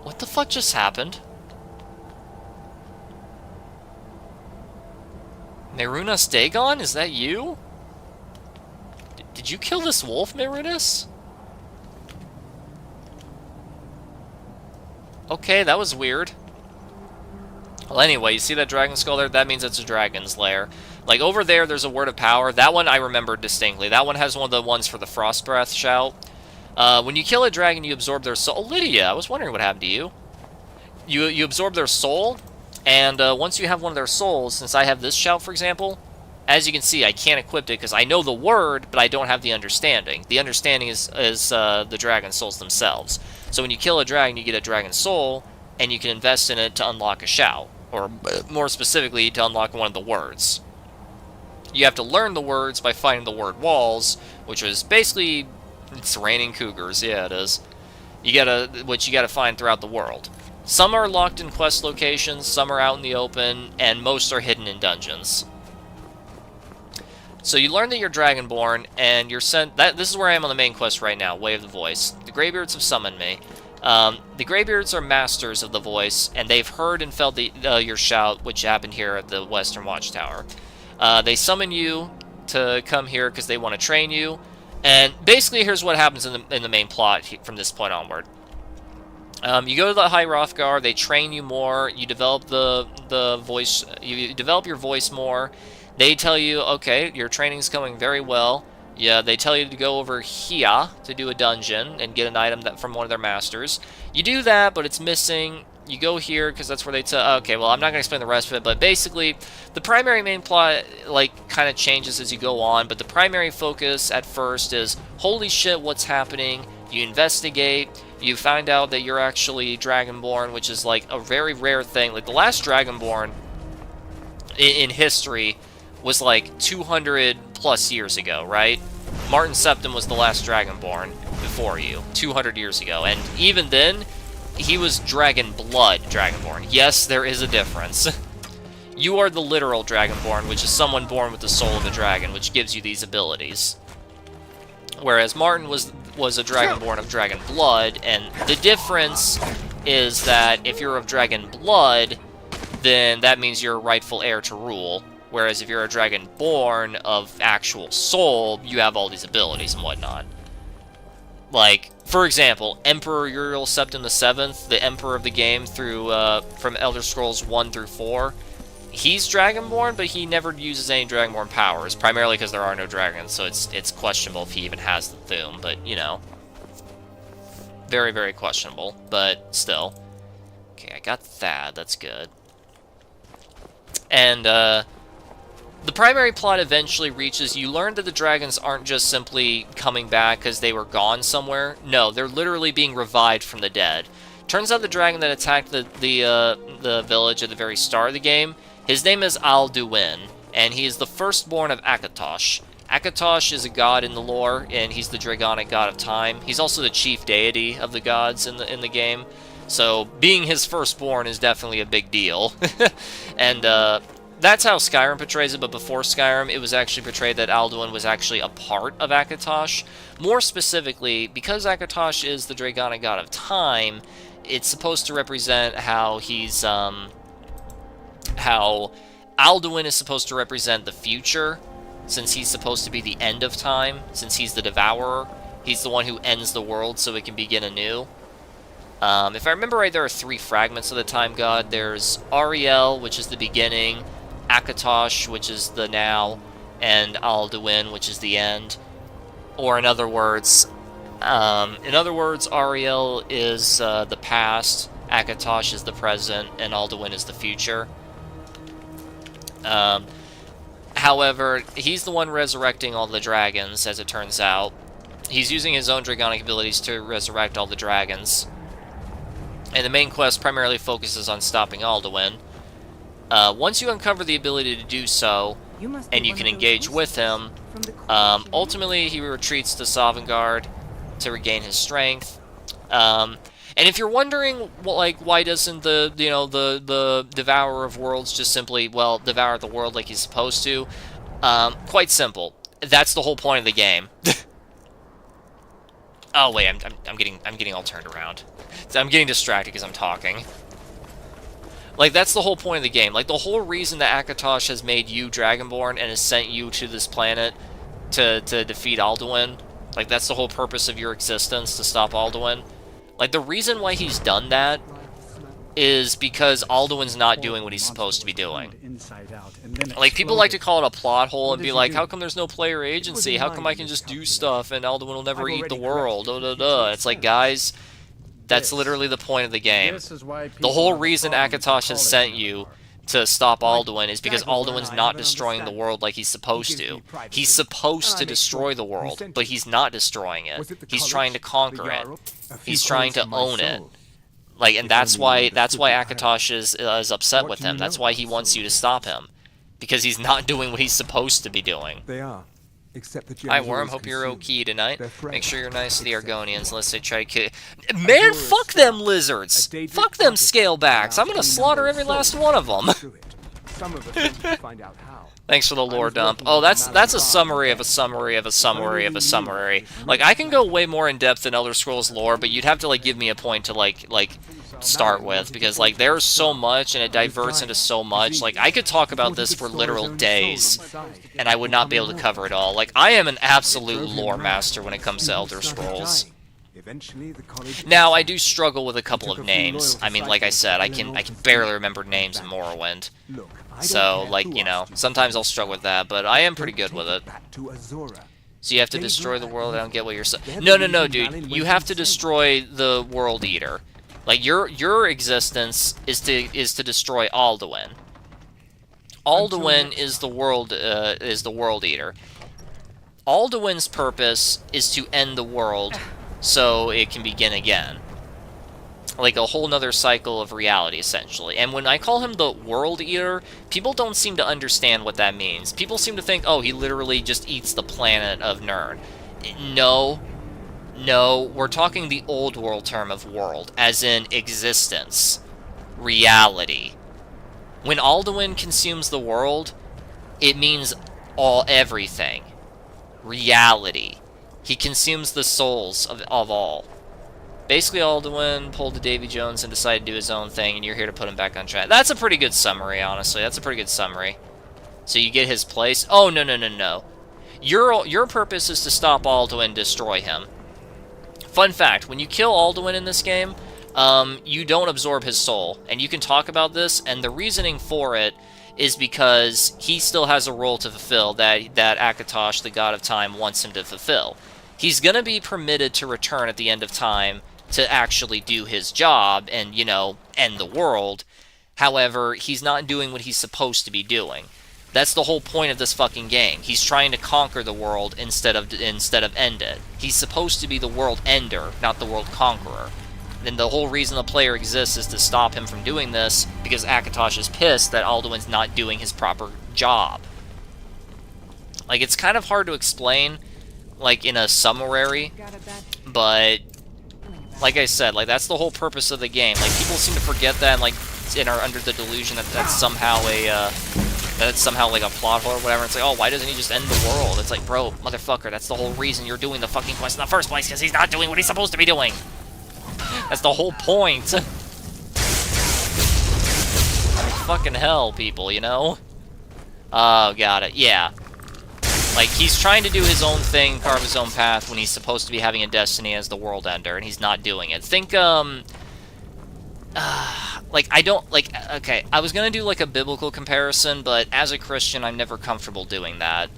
What the fuck just happened? Merunas Dagon? Is that you? Did you kill this wolf, Merunas? Okay, that was weird. Well, anyway, you see that dragon skull there? That means it's a dragon's lair. Like, over there, there's a word of power. That one I remember distinctly. That one has one of the ones for the frost breath shout. When you kill a dragon, you absorb their soul. Oh, Lydia, I was wondering what happened to you. You absorb their soul, and once you have one of their souls, since I have this shout, for example, as you can see, I can't equip it because I know the word, but I don't have the understanding. The understanding is the dragon souls themselves. So when you kill a dragon, you get a dragon soul, and you can invest in it to unlock a shout, or more specifically, to unlock one of the words. You have to learn the words by finding the word walls, which is basically... It's raining cougars, yeah it is. Which you gotta find throughout the world. Some are locked in quest locations, some are out in the open, and most are hidden in dungeons. So you learn that you're Dragonborn, and you're sent... This is where I am on the main quest right now, Way of the Voice. The Greybeards have summoned me. The Greybeards are masters of the voice, and they've heard and felt your shout, which happened here at the Western Watchtower. They summon you to come here because they want to train you, and basically here's what happens in the main plot from this point onward. You go to the High Hrothgar, they train you more, you develop the voice, you develop your voice more. They tell you, okay, your training's going very well. Yeah, they tell you to go over here to do a dungeon and get an item from one of their masters. You do that, but it's missing. You go here because that's where they tell... Okay, well, I'm not going to explain the rest of it, but basically, the primary main plot, like, kind of changes as you go on, but the primary focus at first is, holy shit, what's happening? You investigate, you find out that you're actually Dragonborn, which is, like, a very rare thing. Like, the last Dragonborn in history was like 200 plus years ago, right? Martin Septim was the last Dragonborn before you, 200 years ago, and even then, he was Dragon Blood Dragonborn. Yes, there is a difference. You are the literal Dragonborn, which is someone born with the soul of a dragon, which gives you these abilities. Whereas Martin was a Dragonborn of Dragon Blood, and the difference is that if you're of Dragon Blood, then that means you're a rightful heir to rule. Whereas if you're a Dragonborn of actual soul, you have all these abilities and whatnot. Like, for example, Emperor Uriel Septim VII, the Emperor of the game from Elder Scrolls 1 through 4, he's Dragonborn, but he never uses any Dragonborn powers, primarily because there are no dragons, so it's questionable if he even has the Thum, but, you know. Very, very questionable, but still. Okay, I got that, that's good. And, the primary plot eventually reaches, you learn that the dragons aren't just simply coming back because they were gone somewhere. No, they're literally being revived from the dead. Turns out the dragon that attacked the village at the very start of the game, his name is Alduin, and he is the firstborn of Akatosh. Akatosh is a god in the lore, and he's the dragonic god of time. He's also the chief deity of the gods in the game. So, being his firstborn is definitely a big deal. And, that's how Skyrim portrays it, but before Skyrim, it was actually portrayed that Alduin was actually a part of Akatosh. More specifically, because Akatosh is the Dragonic God of Time, it's supposed to represent how he's, how Alduin is supposed to represent the future, since he's supposed to be the end of time, since he's the Devourer. He's the one who ends the world so it can begin anew. If I remember right, there are 3 fragments of the Time God. There's Ariel, which is the beginning, Akatosh, which is the now, and Alduin, which is the end. Or in other words, Ariel is the past, Akatosh is the present, and Alduin is the future. However, he's the one resurrecting all the dragons, as it turns out. He's using his own dragonic abilities to resurrect all the dragons. And the main quest primarily focuses on stopping Alduin. Once you uncover the ability to do so, and you can engage with him, ultimately he retreats to Sovngarde to regain his strength. And if you're wondering, well, like, why doesn't the Devourer of Worlds just simply, well, devour the world like he's supposed to? Quite simple. That's the whole point of the game. Oh wait, I'm getting all turned around. I'm getting distracted because I'm talking. Like, that's the whole point of the game. Like, the whole reason that Akatosh has made you Dragonborn and has sent you to this planet to defeat Alduin, like, that's the whole purpose of your existence, to stop Alduin. Like, the reason why he's done that is because Alduin's not doing what he's supposed to be doing. Like, people like to call it a plot hole and be like, how come there's no player agency? How come I can just do stuff and Alduin will never eat the world? It's like, guys, that's literally the point of the game. The whole reason Akatosh has sent you to stop Alduin is because Alduin's not destroying the world like he's supposed to. He's supposed to destroy the world, but he's not destroying it. He's trying to conquer it. He's trying to own it. Like, and that's why Akatosh is upset with him. That's why he wants you to stop him, because he's not doing what he's supposed to be doing. They are. Except that Hi, Worm. Hope you're okay tonight. Make sure you're nice to the Argonians, unless they try to kill. Man, fuck them lizards. Fuck them scalebacks. I'm gonna slaughter every last one of them. Some of us want to find out how. Thanks for the lore dump. Oh, that's a summary of a summary of a summary of a summary. Like, I can go way more in depth in Elder Scrolls lore, but you'd have to like give me a point to like start with, because like there's so much and it diverts into so much. Like, I could talk about this for literal days and I would not be able to cover it all. Like, I am an absolute lore master when it comes to Elder Scrolls. Now, I do struggle with a couple of names. I mean, like I said, I can barely remember names in Morrowind. So, like, you know, sometimes I'll struggle with that, but I am pretty good with it. So you have to destroy the world? I don't get what you're saying. No, dude. You have to destroy the World Eater. Like, your existence is to destroy Alduin. Alduin is the World Eater. Alduin's purpose is to end the world so it can begin again. Like a whole nother cycle of reality, essentially. And when I call him the World Eater, people don't seem to understand what that means. People seem to think, oh, he literally just eats the planet of Nirn. No, we're talking the old world term of world, as in existence, reality. When Alduin consumes the world, it means everything. Reality. He consumes the souls of all. Basically, Alduin pulled a Davy Jones and decided to do his own thing, and you're here to put him back on track. That's a pretty good summary, honestly. That's a pretty good summary. So you get his place. Oh, no. Your purpose is to stop Alduin, destroy him. Fun fact, when you kill Alduin in this game, you don't absorb his soul. And you can talk about this, and the reasoning for it is because he still has a role to fulfill that Akatosh, the god of time, wants him to fulfill. He's going to be permitted to return at the end of time to actually do his job and, you know, end the world. However, he's not doing what he's supposed to be doing. That's the whole point of this fucking game. He's trying to conquer the world instead of end it. He's supposed to be the world ender, not the world conqueror. And the whole reason the player exists is to stop him from doing this, because Akatosh is pissed that Alduin's not doing his proper job. Like, it's kind of hard to explain, like, in a summary, but like I said, like, that's the whole purpose of the game. Like, people seem to forget that and, like, are under the delusion that that's somehow like a plot hole or whatever. It's like, oh, why doesn't he just end the world? It's like, bro, motherfucker, that's the whole reation you're doing the fucking quest in the first place, because he's not doing what he's supposed to be doing. That's the whole point. Fucking hell, people, you know? Oh, got it. Yeah. Like, he's trying to do his own thing, carve his own path, when he's supposed to be having a destiny as the world ender, and he's not doing it. Think, like, I don't, like, okay, I was gonna do, like, a biblical comparison, but as a Christian, I'm never comfortable doing that.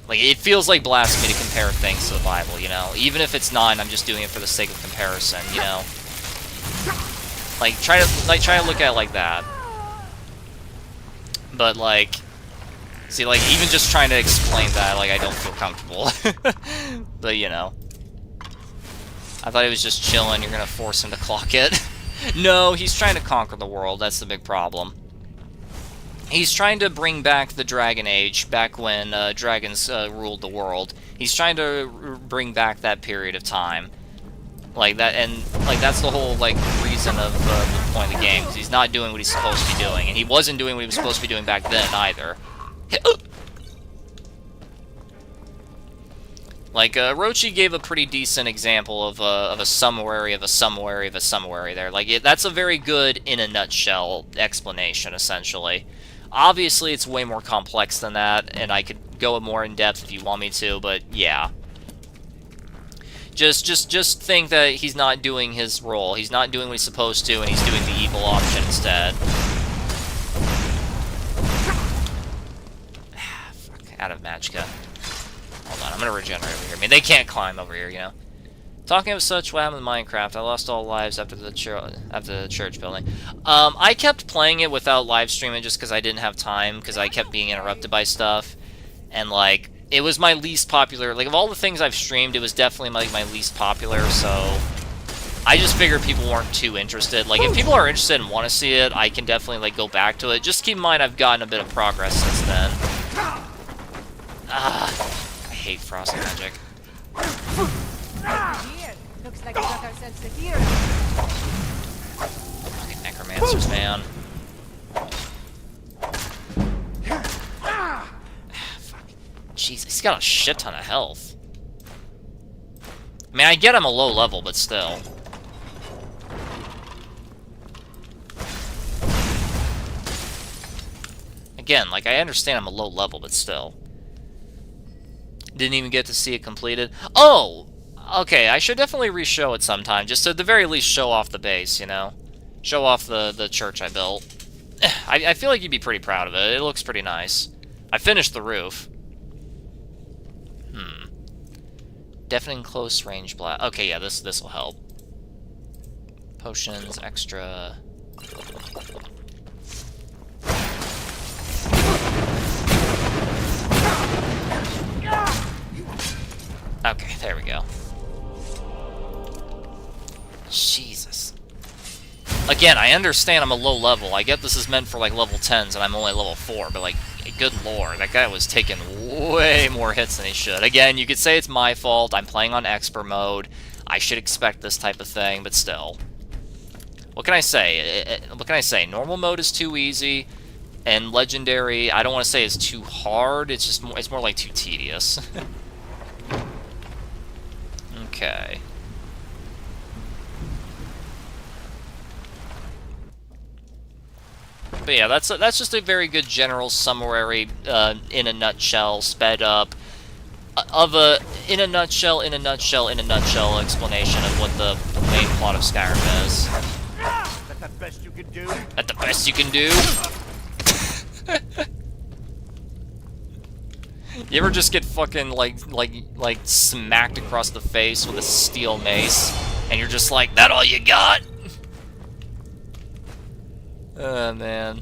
Like, it feels like blasphemy to compare things to the Bible, you know? Even if it's not, I'm just doing it for the sake of comparison, you know? Like, try to look at it like that. But, like, see, like, even just trying to explain that, like, I don't feel comfortable. But, you know. I thought he was just chilling, you're gonna force him to clock it. No, he's trying to conquer the world, that's the big problem. He's trying to bring back the Dragon Age, back when dragons ruled the world. He's trying to bring back that period of time. Like that, and like that's the whole like reason of the point of the game, because he's not doing what he's supposed to be doing, and he wasn't doing what he was supposed to be doing back then either. Like, Rochi gave a pretty decent example of a summary of a summary of a summary there. Like, that's a very good, in a nutshell, explanation, essentially. Obviously, it's way more complex than that, and I could go more in depth if you want me to, but yeah. Just think that he's not doing his role. He's not doing what he's supposed to, and he's doing the evil option instead. Fuck, out of Magicka. Hold on, I'm gonna regenerate over here. I mean, they can't climb over here, you know. Talking of such, what happened in Minecraft? I lost all lives after the church building. I kept playing it without live streaming just because I didn't have time, because I kept being interrupted by stuff. And, like, it was my least popular. Like, of all the things I've streamed, it was definitely, like, my least popular, so I just figured people weren't too interested. Like, if people are interested and want to see it, I can definitely, like, go back to it. Just keep in mind I've gotten a bit of progress since then. I hate frost magic. Looks like we got ourselves a hero. Fucking necromancers, man. Jeez, he's got a shit ton of health. I mean, I get I'm a low level, but still. Again, like, I understand I'm a low level, but still. Didn't even get to see it completed. Oh! Okay, I should definitely re-show it sometime, just to at the very least show off the base, you know? Show off the church I built. I feel like you'd be pretty proud of it. It looks pretty nice. I finished the roof. Deafening close range blast. Okay, yeah, this will help. Potions, extra. Okay, there we go. Jesus. Again, I understand I'm a low level. I get this is meant for, like, level 10s, and I'm only level 4, but, like, good lord, that guy was taking way more hits than he should. Again, you could say it's my fault. I'm playing on expert mode. I should expect this type of thing, but still. What can I say? What can I say? Normal mode is too easy, and legendary, I don't want to say is too hard. It's just it's more like too tedious. Okay. But yeah, that's just a very good general summary, in a nutshell, sped up, in a nutshell explanation of what the main plot of Skyrim is. That the best you can do? At the best you can do? You ever just get fucking, like smacked across the face with a steel mace, and you're just like, that all you got? Oh, man.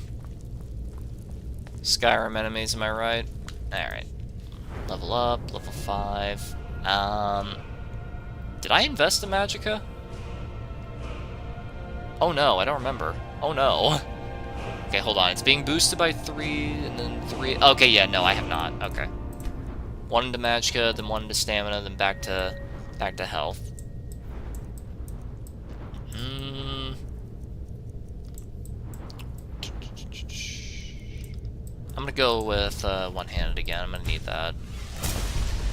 Skyrim enemies, am I right? Alright. Level up, level 5. Did I invest in Magicka? Oh no, I don't remember. Oh no. Okay, hold on. It's being boosted by 3, and then 3... Okay, yeah, no, I have not. Okay. 1 into Magicka, then 1 into Stamina, then back to health. I'm gonna go with one-handed again. I'm gonna need that.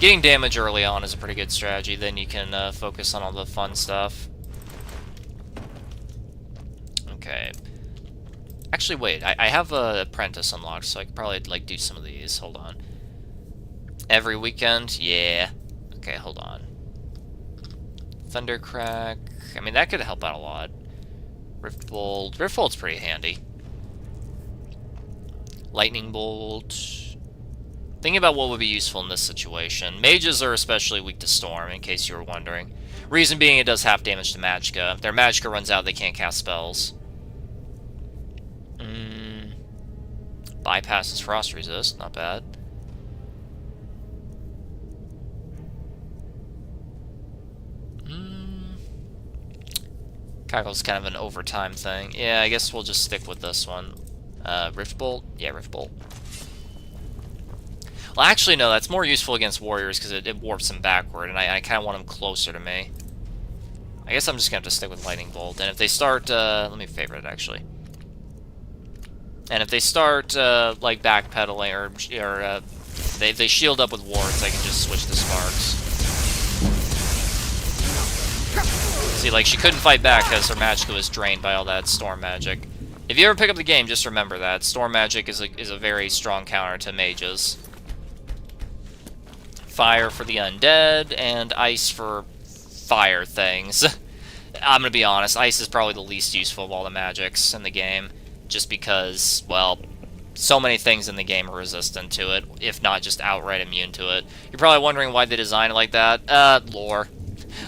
Getting damage early on is a pretty good strategy. Then you can focus on all the fun stuff. Okay. Actually, wait. I have a apprentice unlocked, so I could probably like do some of these. Hold on. Every weekend, yeah. Okay, hold on. Thundercrack. I mean, that could help out a lot. Rift Bolt. Rift Bolt's pretty handy. Lightning Bolt. Thinking about what would be useful in this situation. Mages are especially weak to Storm, in case you were wondering. Reason being, it does half damage to Magicka. If their Magicka runs out, they can't cast spells. Bypasses Frost Resist, not bad. Cackle's kind of an overtime thing. Yeah, I guess we'll just stick with this one. Rift Bolt? Yeah, Rift Bolt. Well, actually, no, that's more useful against warriors because it warps them backward, and I kind of want them closer to me. I guess I'm just going to have to stick with Lightning Bolt. And if they start... let me favorite it, actually. And if they start, like, backpedaling, or they shield up with wards, I can just switch to Sparks. See, like, she couldn't fight back because her Magicka was drained by all that Storm Magic. If you ever pick up the game, just remember that. Storm Magic is a very strong counter to mages. Fire for the undead, and ice for fire things. I'm gonna be honest, ice is probably the least useful of all the magics in the game, just because, well, so many things in the game are resistant to it, if not just outright immune to it. You're probably wondering why they designed it like that. Lore.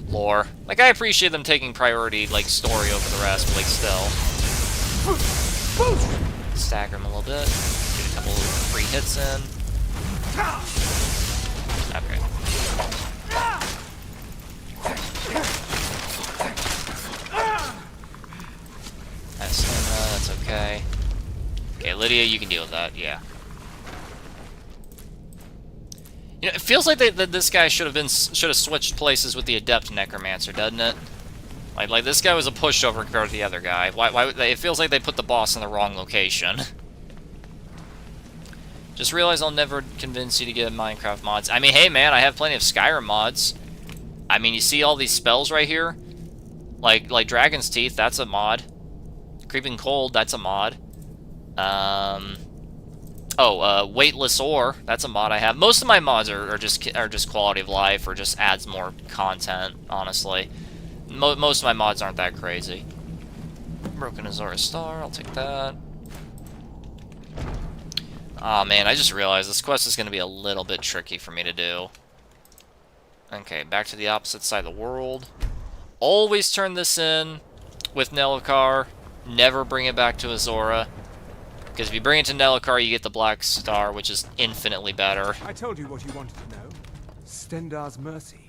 Lore. Like, I appreciate them taking priority, like, story over the rest, but, like, still. Stagger him a little bit. Get a couple free hits in. Okay. That's okay. Okay, Lydia, you can deal with that, yeah. You know, it feels like that this guy should have switched places with the Adept Necromancer, doesn't it? Like this guy was a pushover compared to the other guy. Why it feels like they put the boss in the wrong location. Just realize I'll never convince you to get Minecraft mods. I mean, hey man, I have plenty of Skyrim mods. I mean, you see all these spells right here? Like Dragon's Teeth, that's a mod. Creeping Cold, that's a mod. Weightless Ore, that's a mod I have. Most of my mods are just quality of life or just adds more content, honestly. Most of my mods aren't that crazy. Broken Azora Star, I'll take that. Aw, man, I just realized this quest is going to be a little bit tricky for me to do. Okay, back to the opposite side of the world. Always turn this in with Nelacar. Never bring it back to Azora. Because if you bring it to Nelacar, you get the Black Star, which is infinitely better. I told you what you wanted to know. Stendarr's Mercy.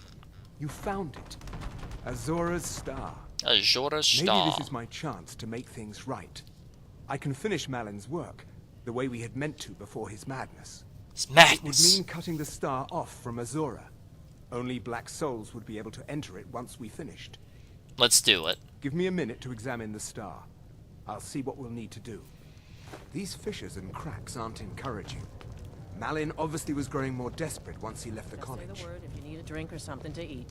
You found it. Azora's Star. Azora's Star. Maybe this is my chance to make things right. I can finish Malin's work, the way we had meant to before his madness. It's madness. It would mean cutting the star off from Azora. Only black souls would be able to enter it once we finished. Let's do it. Give me a minute to examine the star. I'll see what we'll need to do. These fissures and cracks aren't encouraging. Malin obviously was growing more desperate once he left the college. Say the word if you need a drink or something to eat.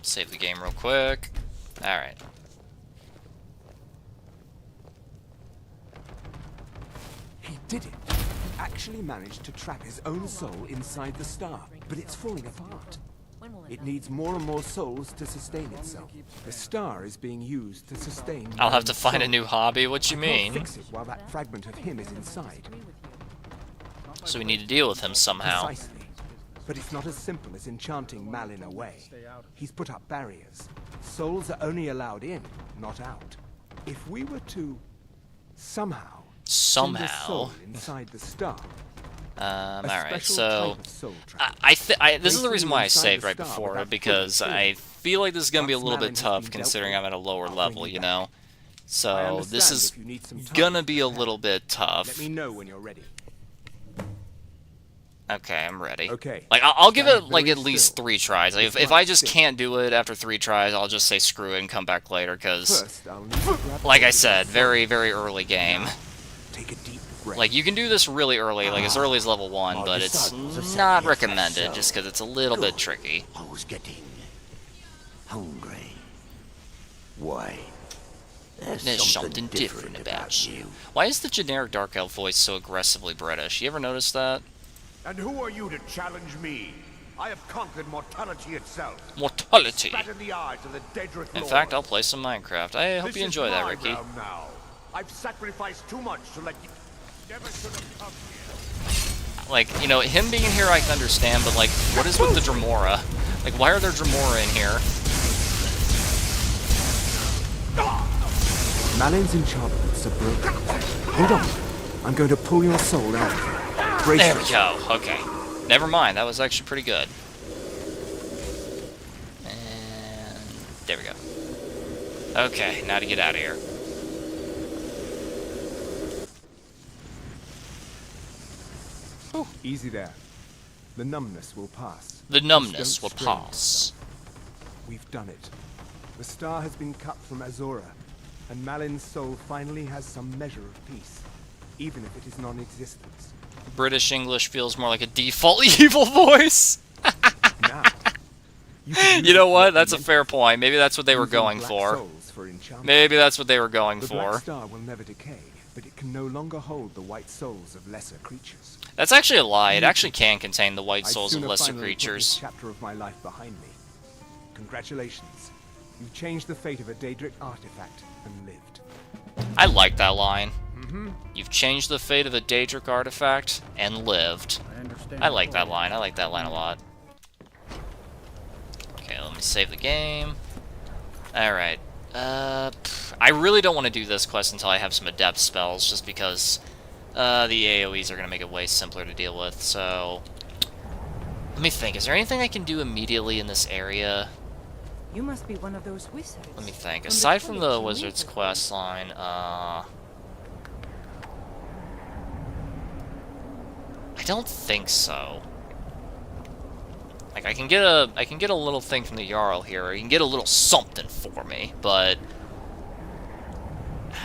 Save the game real quick. Alright. He did it. He actually managed to trap his own soul inside the star, but it's falling apart. It needs more and more souls to sustain itself. The star is being used to sustain. I'll have to find soul. a new hobby. What you I can't mean? fix it while that fragment of him is inside. So we need to deal with him somehow. Precisely. But it's not as simple as enchanting Malin away. He's put up barriers. Souls are only allowed in, not out. If we were to somehow send a soul inside the star. Alright, so this is the reason why I saved right before it, because I feel like this is gonna be a little bit tough considering I'm at a lower level, you know. So this is gonna be a little bit tough. Let me know when you're ready. Okay, I'm ready. Okay. Like, I'll give it, like, at least 3 tries. Like, if I just can't do it after 3 tries, I'll just say screw it and come back later, because, like I said, very, very early game. Take a deep breath. Like, you can do this really early, like, as early as level 1, but it's not recommended, just because it's a little bit tricky. I was getting hungry. Why? There's something different about you. Why is the generic Dark Elf voice so aggressively British? You ever notice that? And who are you to challenge me? I have conquered mortality itself. Mortality. Spat in the eyes of the Daedric In Lord. fact, I'll play some Minecraft. I hope you enjoy that, Ricky. Now. I've sacrificed too much to let you. Never should have come here. Like, you know, him being here I can understand, but like, what is with the Dremora? Like, why are there Dremora in here? Malin's enchantments are broken. Hold on. I'm going to pull your soul out of here. There we go. Okay. Never mind. That was actually pretty good. And there we go. Okay, now to get out of here. Oh, easy there. The numbness will pass. The numbness will pass. We've done it. The star has been cut from Azora, and Malin's soul finally has some measure of peace, even if it is non-existent. British English feels more like a default evil voice. Now, you know what? That's a fair point. Maybe that's what they were going for. Maybe that's what they were going the for. Black Star will never decay, but it can no longer hold the white souls of lesser creatures. That's actually a lie. It actually can contain the white souls of lesser creatures. Put this chapter of my life behind me. Congratulations. You've changed the fate of a Daedric artifact and lived. I like that line. You've changed the fate of a Daedric artifact and lived. I like that line. I like that line a lot. Okay, let me save the game. Alright. I really don't want to do this quest until I have some adept spells, just because the AoEs are going to make it way simpler to deal with, so... Let me think. Is there anything I can do immediately in this area? You must be one of those wizards. Let me think. Aside from the wizard's quest line, I don't think so. Like, I can get a little thing from the Jarl here. I can get a little something for me, but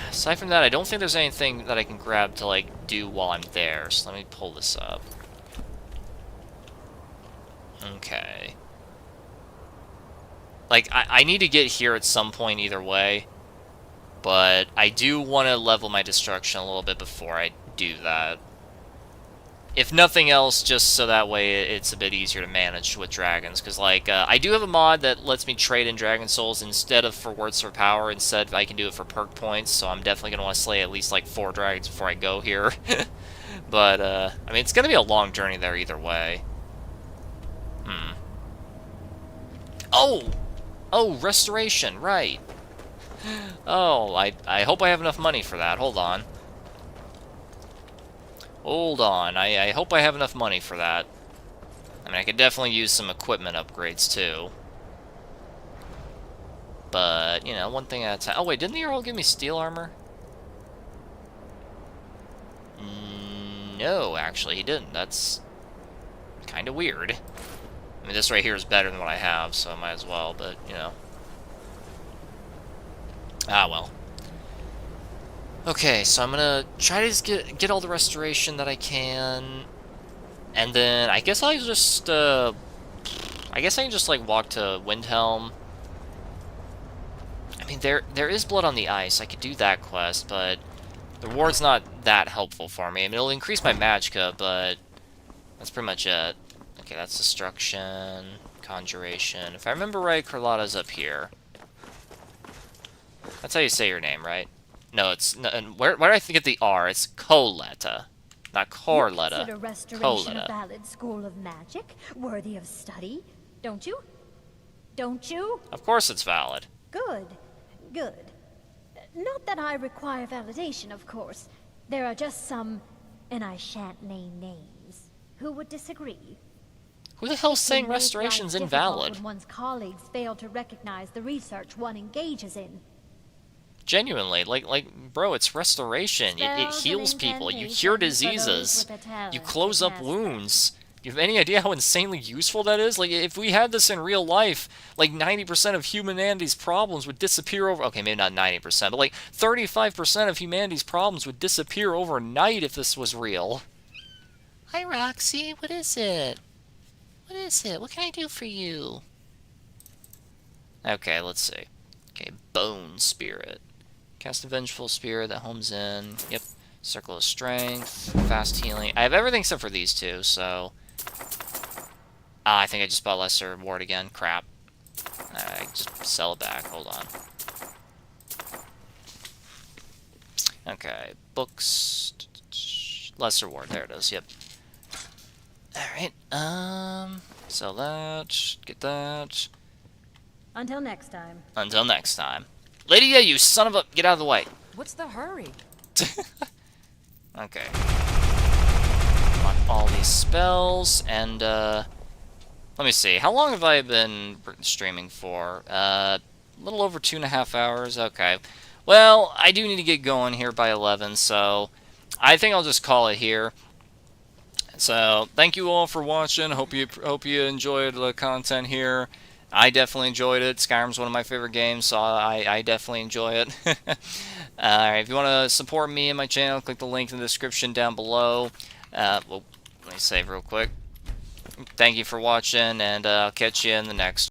aside from that, I don't think there's anything that I can grab to, like, do while I'm there. So let me pull this up. Okay. Like, I need to get here at some point either way, but I do want to level my destruction a little bit before I do that. If nothing else, just so that way it's a bit easier to manage with dragons. Because, like, I do have a mod that lets me trade in dragon souls instead of for words for power. Instead, I can do it for perk points. So I'm definitely going to want to slay at least, like, 4 dragons before I go here. But, I mean, it's going to be a long journey there either way. Oh! Oh, restoration, right. Oh, I hope I have enough money for that. Hold on. Hold on, I hope I have enough money for that. I mean, I could definitely use some equipment upgrades, too. But, you know, one thing at a time. Oh, wait, didn't the Earl give me steel armor? No, actually, he didn't. That's kind of weird. I mean, this right here is better than what I have, so I might as well, but, you know. Ah, well. Okay, so I'm gonna try to just get all the restoration that I can, and then I guess I'll just, I guess I can just, like, walk to Windhelm. I mean, there is blood on the ice. I could do that quest, but the reward's not that helpful for me. I mean, it'll increase my magicka, but that's pretty much it. Okay, that's destruction, conjuration. If I remember right, Carlotta's up here. That's how you say your name, right? No, it's where did I get the R? It's Coletta, not Corletta. Consider restoration Coletta. a valid school of magic, worthy of study, don't you? Don't you? Of course, it's valid. Good, good. Not that I require validation, of course. There are just some, and I shan't name names, who would disagree. Who the hell's saying restoration's invalid? When one's colleagues fail to recognize the research one engages in. Genuinely, like, bro, it's restoration. It heals people. You cure diseases. You close up wounds. You have any idea how insanely useful that is? Like, if we had this in real life, like, 90% of humanity's problems would disappear over... Okay, maybe not 90%, but, like, 35% of humanity's problems would disappear overnight if this was real. Hi, Roxy. What is it? What is it? What can I do for you? Okay, let's see. Okay, Bone Spirit. Cast a Vengeful Spirit that homes in. Yep. Circle of Strength. Fast Healing. I have everything except for these two, so... I think I just bought Lesser Ward again. Crap. I just sell it back. Hold on. Okay. Books. Lesser Ward. There it is. Yep. Alright. Sell that. Get that. Until next time. Until next time. Lydia, you son of a... Get out of the way. What's the hurry? Okay. Lock all these spells, and, let me see. How long have I been streaming for? A little over 2.5 hours. Okay. Well, I do need to get going here by 11, so I think I'll just call it here. So, thank you all for watching. Hope you enjoyed the content here. I definitely enjoyed it. Skyrim's one of my favorite games, so I definitely enjoy it. Alright, if you want to support me and my channel, click the link in the description down below. Well, let me save real quick. Thank you for watching, and I'll catch you in the next